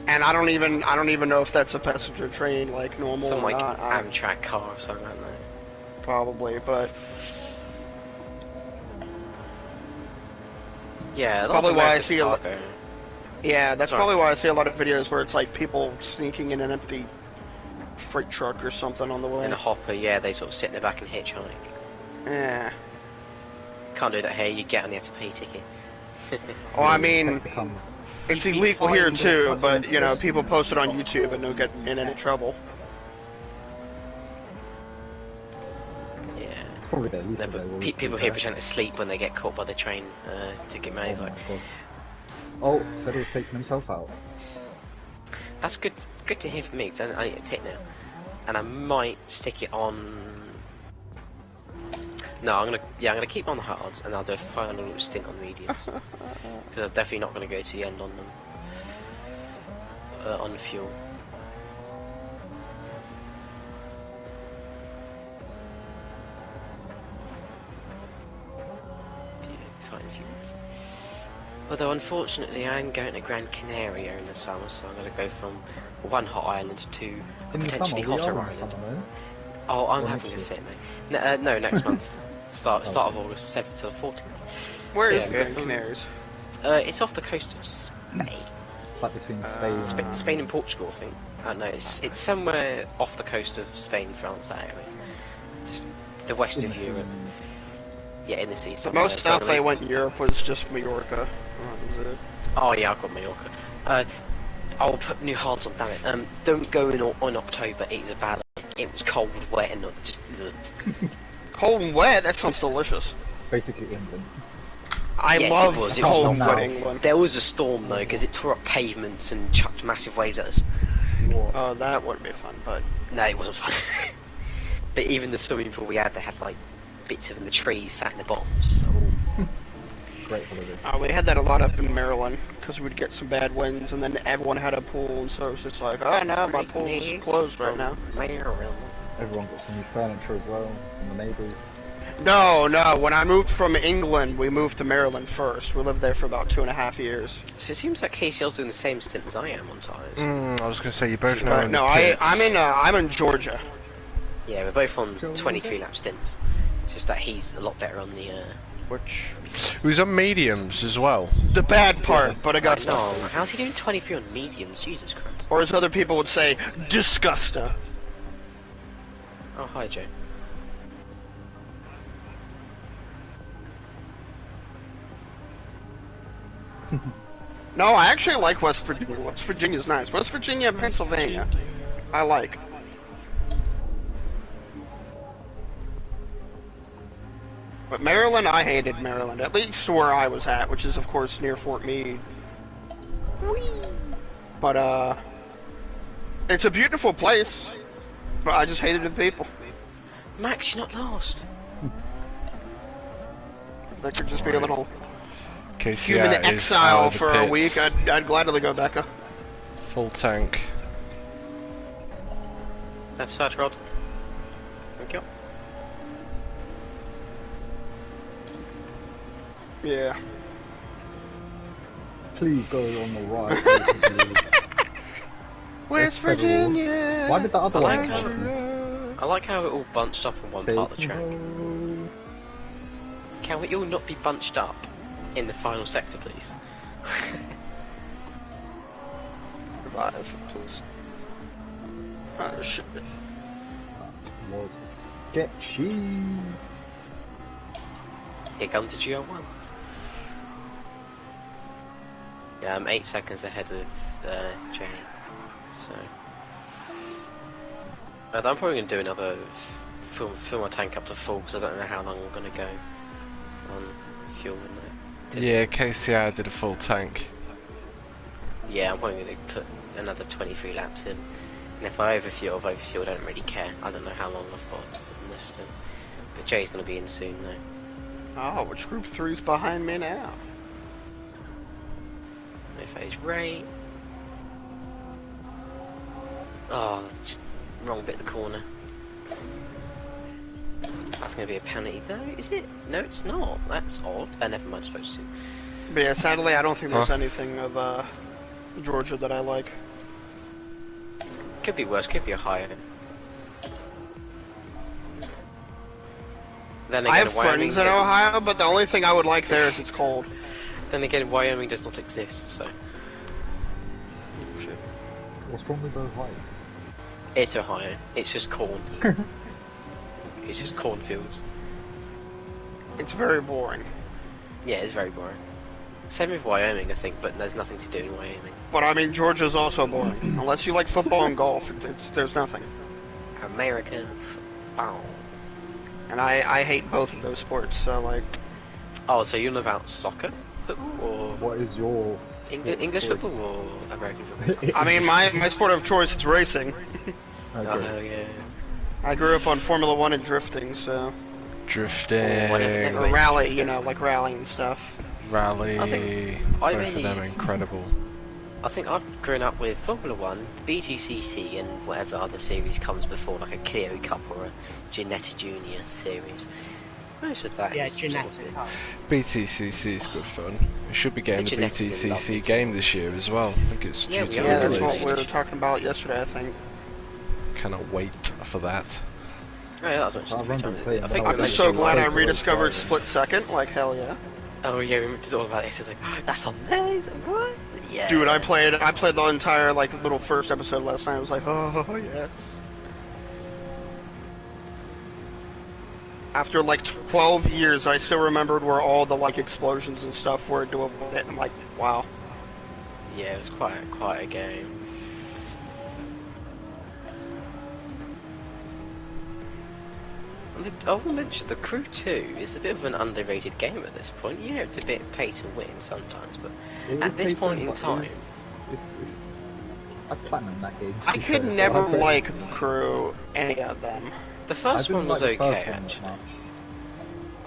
And I don't even know if that's a passenger train like normal
Some
or
like
not.
Amtrak car or something like that.
Probably, but
Yeah, a lot
Probably
of
why I
American
see a lot-
cargo.
yeah, that's
Sorry.
probably why I see a lot of videos where it's like people sneaking in an empty freight truck or something on the way.
In a hopper, yeah, they sort of sit in the back and hitchhike.
Yeah.
Can't do that here, you get on, you have to pay a ticket.
Well, I mean,
Detector comes.
it's
You'd be
illegal here
fined
too,
and
but you know,
fucking
people post it on YouTube and don't get in any trouble.
Yeah.
It's probably their least
No,
of their
but
worries,
people
to
here
be
pretend to sleep when they get caught by the train ticket
fair.
man. It's
Oh
like,
my god. Oh, Federer's taking himself out.
That's good. Good to hear from me. Cause I need a pit now, and I might stick it on. No, I'm gonna keep on the hards, and I'll do a final little stint on mediums. Because I'm definitely not gonna go to the end on them. On the fuel. Yeah, exciting fuels. Although unfortunately, I'm going to Gran Canaria in the summer, so I'm gonna go from one hot island to a
In the
potentially
summer, we
hotter
are in the
island.
summer,
Oh, I'm
Or
having a
next
fit, mate. No, next month. Start of August, 7th to the 14th.
Where
So,
is the
go
Gran
from-
Canaries?
It's off the coast of Spain.
It's like between Spain
Spain and Portugal, I think. No, it's somewhere off the coast of Spain, France, that area. Just the west
in
of
the
Europe.
sea.
Yeah, in the sea.
The
somewhere,
most south
somewhere.
they went in Europe was just Mallorca. That was it.
Oh yeah, I've got Mallorca. I'll put new hards on, damn it. Don't go in on October, it's a bad. It was cold, wet, and just.
Cold and wet? That sounds delicious.
Basically England.
I
Yes,
love
it was
cold and
now.
wet England.
There was a storm though, because it tore up pavements and chucked massive waves at us.
What?
Oh, that wouldn't be fun, but...
No, it wasn't fun. But even the swimming pool we had, they had like bits of the trees sat in the bottoms. So,
Great holiday.
we had that a lot up in Maryland, because we'd get some bad winds, and then everyone had a pool, and so it was just like, oh no, my pool's closed right now.
Everyone got some new furniture as well from the neighbours.
No, when I moved from England, we moved to Maryland first. We lived there for about 2.5 years.
So it seems like KCL's doing the same stint as I am on tyres.
I was going to say, you both know.
No, I'm in Georgia.
Yeah, we're both on 23 lap stints. It's just that he's a lot better on the.
Which...
He was on mediums as well.
The bad part, but I got
No,
stuff.
how's he doing 23 on mediums? Jesus Christ.
Or as other people would say, disgusta.
Oh, hi, Joe.
No, I actually like West Virginia. West Virginia's nice. West Virginia and Pennsylvania, I like. But Maryland, I hated Maryland. At least where I was at, which is of course near Fort Meade. But it's a beautiful place. But I just hated the people.
Max, you're not lost.
That could just be a little
KCR
human
is out
exile
of the
for a
pits.
week. I'd gladly go back.
Full tank.
Left side, Rod. Thank you.
Yeah.
Please go on the right.
West Virginia.
Why did the other
I
one
like
help me?
I like how it all bunched up on one part of the track.
Home.
Can we all not be bunched up in the final sector, please?
Revive, please. Oh shit.
Was sketchy.
Here comes the Gr1. Yeah, I'm 8 seconds ahead of Jay. So I'm probably going to do another fill my tank up to full because I don't know how long I'm going to go on fuel in there.
Yeah, KCR did a full tank.
Yeah, I'm probably going to put another 23 laps in. And if I overfuel, I don't really care. I don't know how long I've got in this stint. But Jay's going to be in soon though.
Oh, which group 3's behind me now?
No phase rate. Oh, that's just wrong bit of the corner. That's going to be a penalty though, is it? No, it's not. That's odd. Never mind, supposed to.
But yeah, sadly, I don't think there's anything of Georgia that I like.
Could be worse, could be a higher. Then again,
I have
Wyoming
friends in
doesn't-
Ohio, but the only thing I would like there is it's cold.
Then again, Wyoming does not exist, so
Shit.
What's wrong with those lights?
it's Ohio. It's just corn. It's just cornfields.
It's very boring.
Yeah, it's very boring. Same with Wyoming, I think, but there's nothing to do in Wyoming.
But I mean, Georgia's also boring. Unless you like football and golf, there's nothing.
American football.
And I hate both of those sports, so like...
Oh, so you know about soccer? Football, or
What is your
English football or American football?
I mean, my sport of choice is racing.
Okay.
Oh yeah.
I grew up on Formula 1 and drifting, so...
Drifting,
Or rally, you know, like rallying stuff.
rally,
I
both of them incredible.
I think I've grown up with Formula 1, BTCC, and whatever other series comes before, like a Clio Cup or a Ginetta Junior series. Most of that is
Ginetta Cup.
BTCC is good fun. We should be getting the
Ginettas are lovely
BTCC game this year as well. I think it's
Yeah,
due
we
to
are.
be
Yeah, that's
released.
what we were talking about yesterday, I think.
Cannot wait for that.
Oh yeah, that's what
I remember playing
I think
when I
I'm
we
was
just
mentioned
so glad I
once.
rediscovered Split Second, like hell yeah.
Oh yeah, we mentioned all about this. It's like, that's on there. It's like, what? Yeah.
Dude, I played the entire like little first episode last night. I was like, oh yes. After like 12 years, I still remembered where all the like explosions and stuff were to avoid it. I'm like, wow.
Yeah, it was quite a game. I will mention the Gr3 is a bit of an underrated game at this point. Yeah, it's a bit pay to win sometimes, but at this point in time,
I platinumed that game.
I could never like the crew, any of them.
the first one was okay actually.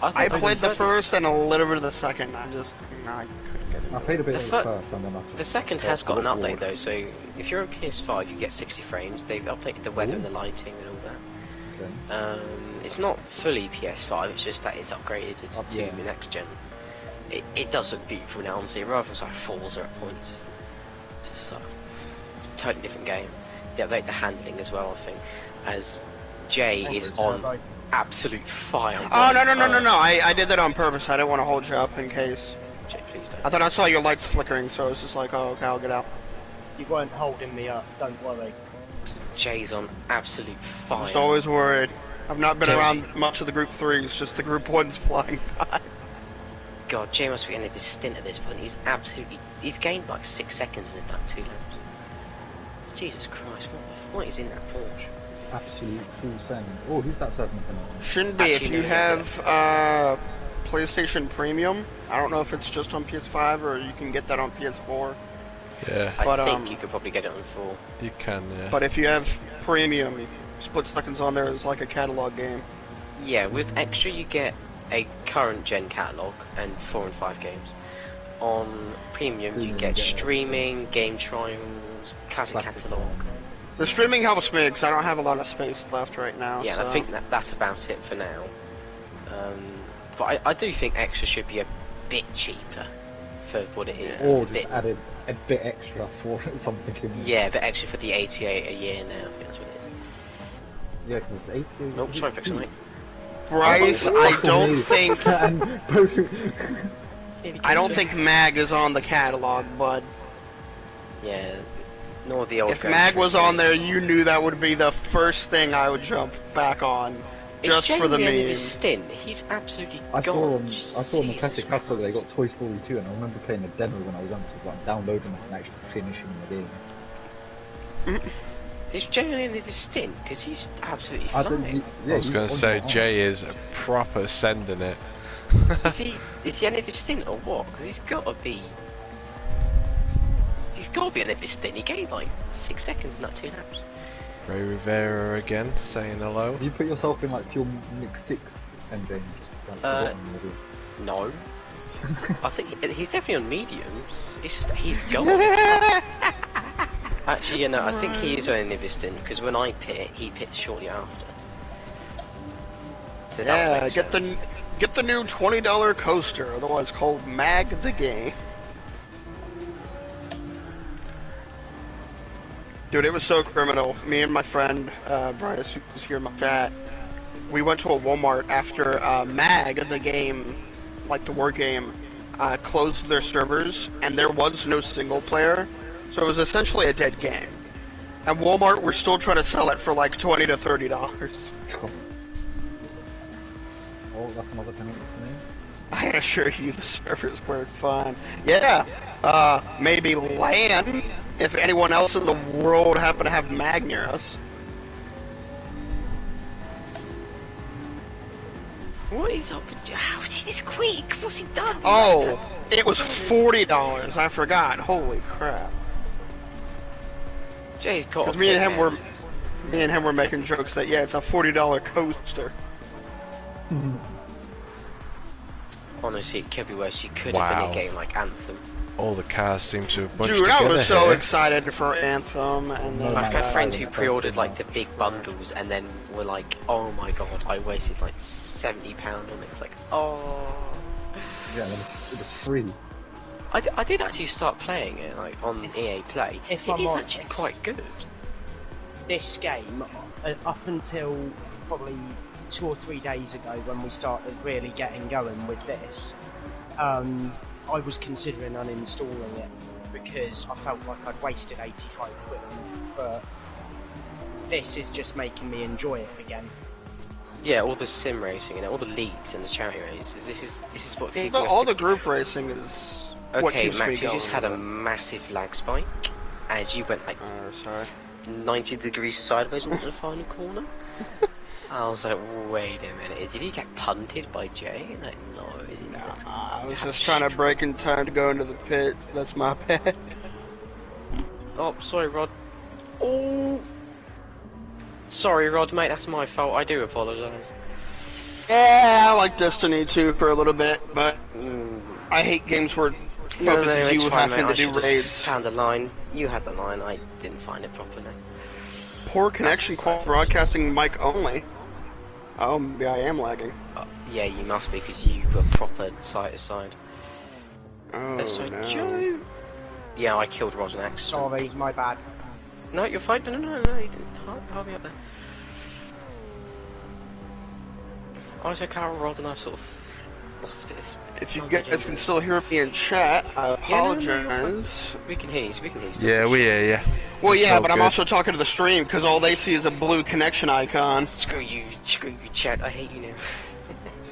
I
think
played the
preferred-
first and a little bit of the second. I couldn't get it.
I played a bit
The
of
fir-
the first and then I
The second has got an update though, so if you're on PS5 you get 60 frames. They've updated the weather and the lighting and all that.
Okay.
It's not fully PS5, it's just that it's upgraded to
Yeah.
the next gen. It does look beautiful now, honestly, rather than like Forza at points. It's just like a totally different game. They update the handling as well, I think, as Jay is on absolute fire.
Oh no! I did that on purpose. I didn't want to hold you up in case.
Jay, please don't.
I thought I saw your lights flickering, so I was just like, oh okay, I'll get out.
You weren't holding me up, don't worry.
Jay's on absolute fire.
Just always worried. I've not been
Jay-
around much of the Group 3s, just the Group 1s flying by.
God, Jay must be ending his stint at this point. He's gained like 6 seconds and done 2 laps. Jesus Christ, what is in that Porsche?
Absolute full send. Oh, who's that serving for?
Shouldn't be. If
Actually,
you
no,
have PlayStation Premium, I don't know if it's just on PS5 or you can get that on PS4.
Yeah,
I
But,
think you could probably get it on 4.
you can. Yeah.
But if you have Premium, Split Seconds on there is like a catalog game.
Yeah, with Extra you get a current gen catalog and 4 and 5 games. On Premium you get streaming, game trials, classic catalog.
The streaming helps me because I don't have a lot of space left right now.
Yeah,
so.
and I think that's about it for now. But I do think Extra should be a bit cheaper for what it is. It's
Or
a
just
bit,
added a bit extra for something in there.
yeah, but Extra for the 88 a year now. I think that's what it is.
Yeah, because 80.
Nope, sorry, fix it, mate.
Bryce, I don't think
And both.
I don't think Mag is on the catalog, but
Yeah, nor the old.
if
Gran
Mag was
Turismo.
on there, you knew that would be the first thing I would jump back on, just
It's
for the
genuinely end of his
meme.
stint. He's absolutely
I
gone.
saw on the
Jesus
classic
Christ.
catalog they got Toy Story 2, and I remember playing the demo when I was young, so I was like downloading it and actually finishing the game.
It's genuinely end of his stint because he's absolutely
I
flying.
didn't-
I was
he's
going to
on
say
my
Jay is a proper sending it.
Is he end of his stint or what? Because he's got to be. He's got to be end of his stint. He gained like 6 seconds in that 2 laps.
Ray Rivera again saying hello.
Have you put yourself in like Fuel Mix 6 and then just like forgotten maybe?
No. I think he's definitely on mediums. It's just that he's gone. Actually, you know, I think he is on end of his stint because when I pit, he pits shortly after. So that would
Yeah,
make sense.
get the new $20 coaster, otherwise called Mag the Game. Dude, it was so criminal. Me and my friend Bryce, who was here in my chat, we went to a Walmart after Mag the game, like the war game, closed their servers, and there was no single player, so it was essentially a dead game. And Walmart were still trying to sell it for like $20 to $30.
Oh, that's another penalty for me.
I assure you the servers work fine. Yeah, maybe LAN, if anyone else in the world happened to have Mag near us.
What is up? How is he this quick? What's he done?
Oh, it was $40. I forgot. Holy crap!
Jay's got.
Because me and him were making jokes that it's a $40 coaster.
Honestly, it could be worse. You could have been a game like Anthem.
All the cars seem to have bunched
Dude,
together
I was so
here.
excited for Anthem, and then
Like my friends who pre-ordered like the big bundles, and then were like, "Oh my god, I wasted like £70 on it." It's like, oh.
Yeah, it was free.
I did actually start playing it like on EA Play.
If
It
I'm
is
honest,
actually quite good.
This game, up until probably 2 or 3 days ago when we started really getting going with this, I was considering uninstalling it because I felt like I'd wasted 85 quid on it, but this is just making me enjoy it again.
Yeah, all the sim racing and all the leagues and the charity races. This is what
all the group racing is what
okay,
keeps me
Max, you
going.
just had a massive lag spike as you went like
sorry.
90 degrees sideways into the final corner. I was like, wait a minute, did he get punted by Jay? Like, no, is he not?
I was just trying to break in time to go into the pit. That's my bad.
Oh, sorry, Rod. Oh, sorry, Rod, mate, that's my fault. I do apologise.
Yeah, I like Destiny 2 for a little bit, but I hate games where it focuses you with having to do raids.
Found the line. You had the line. I didn't find it properly.
Poor connection, broadcasting mic only. Oh, maybe I am lagging.
Yeah, you must be, because you were proper side to side.
Oh, no.
Joe. Yeah, I killed Rod and Axe.
Sorry, my bad.
No, you're fine. No, you didn't. I'll be up there. I was Carol, Rod, and I've sort of lost a bit of...
If you guys can still hear me in chat, I apologize.
We can hear you.
Yeah, we hear you.
Well,
It's
yeah,
all
but I'm
good.
also talking to the stream because all they see is a blue connection icon.
Screw you, chat. I hate you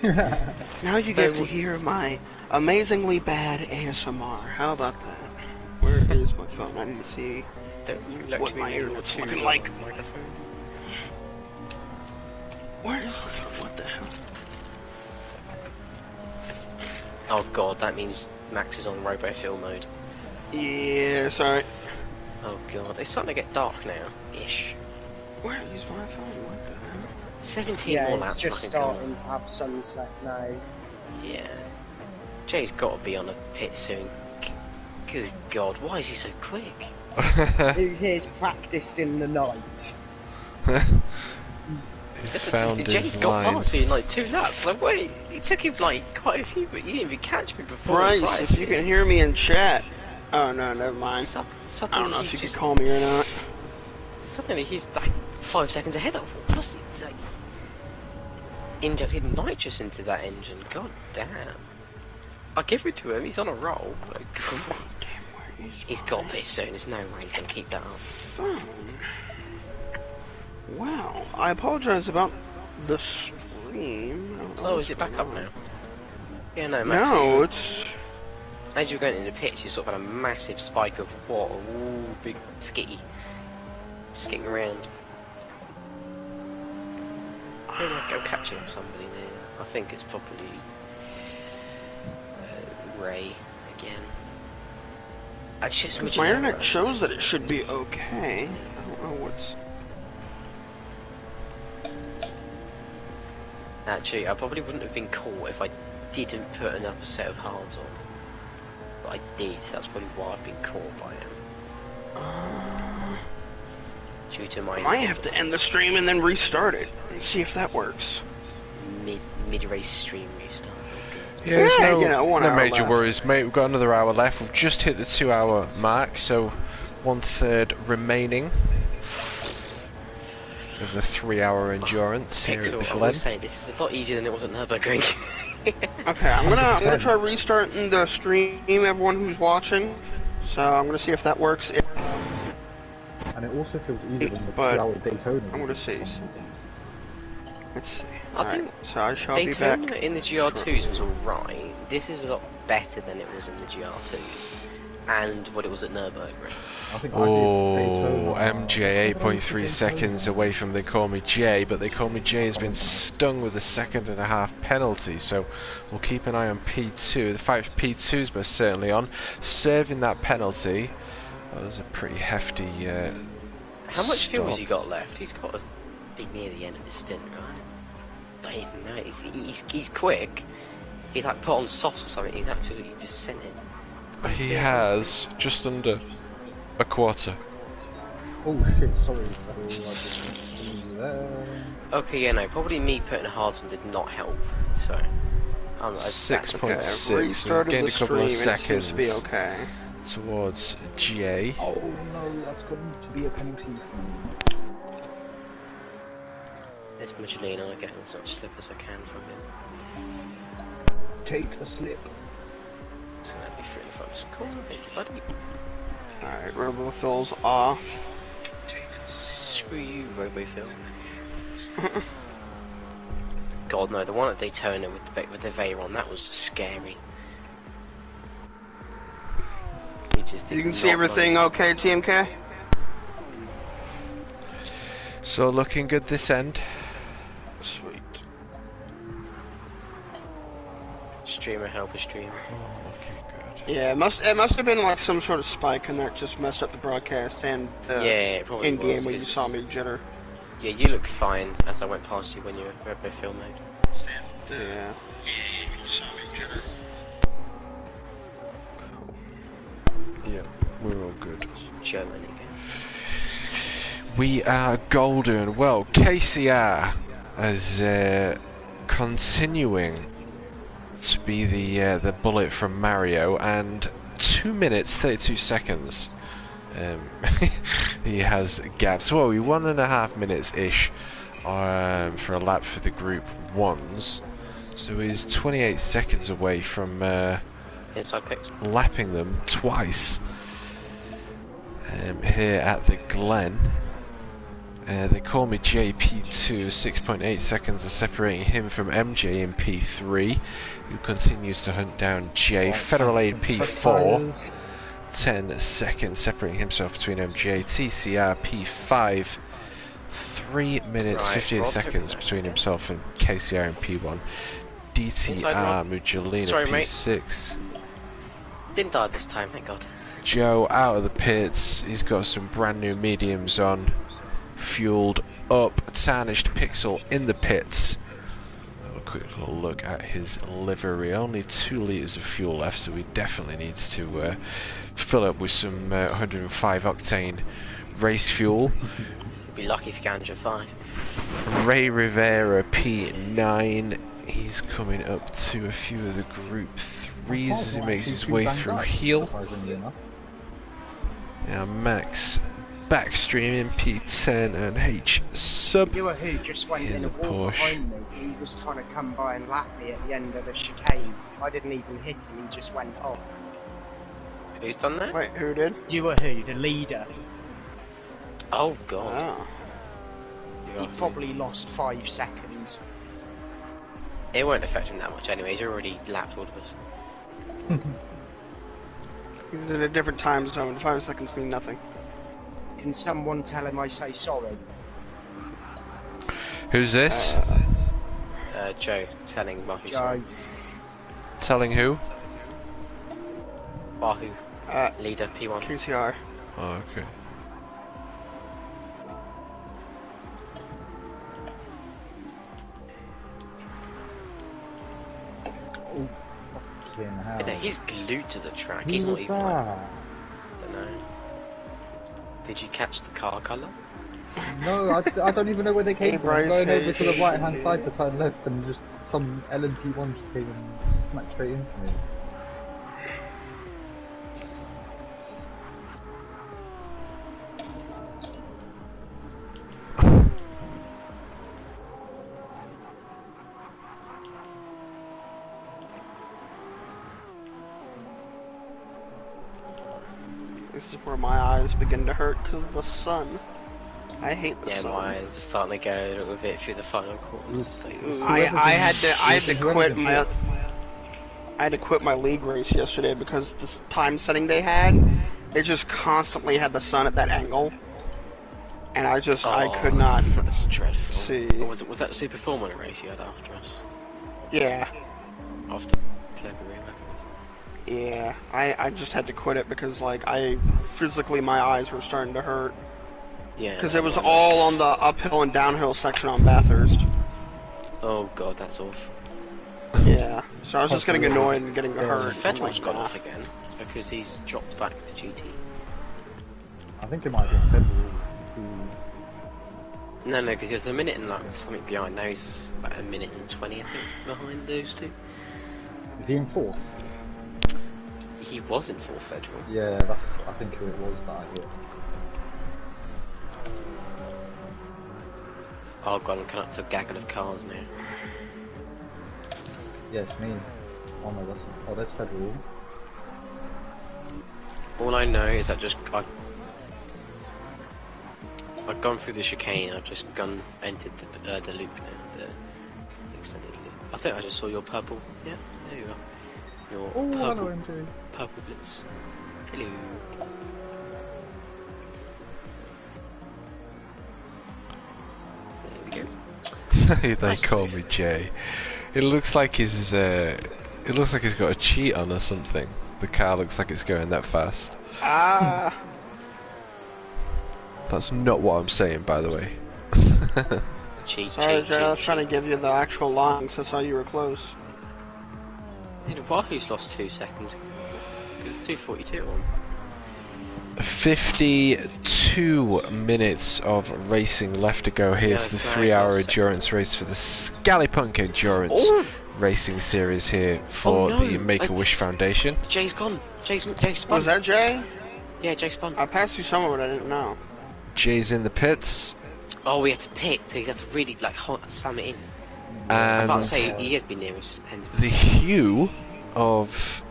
now.
Now you get to hear my amazingly bad ASMR. How about that? Where is my phone? I need to see what my internet's looking like. Where is my phone? What the hell?
Oh god, that means Max is on RoboFill mode.
Yeah, sorry.
Oh god, it's starting to get dark now, ish.
Where is my phone? What the hell?
17
Yeah,
more
it's
laps.
just
I can go
starting to have sunset now.
on. Yeah. Jay's got to be on a pit soon. Good god, why is he so quick?
Who here's practiced in the night?
He's found
Jay's
his
got
line.
past me in like 2 laps. Like, wait, it took him like quite a few, but he didn't even catch me before.
Bryce, if you can hear me in chat. Oh no, never mind.
Suddenly
I don't know if you
he's
can call me or not.
Suddenly he's like 5 seconds ahead of me. Plus he's like injected nitrous into that engine. God damn. I'll give it to him. He's on a roll. Like, he's got this soon. There's no way he's gonna keep that up.
Phone. Wow. I apologize about the stream.
Oh, is it back up now? Yeah, no, Max.
No, it's.
As you were going into the pits, you sort of had a massive spike of water. Ooh, big skitty. Skitting around. Maybe I'll go catching somebody there. I think it's probably Ray again.
Because my internet shows that it should be okay. I don't know what's.
Actually, I probably wouldn't have been caught if I didn't put another set of hards on. But I did, so that's probably why I've been caught by him. Due to my...
I might have to end the stream and then restart it and see if that works.
Mid-race stream restart.
Yeah, there's no,
you know, 1
no
hour
major
left.
worries, mate. We've got another hour left. We've just hit the 2 hour mark, so 1/3 remaining of the 3 hour endurance here at the
Pixel, I
Glen.
will say, this is a lot easier than it was at Nürburgring.
Okay, I'm gonna try restarting the stream, everyone who's watching. So I'm gonna see if that works.
And it also feels easier than the
But
2 hour Daytona.
I'm gonna see. Let's see.
I
Alright,
think
so I shall be back.
Daytona in the GR2s was alright. This is a lot better than it was in the GR2. and what it was at Nürburgring.
I think
Oh,
I did
MJ 8.3 seconds away from They Call Me Jay, but They Call Me Jay has been stung with a 1.5-second penalty, so we'll keep an eye on P2. The fight for P2 is most certainly on. Serving that penalty, that was a pretty hefty
How much fuel has
stop.
he got left? He's got to be near the end of his stint, right? Don't even know. He's quick. He's like put on softs or something. He's absolutely just sent it.
He has just under a quarter.
Oh shit, sorry. I just there.
Okay, yeah, no, probably me putting hards on did not help. So, I'm like,
6.6,
Restarted
gained
the
a couple of
stream and it seems
seconds
to be okay.
towards Jay.
Oh no, that's going to be a penalty for me.
It's Magellino, I get as much slip as I can from him.
Take the slip.
It's gonna be 35 seconds. Thank you, buddy.
Alright, Robofill's off.
Screw you, Robofill. God no, the one at Daytona with the Veyron, that was just scary. He just
You can see everything okay, TMK?
So looking good this end.
Sweet.
Streamer, help a streamer.
Oh, looking good.
Yeah, it must have been like some sort of spike and that just messed up the broadcast and
Yeah, it probably
in game
was,
when you
because-
saw me jitter.
Yeah, you look fine as I went past you when you were Robofill mode.
Yeah.
Yeah, we're all good.
Germany again.
We are golden. Well, KCR is continuing to be the bullet from Mario, and 2 minutes 32 seconds. He has gaps. Well, 1.5 minutes ish for a lap for the Group 1s. So he's 28 seconds away from
Inside picks.
lapping them twice here at the Glen. They call me JP2. 6.8 seconds are separating him from MJ in P3, who continues to hunt down J. Federal Aid P4. 10 seconds separating himself between MJ. TCR P5. 3 minutes
Right,
58
Rob,
seconds between himself and KCR in P1. DTR Mugellina
Sorry, mate.
P6.
Didn't die this time, thank God.
Joe out of the pits. He's got some brand new mediums on. Fueled up. Tarnished Pixel in the pits. Have a quick little look at his livery. Only 2 litres of fuel left, so he definitely needs to fill up with some 105 octane race fuel.
Be lucky if you can 105.
Ray Rivera P9. He's coming up to a few of the Group 3s as he makes his way through heel.
Surprisingly enough.
Now Max backstreaming P10 and H sub.
You were who just went
In
in
the
a wall
push.
behind me. He was trying to come by and lap me at the end of the chicane. I didn't even hit him, he just went off.
Who's done that?
Wait, who did?
You were who? The leader.
Oh God.
Oh.
He probably lost 5 seconds.
It won't affect him that much anyway, he's already lapped all of us.
He's in a different time zone. 5 seconds mean nothing.
Can someone tell him I say sorry?
Who's this?
Joe, telling Wahoo.
Joe.
Telling who?
Wahoo, leader, P1.
KCR.
Oh, okay.
Oh, fucking hell.
Yeah, he's glued to the track,
Who
he's not
was
even
that?
don't know. Did you catch the car colour?
No, I don't even know where they came
Hey,
from. I was
Bryce,
going over to the
hey.
right hand side to turn left and just some LMP1 just came and smacked straight into me.
This is where my eyes begin to hurt because of the sun. I hate the
Yeah,
sun.
my eyes are starting to go a little bit through the final quarter.
Who's-
I had to quit my. I had to quit my league race yesterday because this time setting they had, it just constantly had the sun at that angle, and I could not
That's dreadful.
see.
Oh, was that the Super Formula race you had after us?
Yeah.
After February.
Yeah, I just had to quit it because, like, physically my eyes were starting to hurt.
Yeah.
Because it was all on the uphill and downhill section on Bathurst.
Oh god, that's awful.
Yeah, so I was just getting annoyed and getting hurt.
So Federal's gone off again because he's dropped back to GT.
I think it might have been Federal who...
No, because he was a minute and like something behind. Now he's about a minute and 20, I think, behind those two.
Is he in 4th?
He was in 4th Federal.
Yeah, I think who it was that I hit.
Oh god, I'm coming up to a gaggle of cars now.
Yeah, it's me. Oh no, that's Federal.
All I know is that I've gone through the chicane. I've just entered the loop now, the extended loop. I think I just saw your purple. Yeah, there you are. Your purple blitz. Hello. There we go.
They call me Jay. It looks like he's got a cheat on or something. The car looks like it's going that fast.
Ah.
That's not what I'm saying, by the way.
Sorry, Jay, I was trying to give you the actual lines. I saw you were close.
Wahoo's lost 2 seconds. It's 2:42 on.
52 minutes of racing left to go here for the 3-hour endurance race for the ScallyPunk Endurance Racing Series here for the Make-A-Wish Foundation.
Jay's gone. Jay spun.
Was that Jay?
Yeah, Jay spun.
I passed you somewhere, but I didn't know.
Jay's in the pits.
Oh, we had to pick, so he has to really like slam it in.
And
I'm about to say he has been near his end.
the hue of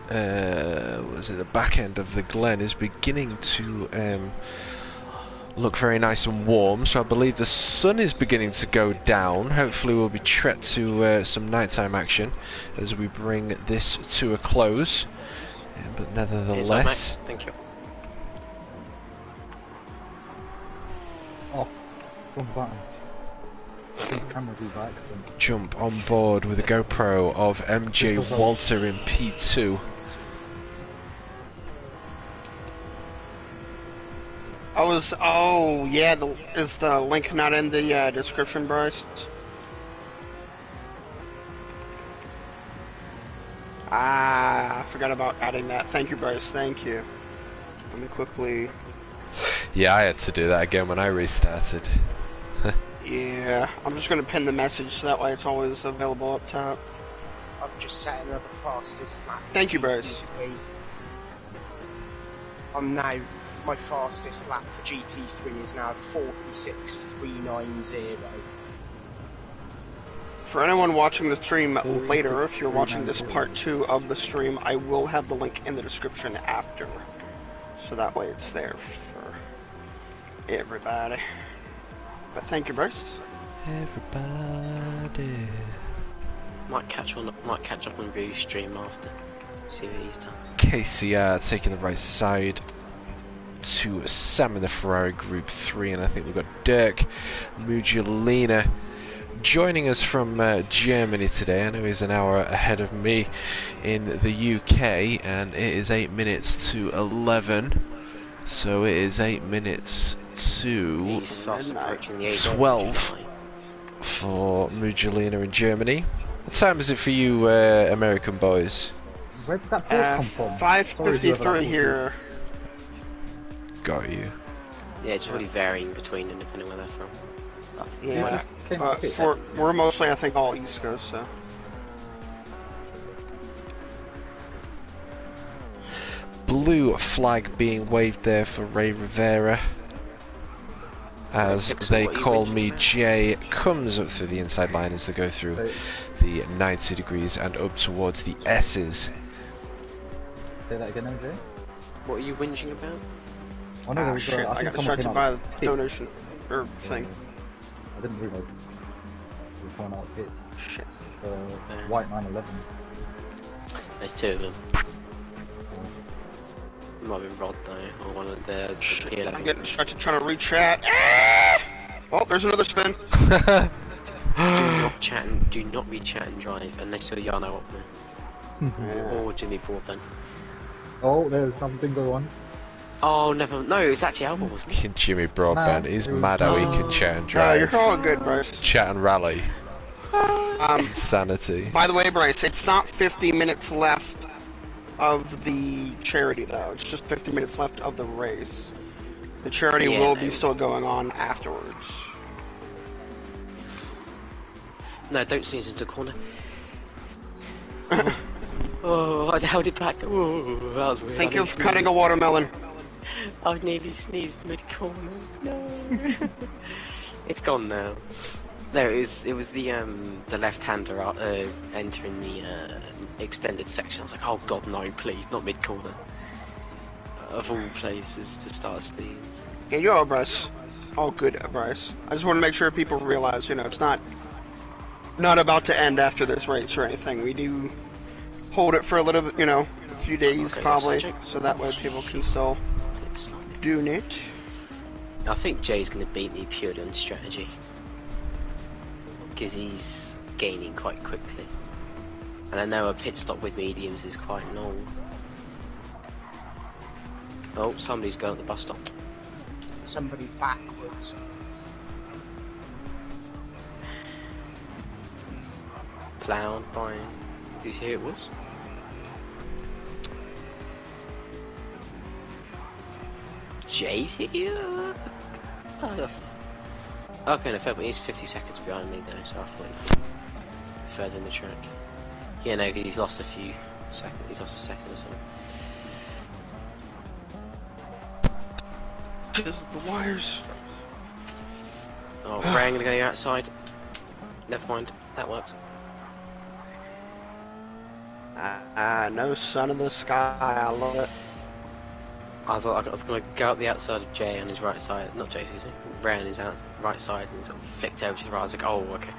the back end of the glen is beginning to look very nice and warm, so I believe the sun is beginning to go down. Hopefully we'll be treated to some nighttime action as we bring this to a close, but nevertheless...
Thank you.
Oh, wrong buttons. I think the camera will be by accident.
Jump on board with a GoPro of MJ Walter in P2.
Oh yeah, is the link not in the description, Bryce? Ah, I forgot about adding that. Thank you, Bryce, thank you. Let me quickly...
Yeah, I had to do that again when I restarted.
Yeah, I'm just going to pin the message so that way it's always available up top.
I've just set another fastest lap.
Thank you, Bryce.
I'm now... My fastest lap for GT3 is now 46.390.
For anyone watching the stream later, if you're watching this part 2 of the stream, I will have the link in the description after. So that way it's there for everybody. But thank you, Bryce.
Everybody.
Might catch up on Rue's stream after. See what he's done.
KCR taking the right side to Sam in the Ferrari Group 3, and I think we've got Dirk Mugilina joining us from Germany today. I know he's an hour ahead of me in the UK, and it is 8 minutes to 11, so it is 8 minutes to 12 for Mugilina in Germany. What time is it for you American boys?
Where did that port come from?
5:53 here.
Got you.
Yeah, it's really varying between them depending where they're from.
Yeah, we're mostly, I think, all East Coast, so.
Blue flag being waved there for Ray Rivera, as they call me Jay, comes up through the inside line as they go through the 90 degrees and up towards the S's.
Say that again, MJ?
What are you whinging about?
Oh, no,
Shit, I got distracted by the donation, or thing.
I didn't realise. There was someone out of pits.
Shit.
White 911.
There's two of them. It might have been Rod though, or one of the P11.
I'm getting distracted trying to read chat. Oh, there's another spin.
Do not read chat and drive unless you're Yano up there. Or Jimmy Broadbent.
Oh, there's something going on.
Oh, no, it's actually Albert, wasn't it?
Jimmy Broadbent, he's mad how he can chat and
No,
drive.
you're all good, Bryce.
Chat and rally. Insanity.
By the way, Bryce, it's not 50 minutes left of the charity, though. It's just 50 minutes left of the race. The charity will be still going on afterwards.
No, don't sneeze into the corner. Oh, I held it back. Oh, that was weird.
Think of cutting a watermelon.
I've nearly sneezed mid-corner. No. It's gone now. No, it was the left-hander entering the extended section. I was like, oh god, no, please, not mid-corner. Of all places to start a sneeze.
Yeah, you're all Bryce. All good, Bryce. I just want to make sure people realize, you know, it's not about to end after this race or anything. We do hold it for a little bit, you know, a few days probably, so that way people can still do it.
I think Jay's going to beat me purely on strategy. Because he's gaining quite quickly. And I know a pit stop with mediums is quite long. Oh, somebody's going at the bus stop.
Somebody's backwards.
Ploughed by... Did you see who it was? Jay's here? Oh, okay, no, fair, but he's 50 seconds behind me though, so I thought further in the track. Yeah, no, because he's lost a few seconds. He's lost a second or something.
Just the wires.
Oh, Ray, I'm gonna go outside. Never mind, that works.
No sun in the sky, I love it.
I was going to go up the outside of Jay on his right side, not Jay, excuse me, Ray on his right side, and sort of flicked over to the right. I was like, oh, okay.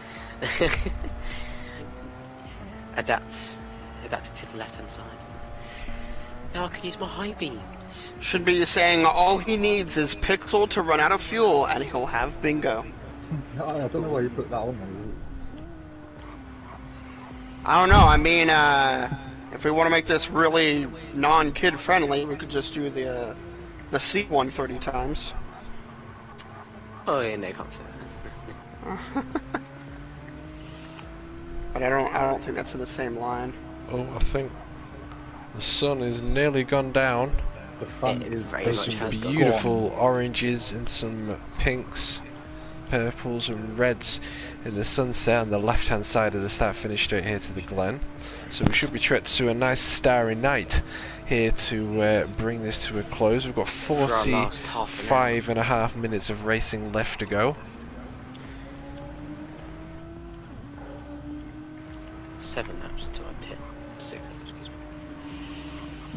Adapted to the left hand side. Now I can use my high beams.
Should be saying all he needs is Pixel to run out of fuel and he'll have bingo.
I don't know why you put that on there.
I don't know, I mean, if we want to make this really non-kid friendly, we could just do the C1 30 times.
Oh yeah, no, can't say that.
But I don't think that's in the same line.
Oh, I think the sun is nearly gone down.
The sun is
There's some beautiful oranges and some pinks, purples and reds in the sunset on the left hand side of the start-finish straight here to the Glen. So we should be trekked to a nice starry night here to bring this to a close. We've got 45.5 minutes of racing left to go.
7 laps to my pit. 6 laps, excuse me.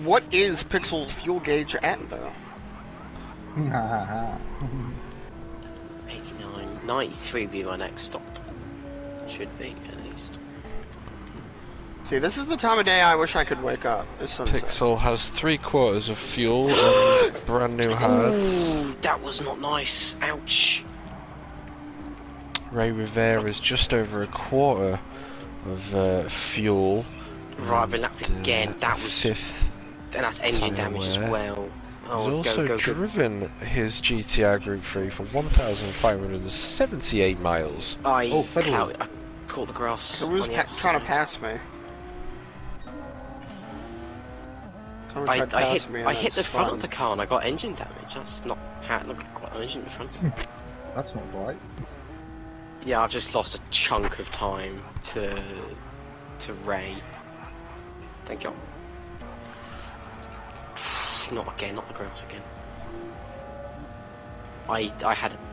What is Pixel's fuel gauge at, though?
89, 93 will be my next stop. Should be, at least.
See, this is the time of day I wish I could wake up. This sunset.
Pixel has 3/4 of fuel and brand new hards.
Ooh, that was not nice. Ouch.
Ray Rivera's just over 1/4 of fuel.
Right, I've been lapped again. That was
5th.
And that's engine damage as well.
He's
Oh,
also
go.
driven his GTR Gr3 for 1,578 miles.
I
federal.
caught the grass.
Who's
on the
trying to
outside.
pass me? Someone tried to
I
pass
hit,
me,
I
and
hit the
that's
front
fun.
of the car and I got engine damage. That's not how it looked like. I got engine in the front.
That's not right.
Yeah, I've just lost a chunk of time to Ray. Thank you. Not again, not the grass again.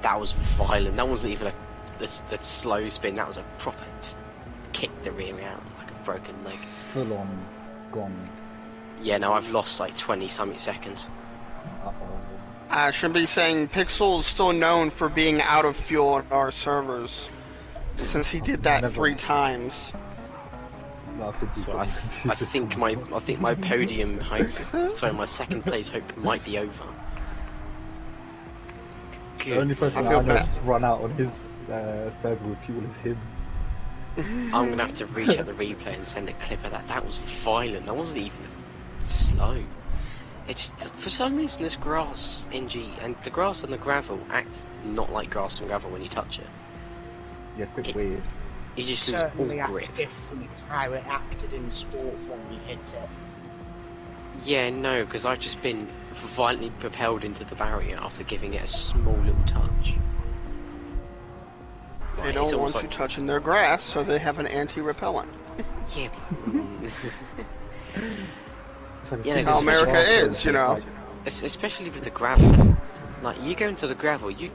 That was violent. That wasn't even a slow spin. That was a proper kick the rear out like a broken leg.
Full on gone.
Yeah, no, I've lost like 20-something seconds.
Uh-oh.
I should be saying Pixel is still known for being out of fuel on our servers, since he did that 3 times.
No, I think he's
So
got
I
me confused with
think
someone
my
else.
podium hope, sorry, my second place hope might be over.
The only person
I
I
feel
know
bad.
to run out on his server with fuel is him.
I'm gonna have to recheck the replay and send a clip of that. That was violent. That wasn't even slow. It's for some reason this grass NG and the grass and the gravel act not like grass and gravel when you touch it.
Yeah, it's a bit weird.
You just lose
Certainly
all grip.
acts different to how it acted in sport when we hit it.
Yeah, no, because I've just been violently propelled into the barrier after giving it a small little touch.
They
Right, it's
don't want
almost
you
like,
touching their grass, so they have an anti-repellent.
yeah.
It's like a
Yeah,
stupid
how America
grass
is, you know.
like,
Especially with the gravel. Like, you go into the gravel, you're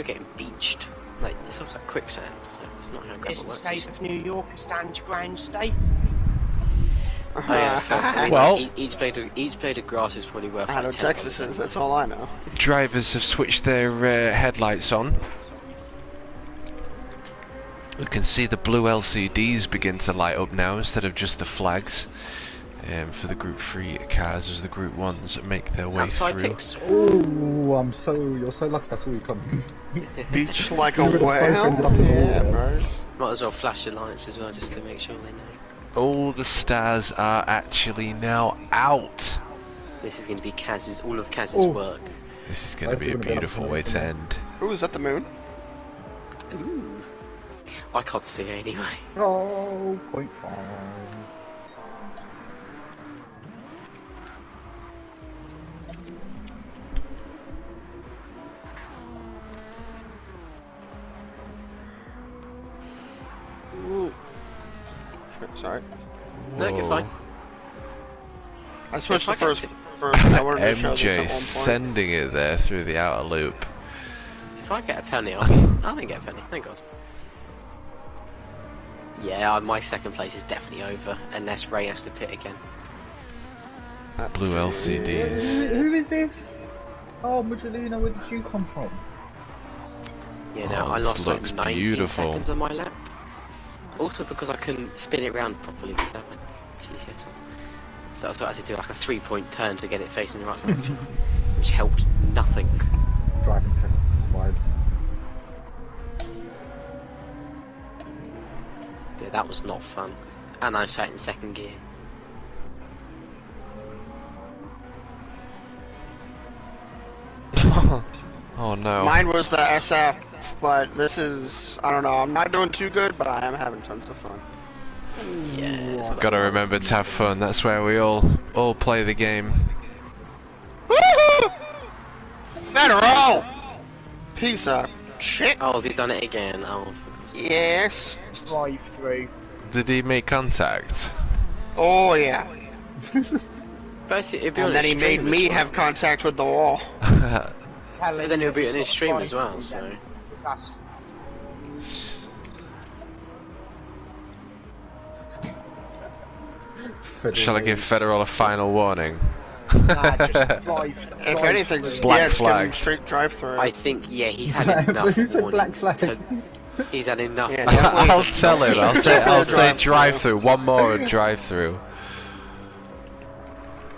getting beached. Like, it's almost like quicksand, so it's not how gravel
Is the
works.
state of New York a stand ground state?
Oh, yeah, fair. I mean,
Well-
like, each blade of grass is probably worth
I
like
know
$10.
Texas is, that's all I know.
Drivers have switched their headlights on. We can see the blue LCDs begin to light up now instead of just the flags for the Group 3 cars as the Group 1s that make their way
Outside
through.
picks.
oh, you're so lucky that's all you come.
Beach like a
You would've both ended up
whale.
in the
Yeah,
water.
bros.
Might as well flash the lights as well, just to make sure they know.
All the stars are actually now out.
This is going to be all of Kaz's
Oh.
work.
This is going to be a beautiful way to end.
Who is at the moon?
Ooh. I can't see it anyway.
Oh, 0.5.
Ooh.
Sorry.
No, you're
Whoa.
fine.
I switched
If
to
I
first.
get-
I wanted to show this at one
MJ
point.
sending it there through the outer loop.
If I get a penny, I don't get a penny. Thank God. Yeah, my second place is definitely over, unless Ray has to pit again.
Blue LCDs.
Who is this? Oh, Muggelino, where did you come from?
Yeah, no,
Oh,
I
this
lost like
looks
19
beautiful.
seconds on my lap. Also because I couldn't spin it around properly because that went Jesus. So I had to do like a 3-point turn to get it facing the right direction, which helped nothing.
Driving test vibes.
Yeah, that was not fun. And I sat in second gear.
Oh no.
Mine was the SF, but this is, I don't know, I'm not doing too good, but I am having tons of fun.
Yeah, it's about-
Gotta remember to have fun. That's where we all play the game.
Woohoo! Federal! Piece of shit.
Oh, has he done it again? Oh,
Yes.
Drive through.
Did he make contact?
Oh yeah.
but it'd be on
And then
his
he made
stream as
me
well.
have contact with the wall.
Telling
But then he'll be
you
on
he's
his
got
stream
drive
as well,
through
so.
then. That's
Shall I give Federal a final warning?
nah, just drive.
If
drive
anything,
through.
just,
Black
yeah, just give him
flag.
straight drive through.
I think, yeah, he's had enough
Who said black
warnings.
flag?
He's had enough.
Yeah, definitely.
I'll tell him. I'll say
Definitely a
drive through. One more and drive through.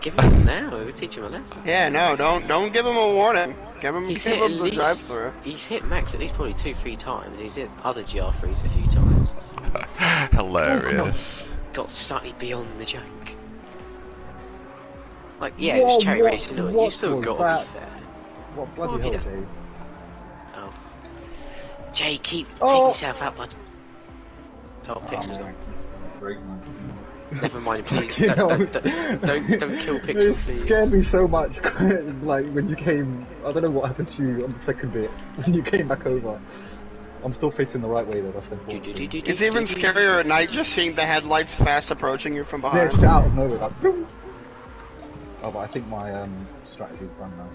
Give him now. We'll teach him a lesson.
Yeah, no, don't give him a warning. Give him
He's hit
the
at
drive
least.
through.
He's hit Max at least probably 2-3 times. He's hit other GR3s a few times.
Hilarious.
Got slightly beyond the joke. Like, yeah,
Whoa,
it was cherry
what-
racing. You
what
still
was
got to
that?
be fair.
What
What
bloody
have
hell,
you
Jay?
Oh. Jay, take
Oh.
yourself out, bud. Oh, pictures on.
Great, man.
Never mind, please.
You know,
Don't kill pictures,
It
please.
scared me so much, like when you came. I don't know what happened to you on the second bit when you came back over. I'm still facing the right way though. That's the important thing.
It's even scarier at night just seeing the headlights fast approaching you from
Yeah,
behind.
just out of nowhere, like. Boom. Oh, but I think my strategy's run now.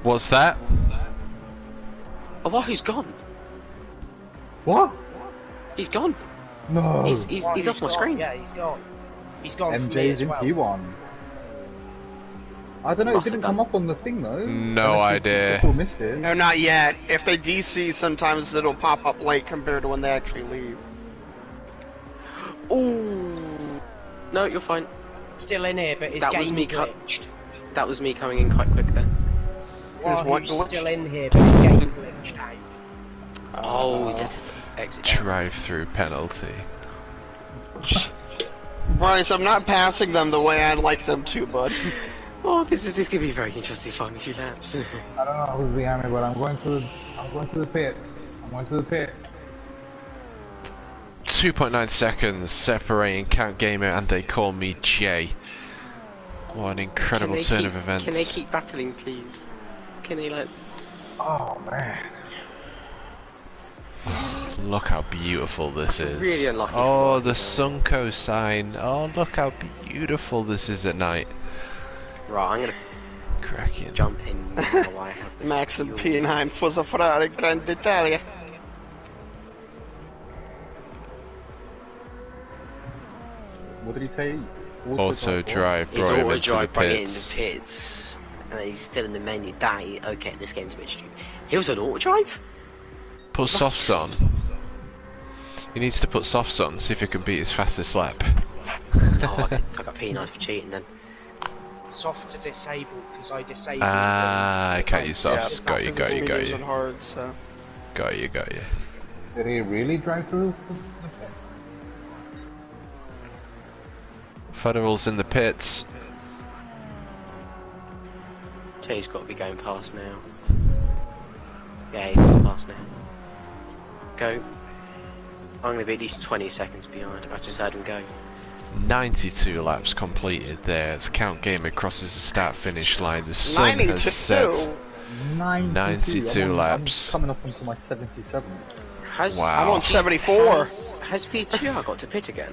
What's that?
Oh, wow, he's gone.
What?
He's gone.
No.
He's
Well,
off my
gone.
screen.
Yeah, he's gone. He's gone for me
MJ's
as
in
well.
P1. I don't know. It
Must have
didn't
done.
come up on the thing though.
No
Unless
idea.
People missed it.
No, not yet. If they DC, sometimes it'll pop up late compared to when they actually leave.
Ooh. No, you're fine.
Still in here, but his
That was
game
me
glitched.
That was me coming in quite quick there.
Wahoo's still in here, but his game glitched out.
Oh, is that an exit?
Drive-through penalty.
Bryce, I'm not passing them the way I'd like them to, bud.
Oh, this gonna be a very interesting final few laps.
I don't know who's behind me, but I'm going to the pit. I'm going to the pit.
2.9 seconds separating Count Gamer and They Call Me Jay. What an incredible turn of events.
Can they keep battling, please? Can they, like...
Oh, man.
Look how beautiful this is.
Really unlucky.
Oh, the Sunko sign. Oh, look how beautiful this is at night.
Right, I'm gonna
Cracking.
jump in while I have the
Max and
fuel.
P9 Forza Ferrari Grande Italia.
What did he say?
Auto drive
He's
brought him
auto
into the
drive brought it in the
pits.
pits. And he's still in the menu. Okay, this game's a bit stupid. He was on auto drive?
Put softs on. He needs to put softs on, see if he can beat his fastest lap.
Oh, I got penalised for cheating then.
Soft to disable, because I disabled
Ah, I can't use
Yeah,
softs. Got you, got you, got
mediums
you.
and hard, so.
Got you, got you.
Did he really drive through?
Federal's in the pits.
Jay's got to be going past now. Yeah, he's going past now. Go. I'm going to be at least 20 seconds behind. I just heard him go.
92 laps completed there as Count Gamer crosses the start-finish line. The sun
92.
has set. 92 laps.
I'm coming up onto my 77.
Wow.
I'm on 74.
Has VGR got to pit again?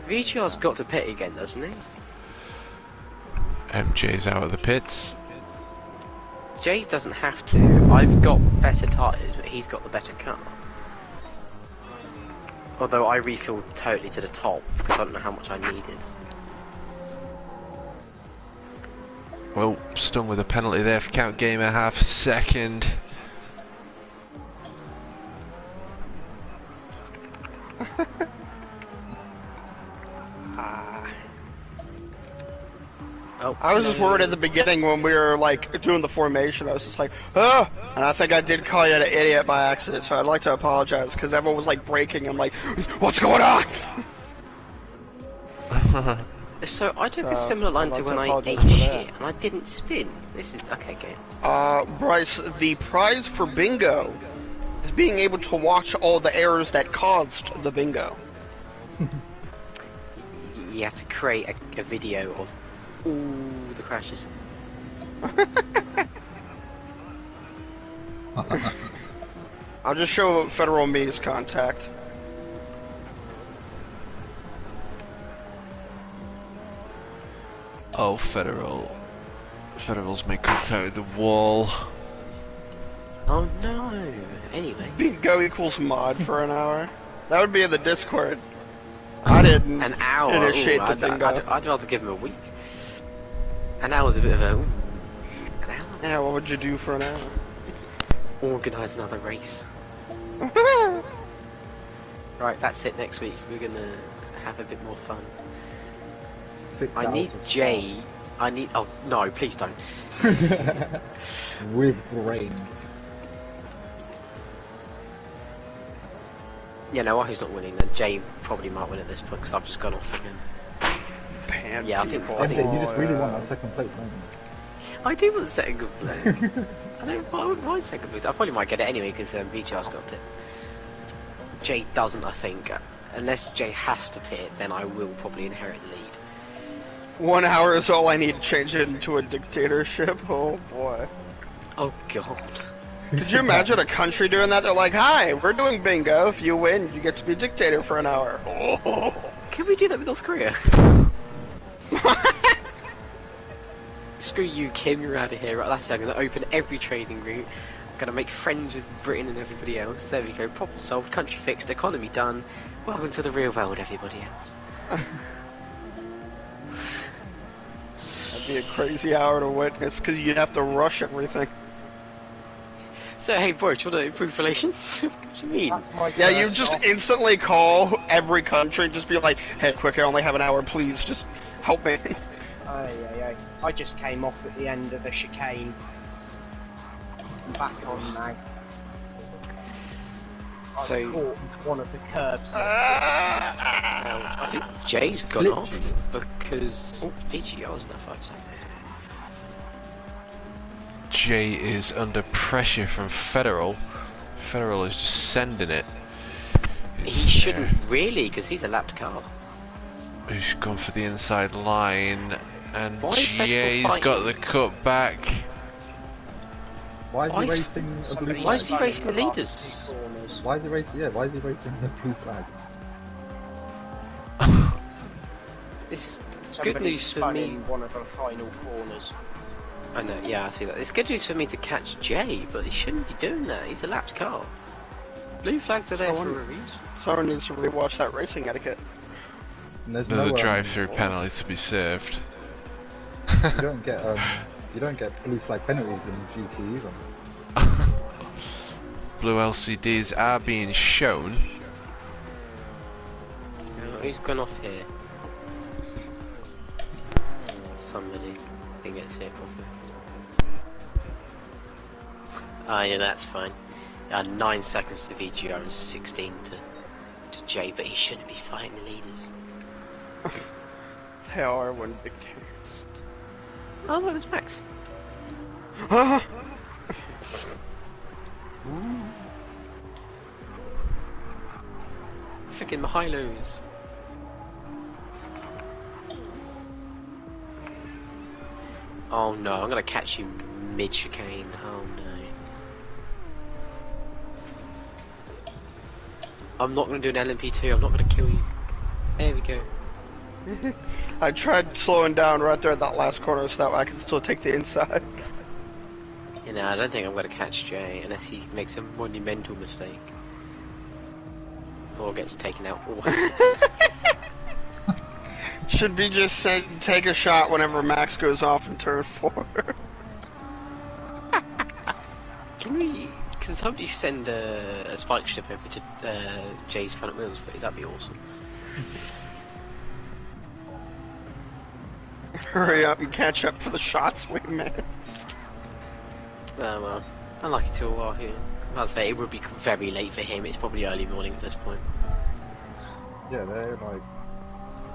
VGR's got to pit again, doesn't he?
MJ's out of the pits.
Jay doesn't have to. I've got better tyres, but he's got the better car. Although I refilled totally to the top because I don't know how much I needed.
Well, stung with a penalty there for Count Gamer, half second.
Oh,
I was just worried at the beginning when we were like doing the formation. I was just like, oh, and I think I did call you an idiot by accident. So I'd like to apologize because everyone was like braking. I'm like, what's going on?
So I took a similar line to when I ate
for
shit
that.
and I didn't spin. This is okay, game.
Bryce, the prize for bingo is being able to watch all the errors that caused the bingo.
You have to create a video of all the crashes.
I'll just show Federal Me's contact.
Oh, Federal's made contact with the wall.
Oh no! Anyway,
Bingo equals mod for an hour. That would be in the Discord. I didn't
an hour.
initiate the
I'd
bingo.
I'd rather give him a week. An hour's a bit of a. An hour?
Yeah, what would you do for an hour?
Organise another race. Right, that's it. Next week we're gonna have a bit more fun.
6
I
hours
need
of
Jay. I need. Oh no! Please don't.
fun. With brain.
Yeah, no, Wahoo's not winning. Then Jay probably might win at this point because I've just gone off again.
Bam,
Yeah, I think-
people.
I think-
You just really want that second place, don't you?
I do want second good place. I wouldn't mind second place. I probably might get it anyway because VGR's got pit. Jay doesn't, I think. Unless Jay has to pit, then I will probably inherit the lead.
1 hour is all I need to change it into a dictatorship. Oh boy.
Oh god.
Could you imagine a country doing that? They're like, hi, we're doing bingo. If you win, you get to be dictator for an hour. Oh.
Can we do that with North Korea? Screw you, Kim, you're out of here. Right, that's it. I'm going to open every trading route. I'm going to make friends with Britain and everybody else. There we go. Problem solved. Country fixed. Economy done. Welcome to the real world, everybody else.
That'd be a crazy hour to witness because you'd have to rush everything.
So, hey, bro, do you want to improve relations? What do you mean?
That's my
Yeah, you
first
just
off.
instantly call every country and just be like, hey, quick, I only have an hour, please, just help me.
I just came off at the end of the chicane. I'm back on now.
So-
I caught one of the curbs.
I think Jay's gone off because VGR's now 5 seconds.
Jay is under pressure from Federal. Federal is just sending it.
He shouldn't really, because he's a lapped car.
He's gone for the inside line, and
Why is Federal
Jay's
fighting?
got the cut back.
Why is
Why
he
is-
racing a blue
Why is he
flag?
racing the leaders?
Why is he racing? Yeah, why is he racing the blue flag?
It's good
Somebody
news for
spun
me.
in one of the final corners.
I know, yeah, I see that. It's good news for me to catch Jay, but he shouldn't be doing that. He's a lapped car. Blue flags are there for a reason.
Someone needs to rewatch that racing etiquette.
And there's
Another
no,
drive-through penalty to be served.
you don't get blue flag penalties in GT either.
Blue LCDs are being shown.
Oh, who's gone off here? Somebody. I think it's here probably. Ah, yeah, that's fine. 9 seconds to VGR and 16 to Jay, but he shouldn't be fighting the leaders.
They are when big teams.
Oh, look, there's Max. Freaking Mihalos. Oh no, I'm gonna catch you mid-chicane. Oh no. I'm not gonna do an LMP2, I'm not gonna kill you. There we go.
I tried slowing down right there at that last corner so that I can still take the inside.
You know, I don't think I'm gonna catch Jay unless he makes a monumental mistake. Or gets taken out.
Should be just take a shot whenever Max goes off in turn 4.
Can we... Can somebody send a spike strip over to Jay's front wheels, please? That'd be awesome.
Hurry up and catch up for the shots we missed.
Oh well, unlucky to a while here. I'd say it would be very late for him. It's probably early morning at this point.
Yeah, they're like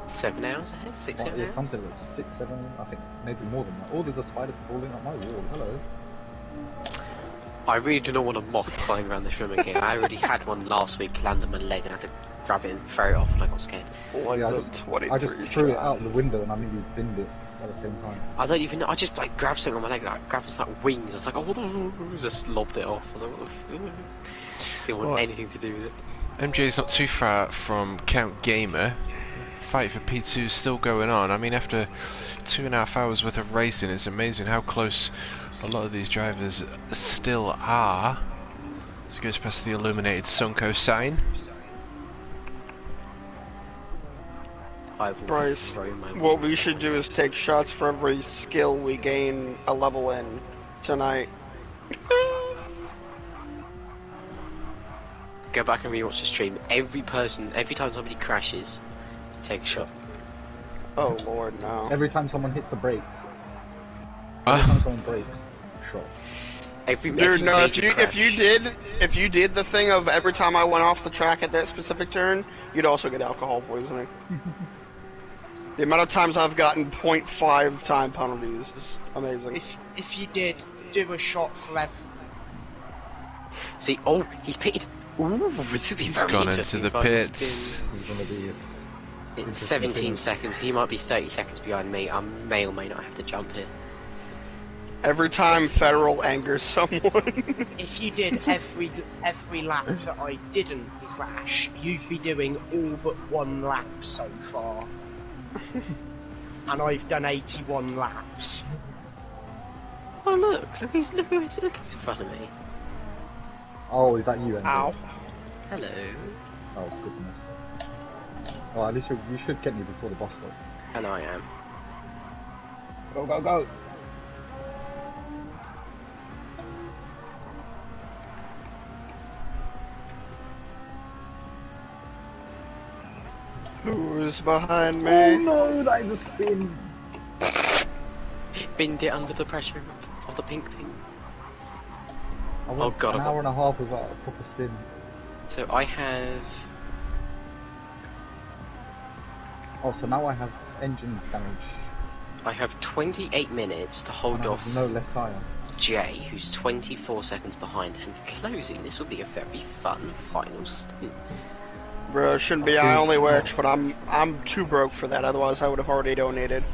7 hours ahead? 6, 7 hours?
something like 6, 7, I think maybe more than that. Oh, there's a spider crawling up my wall. Hello.
I really do not want a moth flying around this room again. I already had one last week land on my leg and I had to grab it and throw it off and I got scared.
Like
Yeah,
the
I just
23
threw it
shot.
out the window and I nearly binned it at the same time.
I don't even know, I just like grabbed something on my leg, like grabbed some like wings. I was like, oh, what the... Just lobbed it off. I was like, what the... Didn't want
What?
anything to do with it.
MJ's not too far from Count Gamer. Fight for P2 is still going on. I mean, after 2.5 hours worth of racing, it's amazing how close a lot of these drivers still are. So he goes past the illuminated Sunko sign.
I will
Bryce,
throw my
what we should do is take shots for every skill we gain a level in tonight.
Go back and rewatch the stream. Every time somebody crashes, take a shot.
Oh lord, no.
Every time someone hits the brakes, every time someone brakes, shot.
Dude, no, if you did the thing of every time I went off the track at that specific turn, you'd also get alcohol poisoning. The amount of times I've gotten 0.5 time penalties is amazing.
If you did, do a shot for every...
See, oh, he's pitted. Ooh, this would be
He's
very
gone into
interesting
the
if I was
pits.
He's gonna be.
It's 17 seconds. He might be 30 seconds behind me. I may or may not have to jump here.
Every time Federal angers someone.
If you did every lap that I didn't crash, you'd be doing all but 1 lap so far. And I've done 81 laps.
Oh look who's in front of me.
Oh, is that you, Andrew?
Ow.
Hello.
Oh goodness. Oh, at least you should get me before the boss though.
And I am.
Go, go, go!
Who's behind me?
Oh no, that is a spin.
Binned it under the pressure of the pink ping.
I went
Oh god,
an hour and a half without a proper spin.
So I have...
Oh, so now I have engine damage.
I have 28 minutes to hold
And I
off
have no left tyre.
Jay, who's 24 seconds behind and closing. This will be a very fun final stint.
Bro, shouldn't be I only wish, but I'm too broke for that. Otherwise, I would have already donated.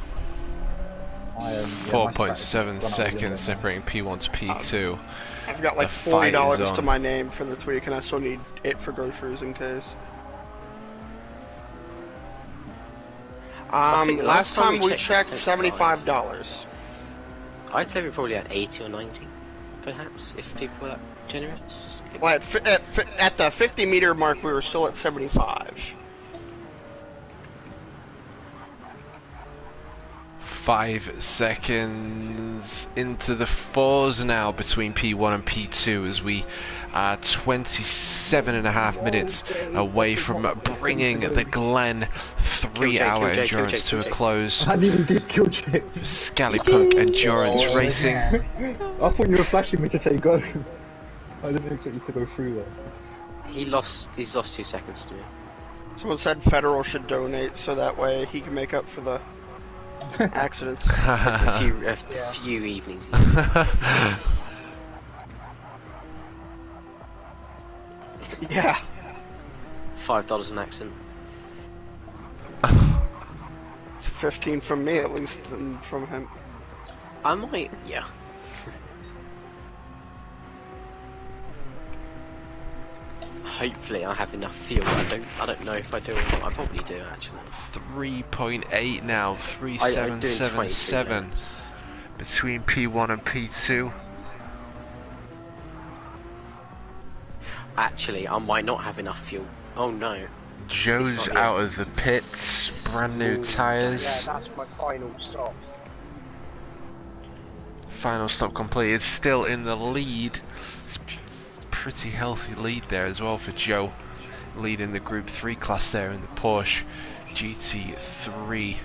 I am
4.7 seconds separating P1 to P2.
I've got like
The fight
$40
is
to
on.
my name for this week, and I still need it for groceries in case.
I think
Last time we checked,
$75.
$75.
I'd say we're probably at 80 or 90, perhaps, if people were that generous.
Well, at the 50-meter mark, we were still at 75.
5 seconds into the fours now between P1 and P2 as we are 27.5 minutes away from bringing the Glen 3-hour endurance to a close.
I didn't even get kill check.
ScallyPunk Endurance Racing.
I thought you were flashing me to say go. I didn't expect you to go through there.
He's lost 2 seconds to me.
Someone said Federal should donate so that way he can make up for the accidents.
A few evenings.
Yeah.
$5 an accident.
It's 15 from me at least, and from him.
I might, yeah. Hopefully I have enough fuel. I don't know if I do or not. I probably do actually.
3.8 now,
I'm doing
3.777
23
between P1 and P2.
Actually, I might not have enough fuel. Oh no.
Joe's out of the pits, brand new tyres.
Yeah, that's my final stop.
Final stop completed, still in the lead. It's pretty healthy lead there as well for Joe, leading the Group 3 class there in the Porsche GT3.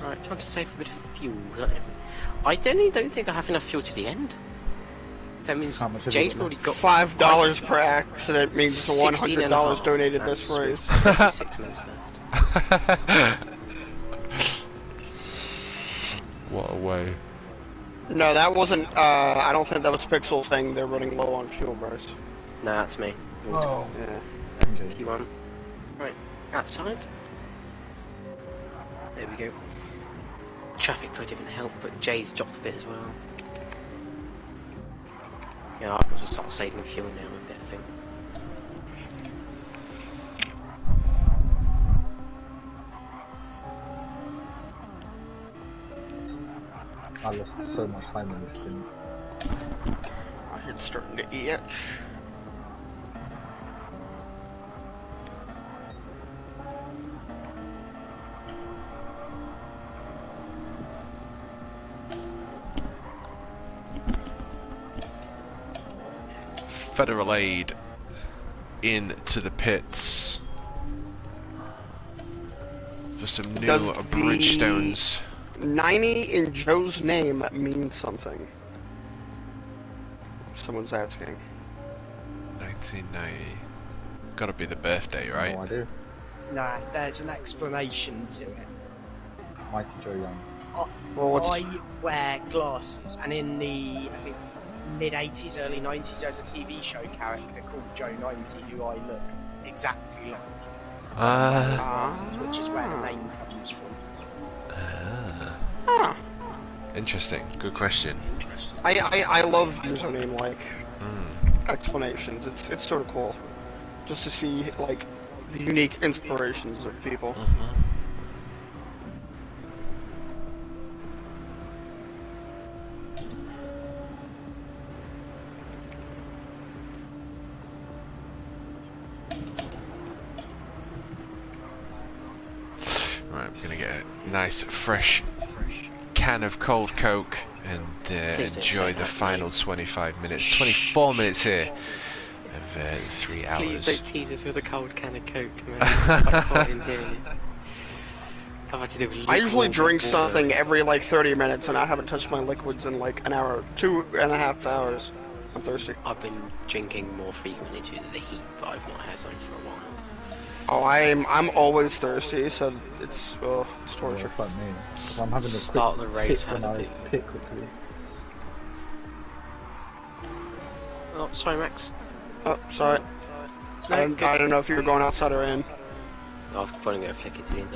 Right, time to save a bit of fuel. I don't think I have enough fuel to the end. That means
How much have
Jay's
you got
already got
$5 per accident means $100 donated this race.
56 minutes left.
What a way.
No, that wasn't, I don't think that was Pixel saying they're running low on fuel bars.
No, that's me.
Oh.
Yeah.
If you want. Right, outside. There we go. Traffic probably didn't help, but Jay's dropped a bit as well. Yeah, I've got to start saving fuel now a bit, I think.
I lost so much time in this thing.
My head's starting to itch.
Federal Aid into the pits for some new
Does
Bridgestones.
90 in Joe's name means something. If someone's asking.
1990. Gotta be the birthday, right?
No idea.
Nah, there's an explanation to it.
Mighty Joe Young.
Well, what's...
I wear glasses, and in the I think mid-80s, early 90s, there's a TV show character called Joe 90 who I look exactly like. Glasses, which is where the name comes from.
Interesting. Good question.
I love username like explanations. It's sort of cool, just to see like the unique inspirations of people.
Right, I'm gonna get a nice fresh can of cold Coke and enjoy the final 25 minutes, 24 minutes here of 3 hours.
Please don't tease us with a cold can of Coke, man. It's quite hot in here. I've had to do with
I usually drink
water.
something every like 30 minutes, and I haven't touched my liquids in like an hour, 2.5 hours. I'm thirsty.
I've been drinking more frequently due to the heat, but I've not had something for a while.
Oh, I'm always thirsty, so it's torture.
Yeah, it's like me. 'Cause I'm having a
Start
quick
the race,
sip when
have a
I
bit.
pit quickly.
Oh, sorry, Max.
Oh, sorry.
No,
I don't know if you were going outside or in.
I was probably going to flick it to the end.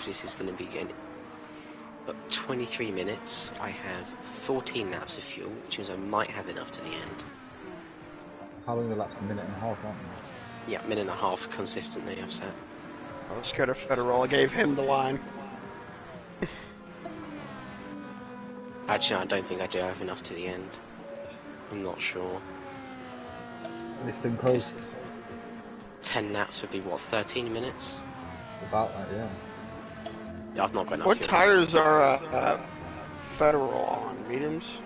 This is going to be good. But 23 minutes. I have 14 laps of fuel, which means I might have enough to the end.
How long the laps? A minute and a half, aren't they?
Yeah, minute and a half consistently I've set.
I was scared of Federal. I gave him the line.
Actually, I don't think I do have enough to the end. I'm not sure.
Lift and coast.
10 laps would be what, 13 minutes?
About that, yeah.
Yeah, I've not got enough
What
fuel.
tires are Federal on? Mediums?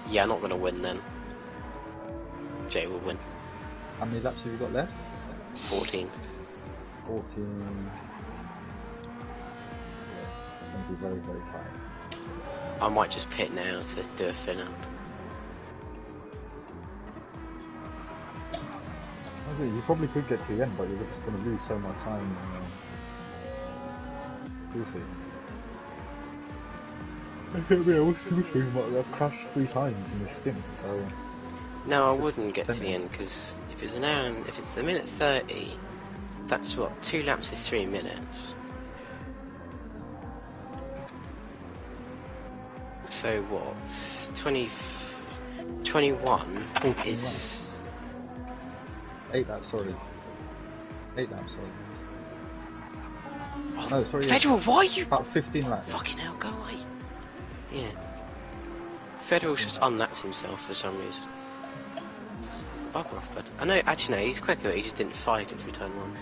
Yeah, I'm not going to win then. Jay will win.
How many laps have you got left?
14.
14. Yeah, it's going to be very, very tight.
I might just pit now to do a fin up.
You probably could get to the end, but you're just going to lose so much time. We'll see. I was talking about I've crashed 3 times in this stint, so...
No, I wouldn't get to the end, because if it's an hour and if it's a minute 30, that's what, 2 laps is 3 minutes. So what, 21 is...
8 laps, sorry. 8 laps, sorry.
Oh,
No, sorry.
Federal, why are you...
About 15 laps.
Fucking hell, go away. Yeah. Federal's just unlapped himself for some reason. Bugger off, bud. I know, actually no, he's quicker, he just didn't fight it through turn 1.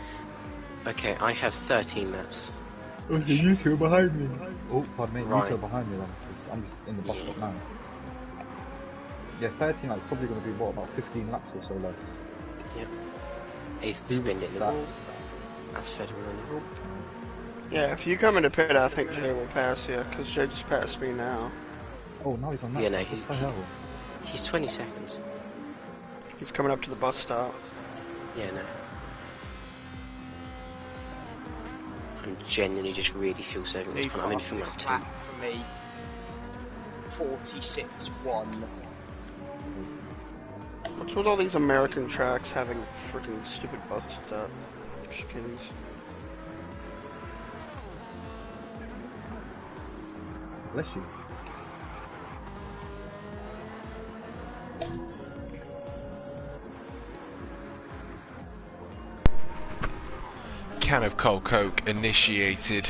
Okay, I have 13 laps.
Okay, you two are behind me. Oh, pardon me,
Right.
you two are behind me then, 'cause I'm just in the bus stop now. Yeah, 13 laps, probably going to be, what, about 15 laps or so left.
Yep. He's
He
spinned
was
it in the
that-
wall. That's Federal in the wall.
Yeah, if you come into pit, I think Jay will pass you, because Jay just passed me now.
Oh, now he's on that.
Yeah, no,
What the hell?
He's 20 seconds.
He's coming up to the bus stop.
Yeah, no. I'm genuinely just really fuel saving this
The
point. I'm in from like
fastest
2.
lap for me. 46.1.
What's with all these American tracks having freaking stupid bus stop chickens?
Bless you.
Can of cold Coke initiated.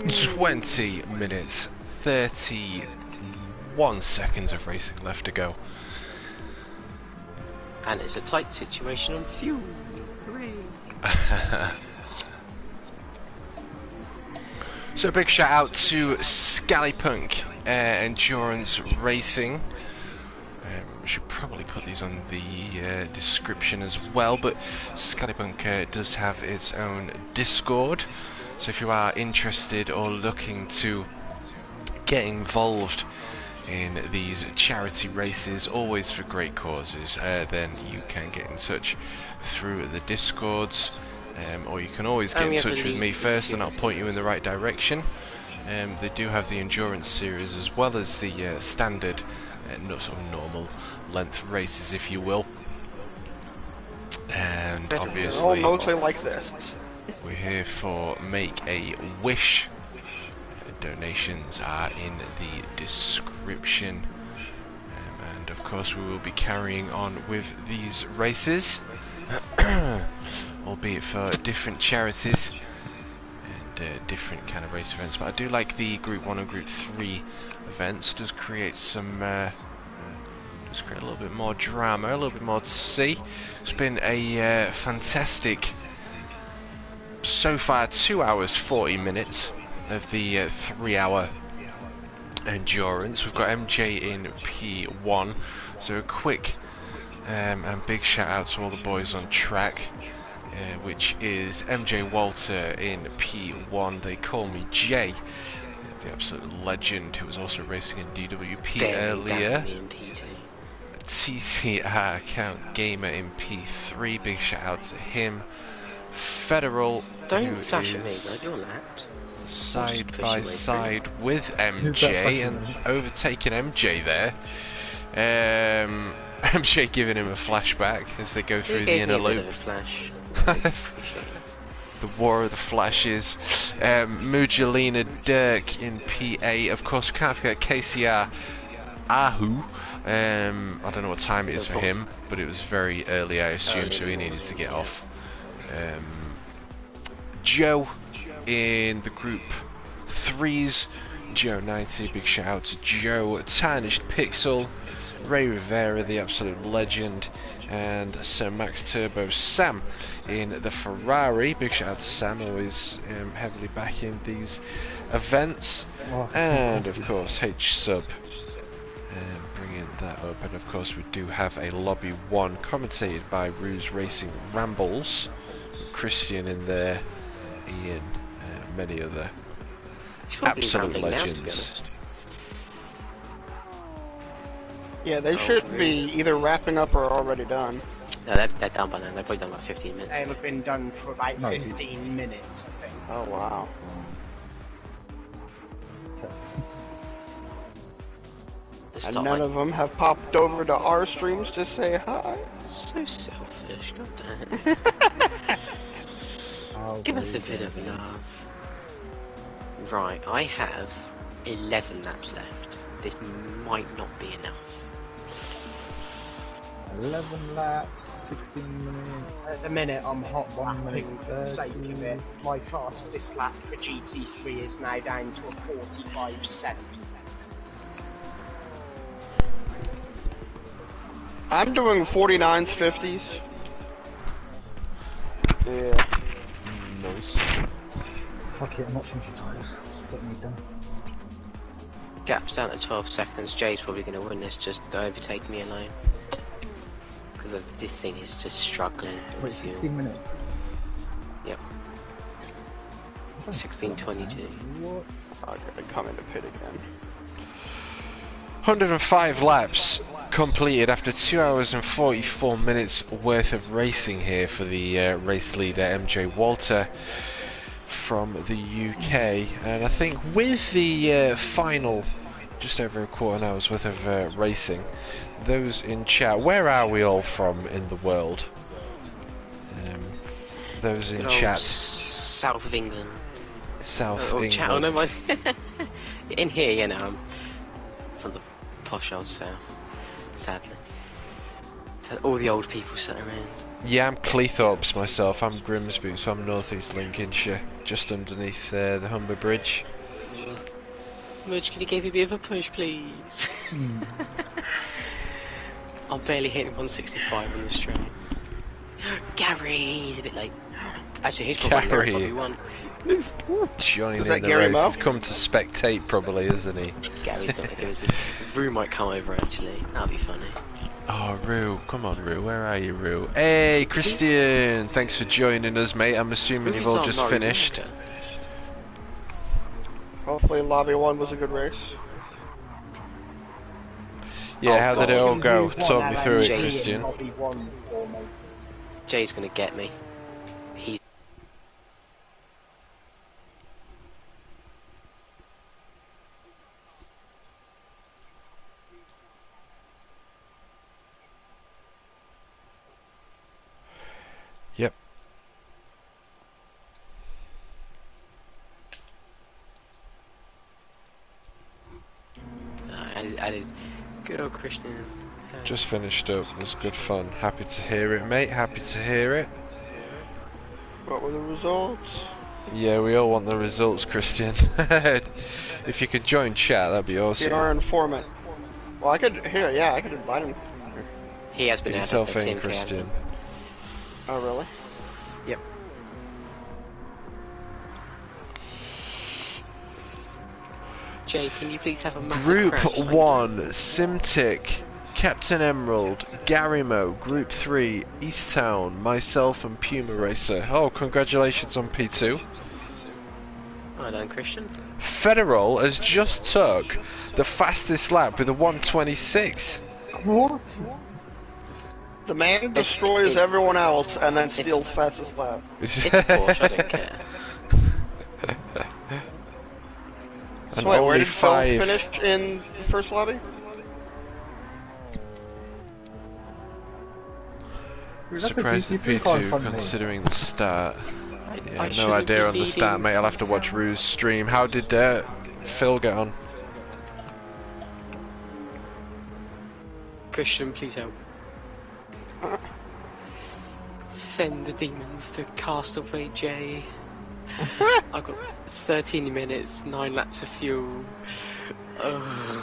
20 minutes, 31 seconds of racing left to go.
And it's a tight situation on fuel. Hooray!
So a big shout out to ScallyPunk Endurance Racing. We should probably put these on the description as well, but ScallyPunk does have its own Discord, so if you are interested or looking to get involved in these charity races, always for great causes, then you can get in touch through the Discords, or you can always get in touch with me first and I'll point you in the right direction. They do have the endurance series as well as the standard, sort of normal length races, if you will. And
They're all
obviously
mostly like this.
we're here for Make a Wish. Donations are in the description, and of course we will be carrying on with these races, albeit for different charities and different kind of race events. But I do like the Group 1 and Group 3 events. Does create some does create a little bit more drama, a little bit more to see. It's been a fantastic so far 2 hours 40 minutes of the 3 hour Endurance. We've got MJ in P1. So a quick and big shout out to all the boys on track, which is MJ Walter in P1. They call me Jay, the absolute legend who was also racing in DWP earlier. TCR account Gamer in P3. Big shout out to him. Federal,
don't flash at me, bud. Your laps.
Side by side with MJ and overtaking MJ there. MJ giving him a flashback as they go through the inner loop. The war of the flashes. Mujalina Dirk in P8. Of course, we can't forget KCR Ahu. I don't know what time it is for him, but it was very early, I assume, so he needed to get off. Joe in the group 3s. Joe 90, big shout out to Joe. Tarnished Pixel. Ray Rivera, the absolute legend, and Sir Max Turbo Sam in the Ferrari. Big shout out to Sam, always heavily backing these events. And of course H Sub bringing that up. And of course we do have a Lobby 1 commentated by Ruse Racing Rambles, Christian in there, Ian, many other absolute legends.
Yeah, they should be either wrapping up or already done.
No, they're done by now. They've probably done like 15 minutes.
They'll have been done for about 15 minutes, I think.
Oh, wow. And none of them have popped over to our streams to say hi.
So selfish, god damn. Give us a bit of love. Right, I have 11 laps left. This might not be enough.
11 laps, 16 minutes.
At the minute, I'm hot
1 minute
lapping for the sake of it. My fastest lap for GT3 is now down to a 45.7.
I'm doing 49s, 50s. Yeah.
Nice.
Fuck it, I'm not changing tyres. Don't need them.
Gap's down to 12 seconds. Jay's probably going to win this, just overtake me alone. Because this thing is just struggling.
Wait, 16 minutes?
Yep. 16:22.
What?
I'm gonna come into pit again.
105 laps completed after 2 hours and 44 minutes worth of racing here for the race leader MJ Walter from the UK. And I think with the final just over a quarter an hour's worth of racing, those in chat, where are we all from in the world? Those in chat.
South of England.
South England.
Chat, oh, no, my in here, you know, I'm from the posh old south, sadly. All the old people sat around.
Yeah, I'm Cleethorpes myself. I'm Grimsby, so I'm northeast Lincolnshire, just underneath the Humber Bridge.
Mudge, can you give me a bit of a push, please? I'm barely hitting 165 on the straight. Gary, he's a bit late. Actually, he's probably one. Move.
Joining
that
the
Gary
race.
Mo?
He's come to spectate, probably, isn't he?
Gary's got to give us a... Rue might come over, actually. That'll be funny.
Oh, Rue. Come on, Rue. Where are you, Rue? Hey, Christian. Thanks for joining us, mate. I'm assuming you've all just finished.
Hopefully Lobby 1 was a good race.
Yeah, how did it all go? Talk me through it, Christian.
Jay's gonna get me. He's...
Yep.
I did. Good old Christian.
Just finished up. It was good fun. Happy to hear it, mate. Happy to hear it.
What were the results?
Yeah, we all want the results, Christian. If you could join chat, that'd be awesome.
Our informant. Well, I could invite him.
He has been
Get
added
yourself
to
in,
Team
Christian.
Oh, really?
Jay, can you please have a massive
Group
crash?
1, Simtic, Captain Emerald, Garimo, Group 3, Easttown, myself and Puma Racer. Oh, congratulations on P2.
Well done, Christian.
Federal has just took the fastest lap with a 126.
What?
The man destroys everyone else and then steals fastest lap.
It's a Porsche, I don't care.
And
So wait, where
only
did Phil
5.
finish in the first lobby?
Surprised the P2 considering the start. Yeah,
I
no
shouldn't
idea
be
on the start,
leading.
mate. I'll have to watch Rue's stream. How did Phil get on?
Christian, please help. Send the demons to Castaway J. I've got 13 minutes, 9 laps of fuel. Ugh.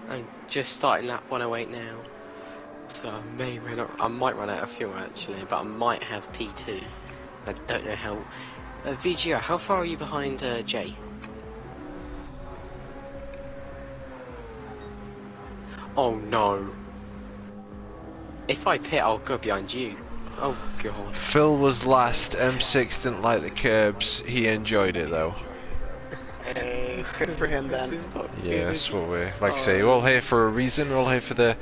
I'm just starting lap 108 now. So I might run out of fuel actually, but I might have P2. I don't know how. VGR, how far are you behind Jay? Oh no. If I pit, I'll go behind you. Oh god.
Phil was last. M6 didn't like the curbs. He enjoyed it though.
Hey, good for him then.
This is not
Yeah,
good.
that's what we're like. I say, we're all here for a reason. We're all here for the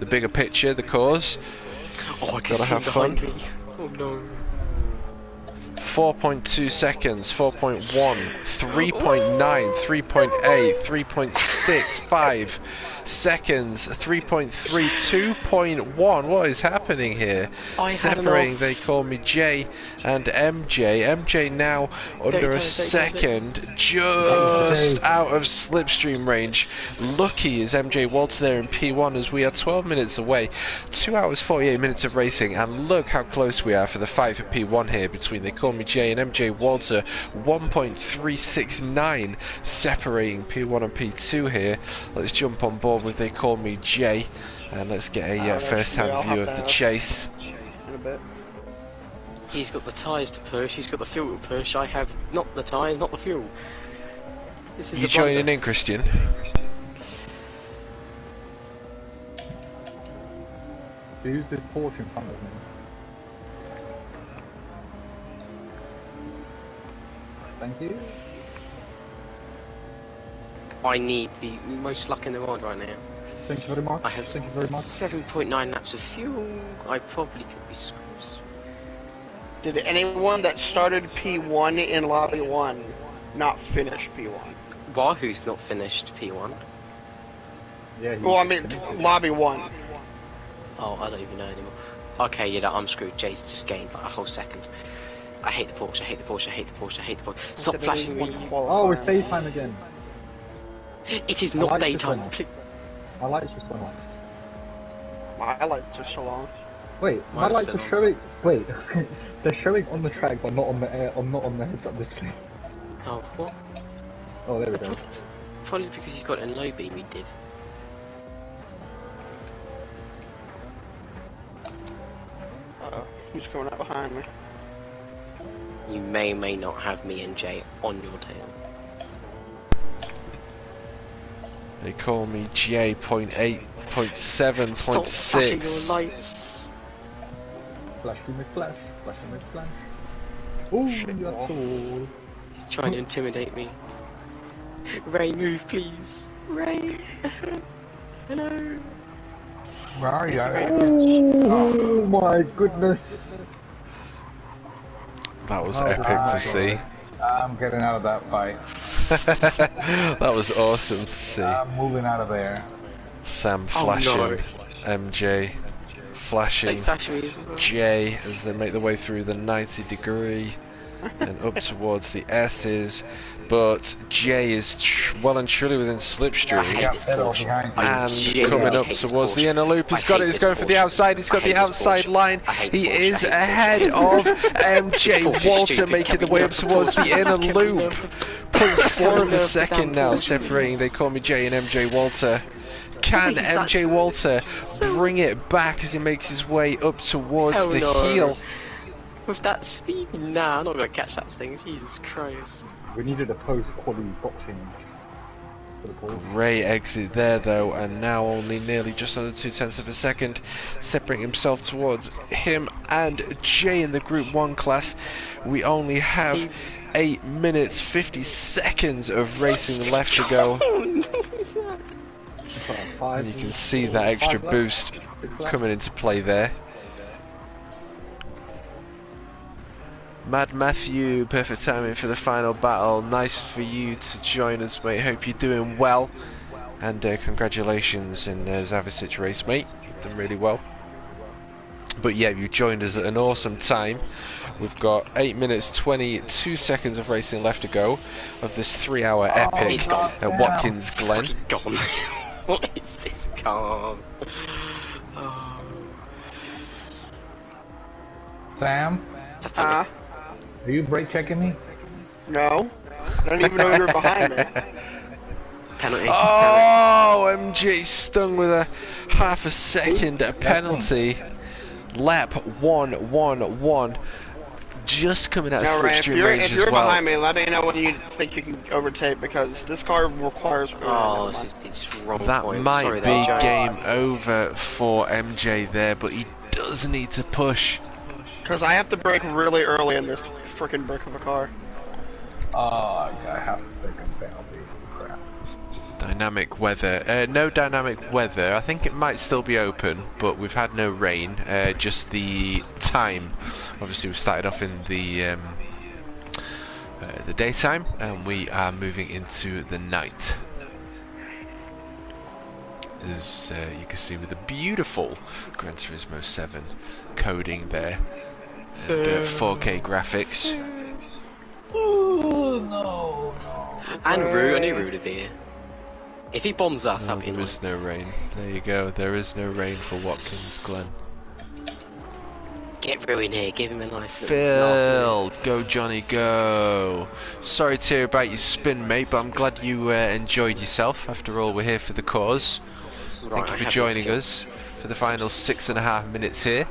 bigger picture, the cause.
Oh, I can
Gotta
see
have
behind
fun.
me. Oh no.
4.2 seconds, 4.1, 3.9, 3.8, 3.65 seconds, 3.3, 2.1. What is happening here?
I had
Separating,
enough.
they call me J and MJ. MJ now under a second, just out of slipstream range. Lucky is MJ Walter there in P1 as we are 12 minutes away. 2 hours 48 minutes of racing, and look how close we are for the fight for P1 here between they call me J and MJ Walter. 1.369 separating P1 and P2 here. Let's jump on board with they call me J and let's get a first-hand view of the chase.
In a bit.
He's got the tyres to push, he's got the fuel to push. I have not the tyres, not the fuel. This is
You
a blunder.
joining in, Christian?
Who's this Porsche in front of me? Thank you.
I need the most luck in the world right now.
Thank you very much.
I have
Thank you very much.
7.9 laps of fuel. I probably could be screwed.
Did anyone that started P1 in lobby 1 not finish P1?
Wahoo's not finished P1.
Yeah.
Well, I mean, lobby 1.
Oh, I don't even know anymore. Okay, yeah, I'm screwed. Jay's just gained like a whole second. I hate the Porsche, I hate the Porsche, I hate the Porsche, I hate the Porsche. Stop flashing me.
Oh, it's daytime again.
It is not
lights just
daytime.
went off. My lights just went off.
My lights are still on.
Wait, my
Mine's
lights
still
are
on.
showing. Wait, they're showing on the track, but not on the air. Not on the heads-up display.
Oh, what?
Oh, there we go.
Probably because you've got a low beam, you did.
Uh-oh, who's coming up behind me?
You may or may not have me and Jay on your tail.
They call me J.8.7.6.
Stop flashing your lights.
Flash me flash. Flash me flash. Oh, that's all.
He's trying to intimidate me. Ray, move, please. Ray. Hello.
Where are you? Oh my goodness.
That was epic to see.
I'm getting out of that fight.
That was awesome to see.
I'm moving out of there.
Sam
Oh,
flashing,
no.
MJ
They
flashing,
flash me as well.
J as they make their way through the 90 degree and up towards the S's, but J is well and truly within
I
slipstream.
hate this
pedal
Porsche.
behind you.
I
And
genuinely
coming up
hate this
towards the
Porsche.
inner loop, he's
I
got it,
hate
he's
this
going for the
Porsche.
outside, he's
I
got
hate
the
this
outside
Porsche.
line,
I hate
he
this Porsche.
is
I hate
ahead
this
of MJ
This Porsche is
Walter
stupid.
making
Can
the
we
way
nerf
up
the
towards
Porsche?
the inner
Can we
loop.
nerf the-
0.4 of
nerf
a
the
second
damn
now
Porsche,
separating, they call me J and MJ Walter. Can
Is that
MJ Walter
so-
bring it back as he makes his way up towards
Hell
the
no.
heel?
With that speed? Nah, I'm not gonna catch that thing. Jesus Christ.
We needed a post-quality boxing.
Great exit there though, and now only nearly just under 0.2 of a second separating himself towards him and Jay in the Group 1 class. We only have 8 minutes 50 seconds of racing left to go. And you can see that extra boost coming into play there. Mad Matthew, perfect timing for the final battle. Nice for you to join us, mate. Hope you're doing well. And congratulations in Zavicic race, mate. You've done really well. But yeah, you joined us at an awesome time. We've got 8 minutes 22 seconds of racing left to go of this 3-hour epic at Watkins Glen.
Gone. What is this car? Oh.
Sam? Are you brake checking me?
No. I don't even know you were behind me.
Penalty.
Oh, MJ stung with a half a second penalty. Lap 1-1-1. Just coming out of slipstream range as well.
If you're behind me, let me know when you think you can overtake, because this car requires...
Oh, this is just wrong
that
point.
might be game over for MJ there, but he does need to push.
Because I have to brake really early in this freaking brick of a car.
Oh, I got half a second penalty. Crap.
Dynamic weather. No dynamic weather. I think it might still be open, but we've had no rain. Just the time. Obviously, we started off in the daytime, and we are moving into the night. As you can see with the beautiful Gran Turismo 7 coding there. And 4K graphics.
Ooh, no.
And Rue, I knew Rue to be here. If he bombs us, I'll be
there is no rain. There you go. There is no rain for Watkins Glen.
Get Rue in here. Give him a nice little...
Phil, go Johnny, go. Sorry to hear about your spin, mate, but I'm glad you enjoyed yourself. After all, we're here for the cause.
Right,
Thank you for joining us for the final 6.5 minutes here.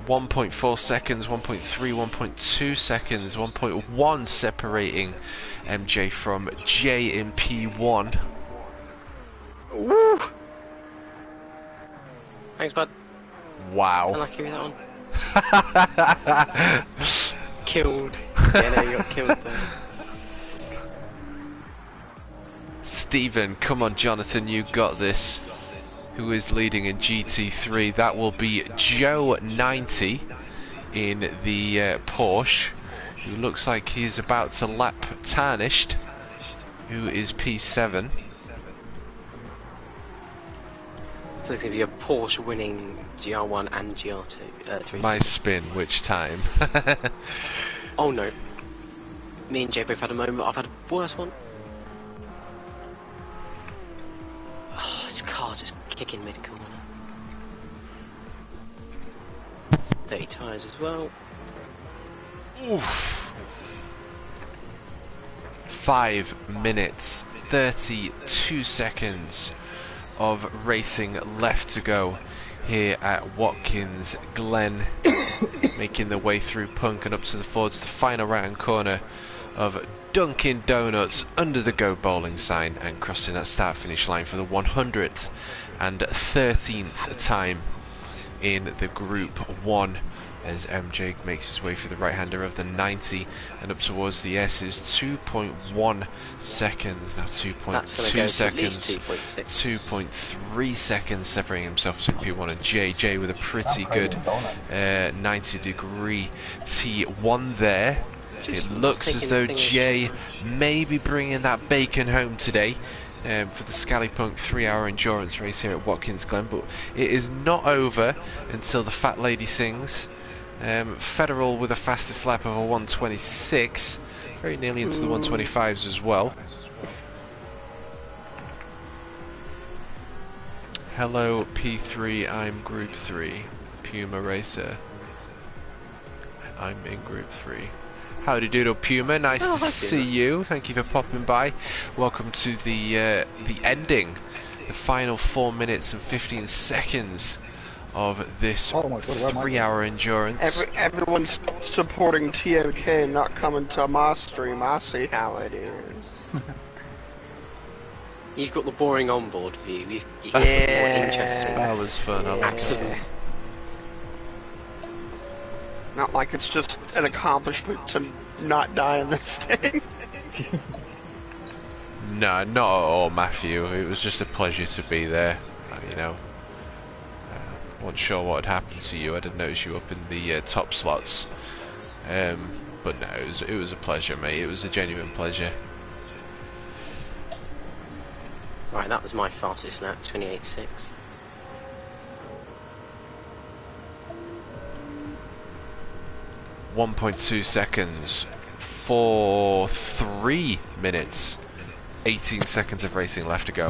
1.4 seconds, 1.3, 1.2 seconds, 1.1 separating MJ from J in P1.
Woo! Thanks, bud.
Wow.
Unlucky with that one. Killed. Yeah, no, you got killed there.
Stephen, come on, Jonathan, you got this. Who is leading in GT3? That will be Joe 90 in the Porsche, who looks like he's about to lap Tarnished, who is P7.
So it's going to be a Porsche winning GR1 and GR2. 3.
My spin, which time?
Oh no. Me and Jay both had a moment. I've had a worse one. Oh, this car just kicking mid-corner. 30 tyres as well.
Oof. 5 minutes 32 seconds of racing left to go here at Watkins Glen, making their way through Punk and up towards the final right hand corner of Dunkin' Donuts under the Go Bowling sign, and crossing that start finish line for the 100th and 13th time in the Group 1, as MJ makes his way through the right-hander of the 90 and up towards the S's. 2.1 seconds, now 2.2 seconds, 2.3 seconds separating himself between P1 and J with a pretty good 90-degree T1 there. It looks as though Jay may be bringing that bacon home today for the ScallyPunk 3-hour endurance race here at Watkins Glen, but it is not over until the fat lady sings. Federal with the fastest lap of a 126, very nearly into the 125s as well. Hello P3, I'm Group 3, Puma Racer. I'm in Group 3. Howdy doodle Puma, nice to see you. Thank you for popping by. Welcome to the ending, the final 4 minutes and 15 seconds of this 3-hour endurance.
Everyone's supporting TMK, not coming to my stream. I see how it is.
You've got the boring onboard view. You can get more interesting.
That was fun. I like
Absolutely.
it.
Not like it's just an accomplishment to not die in this thing.
No, not at all, Matthew. It was just a pleasure to be there. You know, wasn't sure what had happened to you. I didn't notice you up in the top slots. But no, it was a pleasure, mate. It was a genuine pleasure.
Right, that was my fastest lap, 28.6.
.2 seconds for 3 minutes. 18 seconds of racing left to go.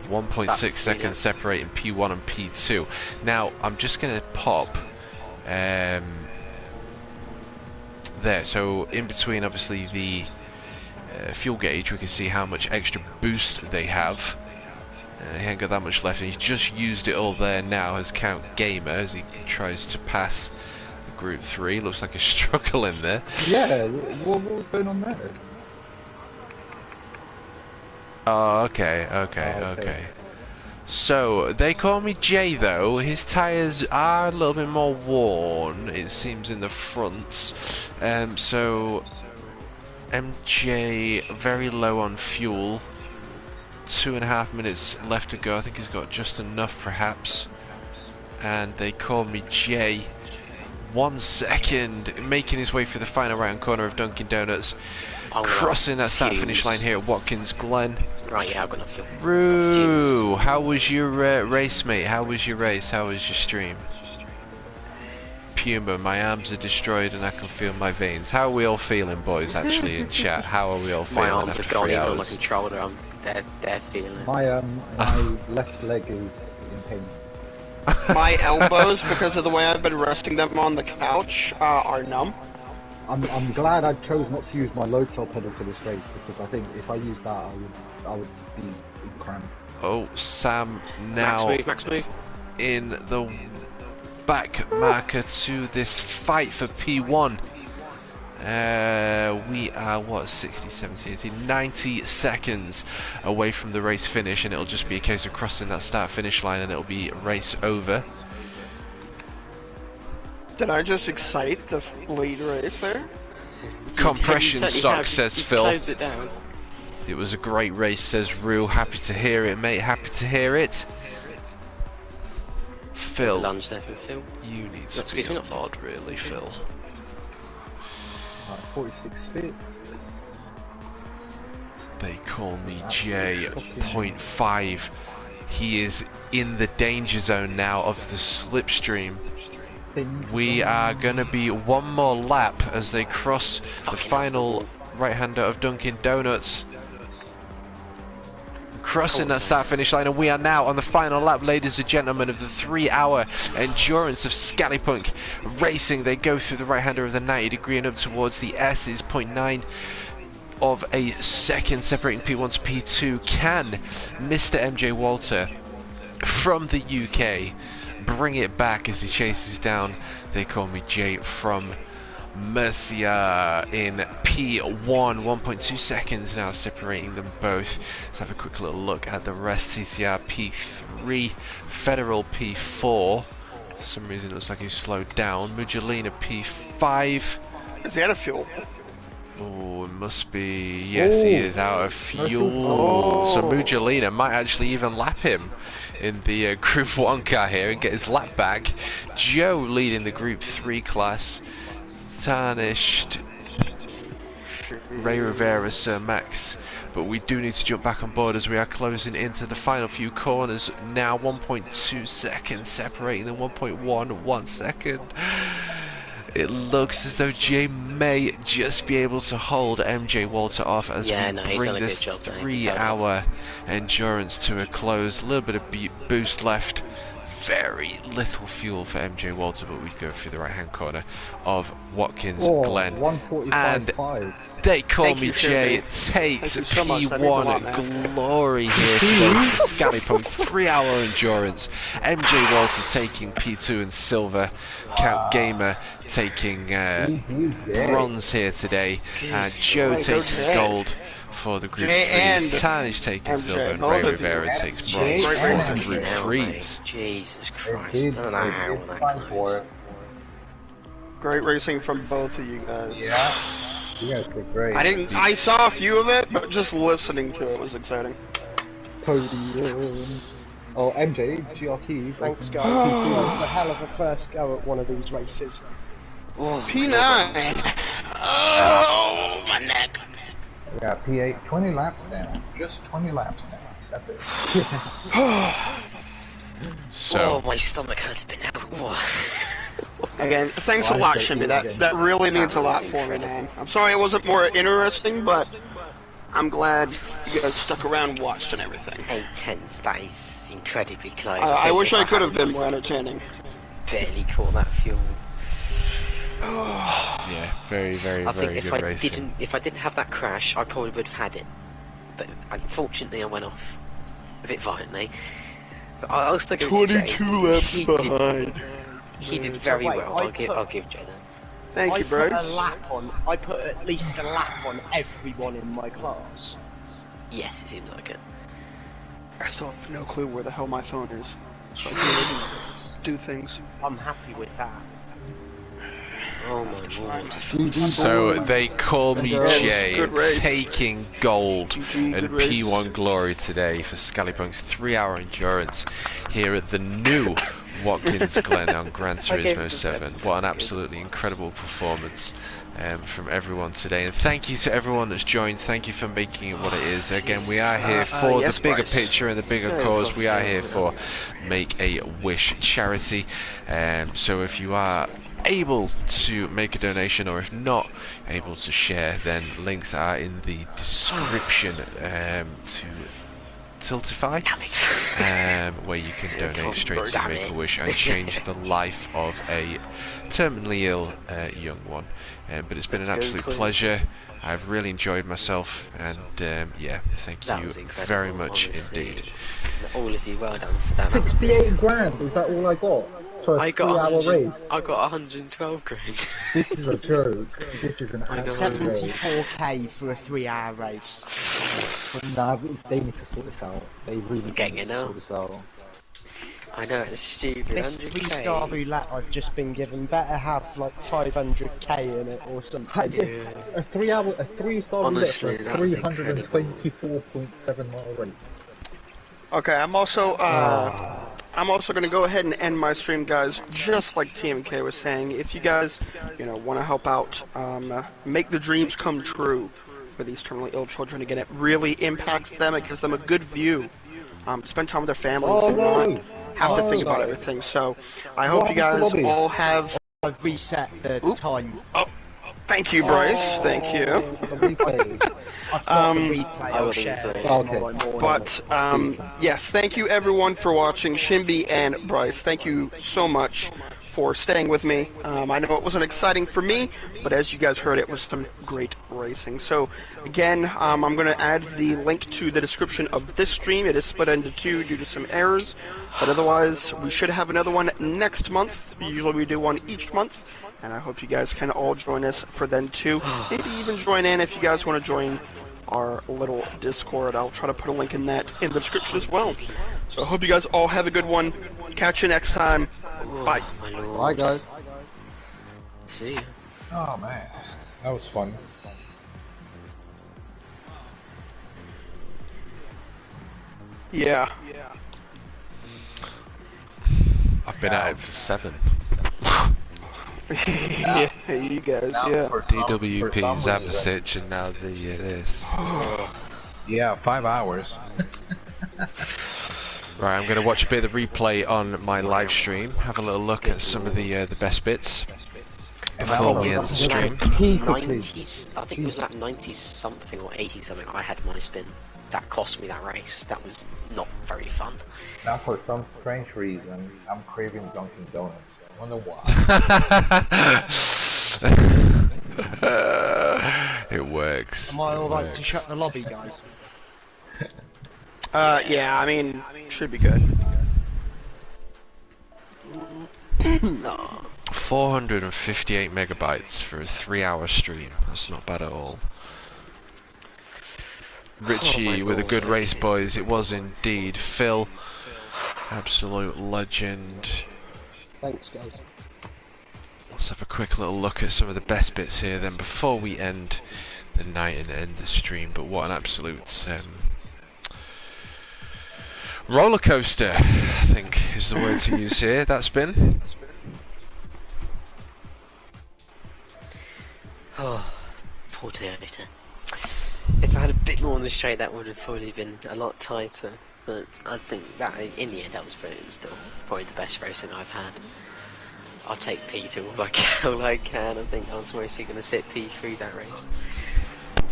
1.6 seconds separating P1 and P2. Now, I'm just going to pop there. So, in between, obviously, the fuel gauge, we can see how much extra boost they have. He ain't got that much left, and he's just used it all there now as Count Gamer as he tries to pass Gr3. Looks like he's struggling there.
Yeah, what's going on there?
Oh, okay. So, they call me Jay though. His tyres are a little bit more worn, it seems, in the fronts. So, MJ very low on fuel. 2.5 minutes left to go. I think he's got just enough, perhaps. And they call me Jay. 1 second, making his way through the final round corner of Dunkin' Donuts. Crossing that start finish line here at Watkins Glen.
Right, yeah, I'm gonna feel.
Roo, how was your race, mate? How was your race? How was your stream? Puma, my arms are destroyed and I can feel my veins. How are we all feeling, boys, actually, in chat? How are we all feeling
My arms
after
are gone
3
even on my
hours?
controller. They're feeling.
My left leg is in pain.
My elbows, because of the way I've been resting them on the couch, are numb.
I'm glad I chose not to use my load cell pedal for this race, because I think if I used that, I would be in cramp.
Oh, Sam now
Max move.
in the back marker to this fight for P1. We are, what, 60, 70, 80, 90 seconds away from the race finish, and it'll just be a case of crossing that start-finish line and it'll be race over.
Did I just excite the lead race there?
Compression sucks, says Phil.
Close it down.
It was a great race, says Rue. Happy to hear it, mate. Happy to hear it. Phil,
Lunge there for Phil.
you need to be a mod, really, Phil.
46.6.
They call me J.5. He is in the danger zone now of the slipstream. We are going to be one more lap as they cross the final right-hander of Dunkin' Donuts. Crossing that start-finish line, and we are now on the final lap, ladies and gentlemen, of the 3-hour endurance of ScallyPunk racing. They go through the right-hander of the 90 degree and up towards the S's. 0.9 of a second separating P1 to P2. Can Mr. MJ Walter from the UK bring it back as he chases down, they call me Jay, from Mercia in P1, 1.2 seconds now separating them both. Let's have a quick little look at the rest. TCR P3, Federal P4. For some reason it looks like he's slowed down. Mugilina P5.
Is he out of fuel?
Oh, it must be. Yes, he is out of fuel. So Mugilina might actually even lap him in the Group 1 car here and get his lap back. Joe leading the Group 3 class. Tarnished Ray Rivera, Sir Max. But we do need to jump back on board as we are closing into the final few corners now. 1.2 seconds separating them, 1.1 second. It looks as though Jay may just be able to hold MJ Walter off as we bring this 3-hour endurance to a close. A little bit of boost left. Very little fuel for MJ Walter, but we go through the right-hand corner of Watkins Glen.
145.5.
They call me Jay. Takes P1 glory here today for ScallyPunk. 3-hour endurance. MJ Walter taking P2 and silver. Count Gamer taking bronze here today. And Joe taking gold for the Group 3s. Tarnish taking silver, and Ray Rivera takes bronze for the Group 3s.
Jesus Christ, I don't know how that
for it.
Great racing from both of you guys.
Yeah.
You guys did great.
I saw a few of it, but just listening to it was exciting.
Podium. Oh, MJ, GRT.
Thanks, guys. It's a hell of a first go at one of these races.
P9. Oh, my neck.
Yeah, P8, 20 laps down. Just 20 laps down. That's it.
So,
my stomach hurts a bit now.
Again, thanks a lot, Shimmy. That really means a lot for me, man. I'm sorry it wasn't more interesting, but I'm glad you guys stuck around and watched and everything.
8/10, that is incredibly close.
I wish I could have been more entertaining.
Barely caught that fuel.
yeah, very, very,
I
very
think
good racing.
if I didn't have that crash, I probably would have had it. But unfortunately, I went off a bit violently. But I'll still give it to Jay.
22 laps behind.
He did very well. I'll give Jay that.
Thank you, Bryce.
I put at least a lap on everyone in my class.
Yes, it seems like it.
I still have no clue where the hell my phone is. So I can really do things.
I'm happy with that.
Oh my lord.
So they call me Jay,
Good race.
taking gold
GG,
and
good race.
P1 glory today for ScallyPunk's 3-hour endurance here at the new Watkins Glen on Gran Turismo 7. What an absolutely incredible performance from everyone today, and thank you to everyone that's joined. Thank you for making it what it is. Again, we are here for the bigger picture and the bigger cause. We are here for Make a Wish charity, so if you are able to make a donation, or if not able to share, then links are in the description to Tiltify, where you can donate straight to Make a Wish and change the life of a terminally ill young one. But it's been an absolute pleasure. I've really enjoyed myself, and yeah, thank you very much indeed.
All of you, well done for that.
68 grand, is that all I got? For a 3-hour race?
I got 112 grand.
This is a joke. This is an absolute joke.
74k for a 3-hour race.
Nah, they need to sort this out. They really need
Getting
to
it now.
sort this out.
I know, it's stupid.
This 3-star roulette I've just been given better have like 500k in it or something.
Yeah. A 3-star roulette for a 324.7 mile race.
Okay, I'm also going to go ahead and end my stream, guys. Just like TMK was saying, if you guys, want to help out, make the dreams come true for these terminally ill children. Again, it really impacts them. It gives them a good view. Spend time with their families and not have to think about everything. So, I hope you guys all have.
I've reset the time.
Oh, thank you, Bryce. Thank you.
I've got the replay. I'll share it tomorrow morning.
But yes, thank you everyone for watching. Shimby and Bryce, thank you so much for staying with me. I know it wasn't exciting for me, but as you guys heard, it was some great racing. So again, I'm going to add the link to the description of this stream. It is split into two due to some errors, but otherwise we should have another one next month. Usually we do one each month, and I hope you guys can all join us for then too. Maybe even join in if you guys want to join our little Discord. I'll try to put a link in that in the description as well. So I hope you guys all have a good one. Catch you next time. Bye.
Bye, guys.
See ya.
Oh man, that was fun.
Yeah.
I've been at it for 7.
Yeah, you guys, yeah.
DWP, Zavicic, and now this.
Yeah, 5 hours.
Right, I'm going to watch a bit of the replay on my live stream, have a little look at some of the best bits before we end the stream.
90s, I think it was like 90 something or 80 something. I had my spin. That cost me that race. That was not very fun.
Now, for some strange reason, I'm craving Dunkin' Donuts. I wonder why.
It works.
Am I alright to shut the lobby, guys?
Yeah, I mean, should be good.
No.
458 megabytes for a 3-hour stream. That's not bad at all. Richie with a good race, boys. It was indeed. Phil, absolute legend.
Thanks, guys.
Let's have a quick little look at some of the best bits here then before we end the night and end the stream. But what an absolute roller coaster, I think is the word to use here. That's been.
Oh, poor Toyota. If I had a bit more on the straight, that would have probably been a lot tighter. But I think that, in the end, that was brilliant still. Probably the best racing I've had. I'll take P2 all I can. I think I was mostly going to sit P3 that race.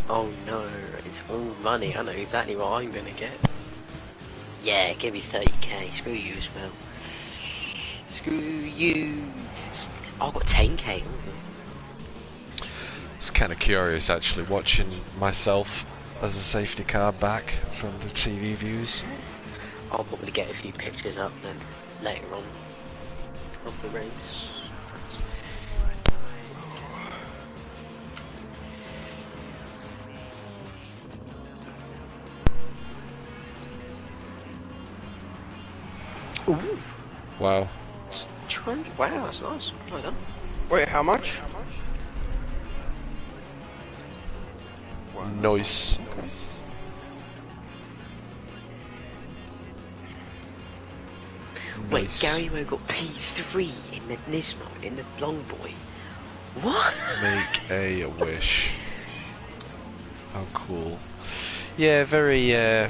Oh no, it's all money. I know exactly what I'm going to get. Yeah, give me 30k. Screw you as well. Screw you. I've got 10k.
It's kind of curious actually watching myself as a safety car back from the TV views.
I'll probably get a few pictures up then later on of the race.
Ooh.
Wow.
Wow, that's nice. Well done.
Wait, how much?
Nice.
Wait,
Nice.
Gr1 got P3 in the Nismo, in the long boy. What?
Make a wish. How cool. Yeah, very I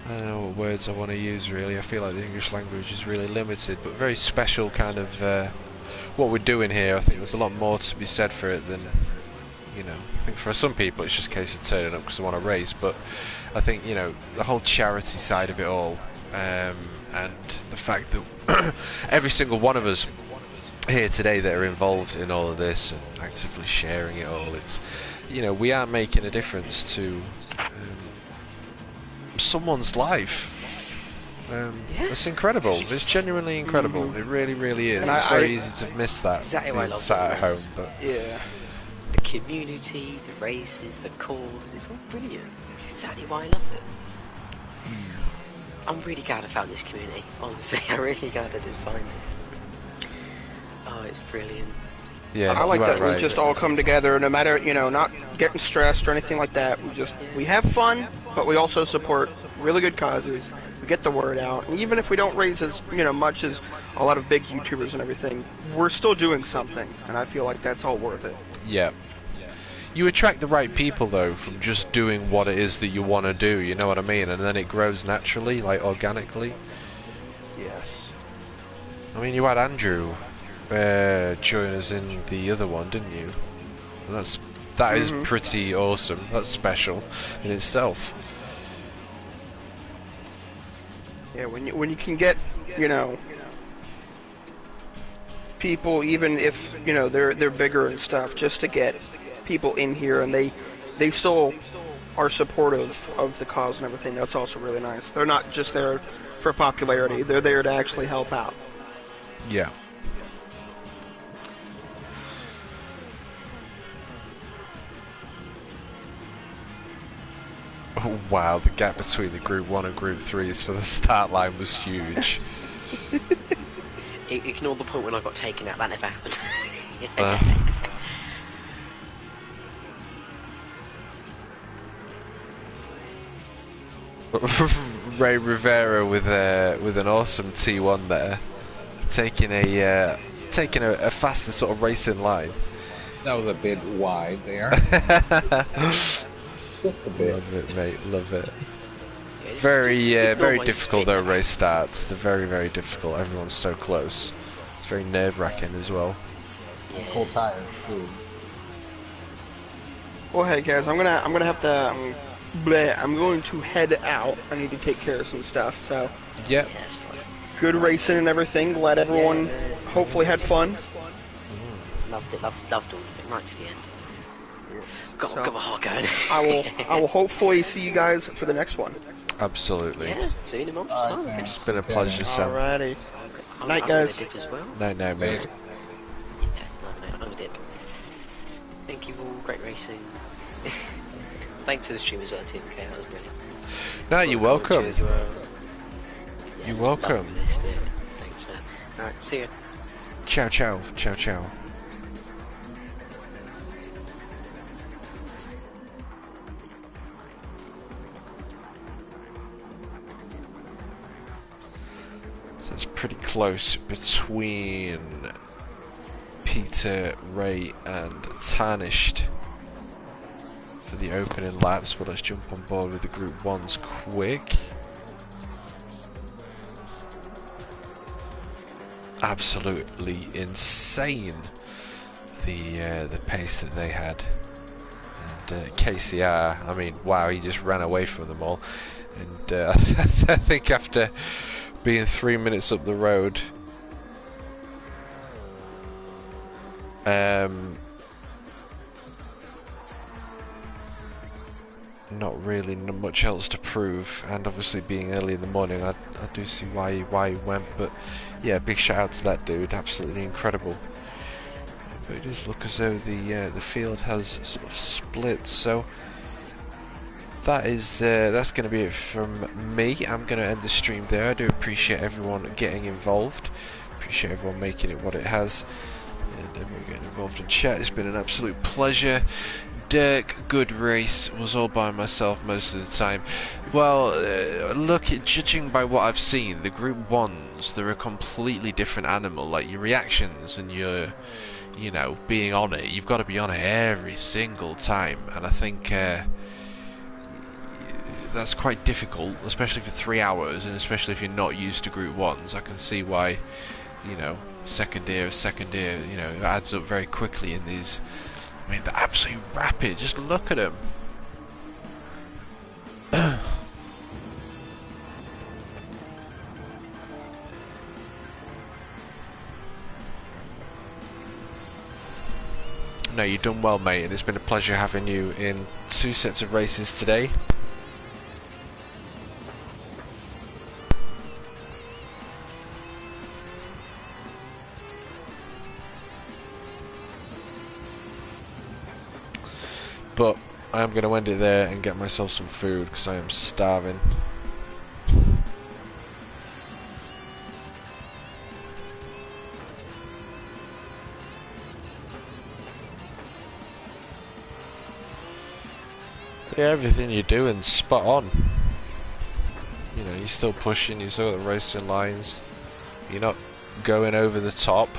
don't know what words I want to use really. I feel like the English language is really limited, but very special kind of what we're doing here. I think there's a lot more to be said for it than, you know, I think for some people it's just a case of turning up because they want to race, but I think, you know, the whole charity side of it all, and the fact that every single one of us here today that are involved in all of this and actively sharing it all, it's, you know, we are making a difference to someone's life. It's incredible. It's genuinely incredible. It really, really is.
And
it's very easy to miss that
Exactly why I
being
love
sat
it.
at home, but
Yeah.
The community, the races, the cause, it's all brilliant. It's exactly why I love it. I'm really glad I found this community, honestly. I'm really glad I did find it. Oh, it's brilliant.
yeah,
I like
you are
that
right.
we just all come together, no matter, you know, not getting stressed or anything like that. We have fun, but we also support really good causes. We get the word out, and even if we don't raise as, you know, much as a lot of big YouTubers and everything, we're still doing something, and I feel like that's all worth it.
Yeah. You attract the right people though from just doing what it is that you want to do, you know what I mean? And then it grows naturally, like organically.
Yes.
I mean, you had Andrew join us in the other one, didn't you? And that is pretty awesome. That's special in itself.
Yeah, when you can get, you know, people, even if, you know, they're bigger and stuff, just to get people in here and they still are supportive of the cause and everything, that's also really nice. They're not just there for popularity, they're there to actually help out.
Yeah. Oh wow, the gap between the Group 1 and Group 3s for the start line was huge.
Ignore the point when I got taken out, that never happened.
Ray Rivera with an awesome T1 there, taking a faster sort of racing line.
That was a bit wide there.
Just a bit.
Love it, mate. Love it.
Yeah,
Very
just ignore
very
my
difficult
spin.
though race starts. They're very, very difficult. Everyone's so close. It's very nerve-wracking as well.
Yeah.
Cold tires too.
Well, hey guys, I'm gonna have to I'm going to head out. I need to take care of some stuff. So
Yep.
Yeah, that's fine.
good racing and everything. Glad everyone hopefully had fun.
Loved it, loved all of it, right to the end. Got
So,
a hard going.
I will hopefully see you guys for the next one.
Absolutely.
Yeah, see you in a month's
Alright,
time.
Sam.
Okay.
It's been a
Okay,
pleasure, Sam.
Alrighty.
I'm
Night,
gonna
guys.
dip as well.
No, mate.
Yeah, I'm gonna dip. Thank you all, great racing. thanks for the stream as well, Team K. That was brilliant.
No, you're welcome.
As well. Yeah,
You're welcome.
Thanks, man. Alright, see you.
Ciao, ciao, ciao, ciao. So it's pretty close between Peter, Ray, and Tarnished for the opening laps. But let's jump on board with the Group 1s quick. Absolutely insane, the pace that they had. And KCR, I mean, wow, he just ran away from them all. And I think after being 3 minutes up the road, not really much else to prove, and obviously being early in the morning, I do see why he went. But yeah, big shout out to that dude, absolutely incredible. But it does look as though the field has sort of split, so that is that's going to be it from me. I'm going to end the stream there. I do appreciate everyone getting involved, appreciate everyone making it what it has, and everyone getting involved in chat. It's been an absolute pleasure. Dirk, good race, was all by myself most of the time. Well, look, judging by what I've seen, the Group 1s, they're a completely different animal. Like, your reactions and your, you know, being on it, you've got to be on it every single time. And I think that's quite difficult, especially for 3 hours, and especially if you're not used to Group 1s. I can see why, you know, second year, you know, it adds up very quickly in these. I mean, they're absolutely rapid. Just look at them. No, you've done well, mate, and it's been a pleasure having you in 2 sets of races today. But I am going to end it there and get myself some food because I am starving. Yeah, everything you're doing spot on. You know, you're still pushing, you're still got the racing lines. You're not going over the top.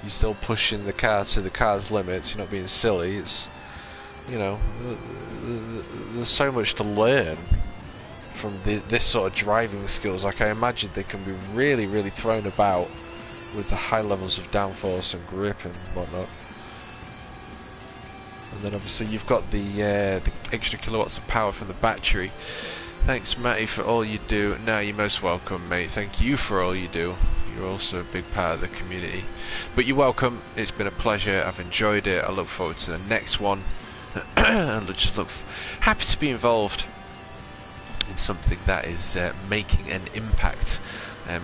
You're still pushing the car to the car's limits. You're not being silly. It's, you know, there's so much to learn from this sort of driving skills. Like, I imagine they can be really, really thrown about with the high levels of downforce and grip and whatnot. And then obviously you've got the extra kilowatts of power from the battery. Thanks, Matty, for all you do. No, you're most welcome, mate. Thank you for all you do. You're also a big part of the community. But you're welcome. It's been a pleasure. I've enjoyed it. I look forward to the next one. And just look happy to be involved in something that is making an impact,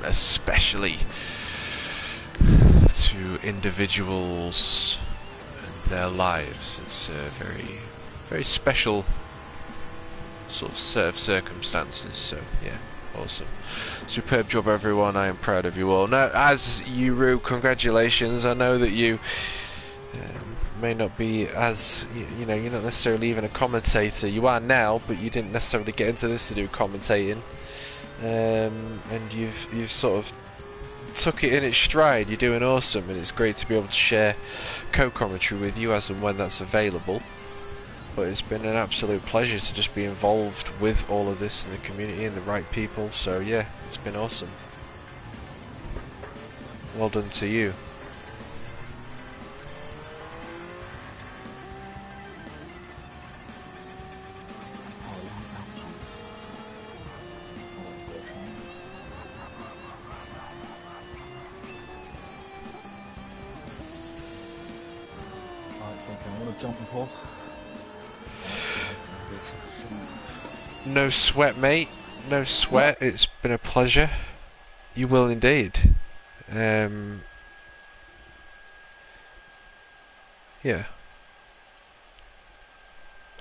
especially to individuals and their lives. It's a very, very special sort of set of circumstances. So yeah, awesome, superb job, everyone. I am proud of you all. Now, as Yuru, congratulations. I know that you may not be as, you know, you're not necessarily even a commentator. You are now, but you didn't necessarily get into this to do commentating, and you've sort of took it in its stride. You're doing awesome, and it's great to be able to share co-commentary with you as and when that's available. But it's been an absolute pleasure to just be involved with all of this in the community and the right people. So yeah, it's been awesome. Well done to you. No sweat, mate. No sweat. It's been a pleasure. You will indeed. Yeah.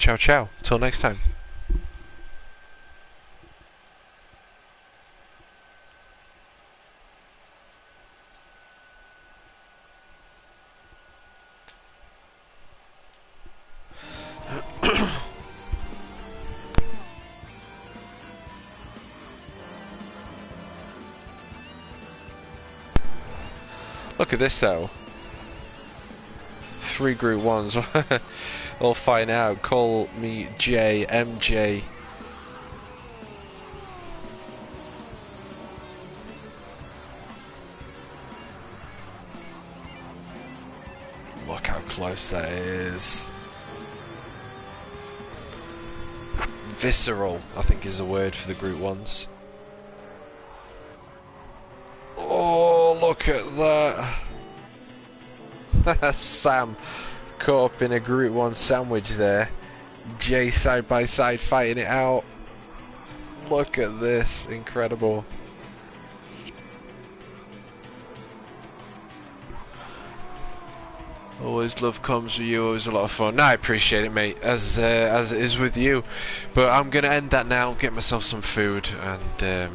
ciao ciao. Till next time. Look at this though. 3 Gr1s. All fine out. Call me J, MJ. Look how close that is. Visceral, I think, is a word for the Gr1s. Oh, look at that. Sam caught up in a Gr1 sandwich there. Jay side by side fighting it out. Look at this, incredible. Always love comes with you, always a lot of fun. No, I appreciate it, mate, as it is with you. But I'm going to end that now, get myself some food, and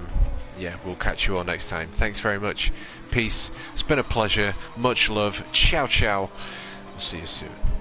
yeah, we'll catch you all next time. Thanks very much. Peace. It's been a pleasure. Much love. Ciao, ciao. We'll see you soon.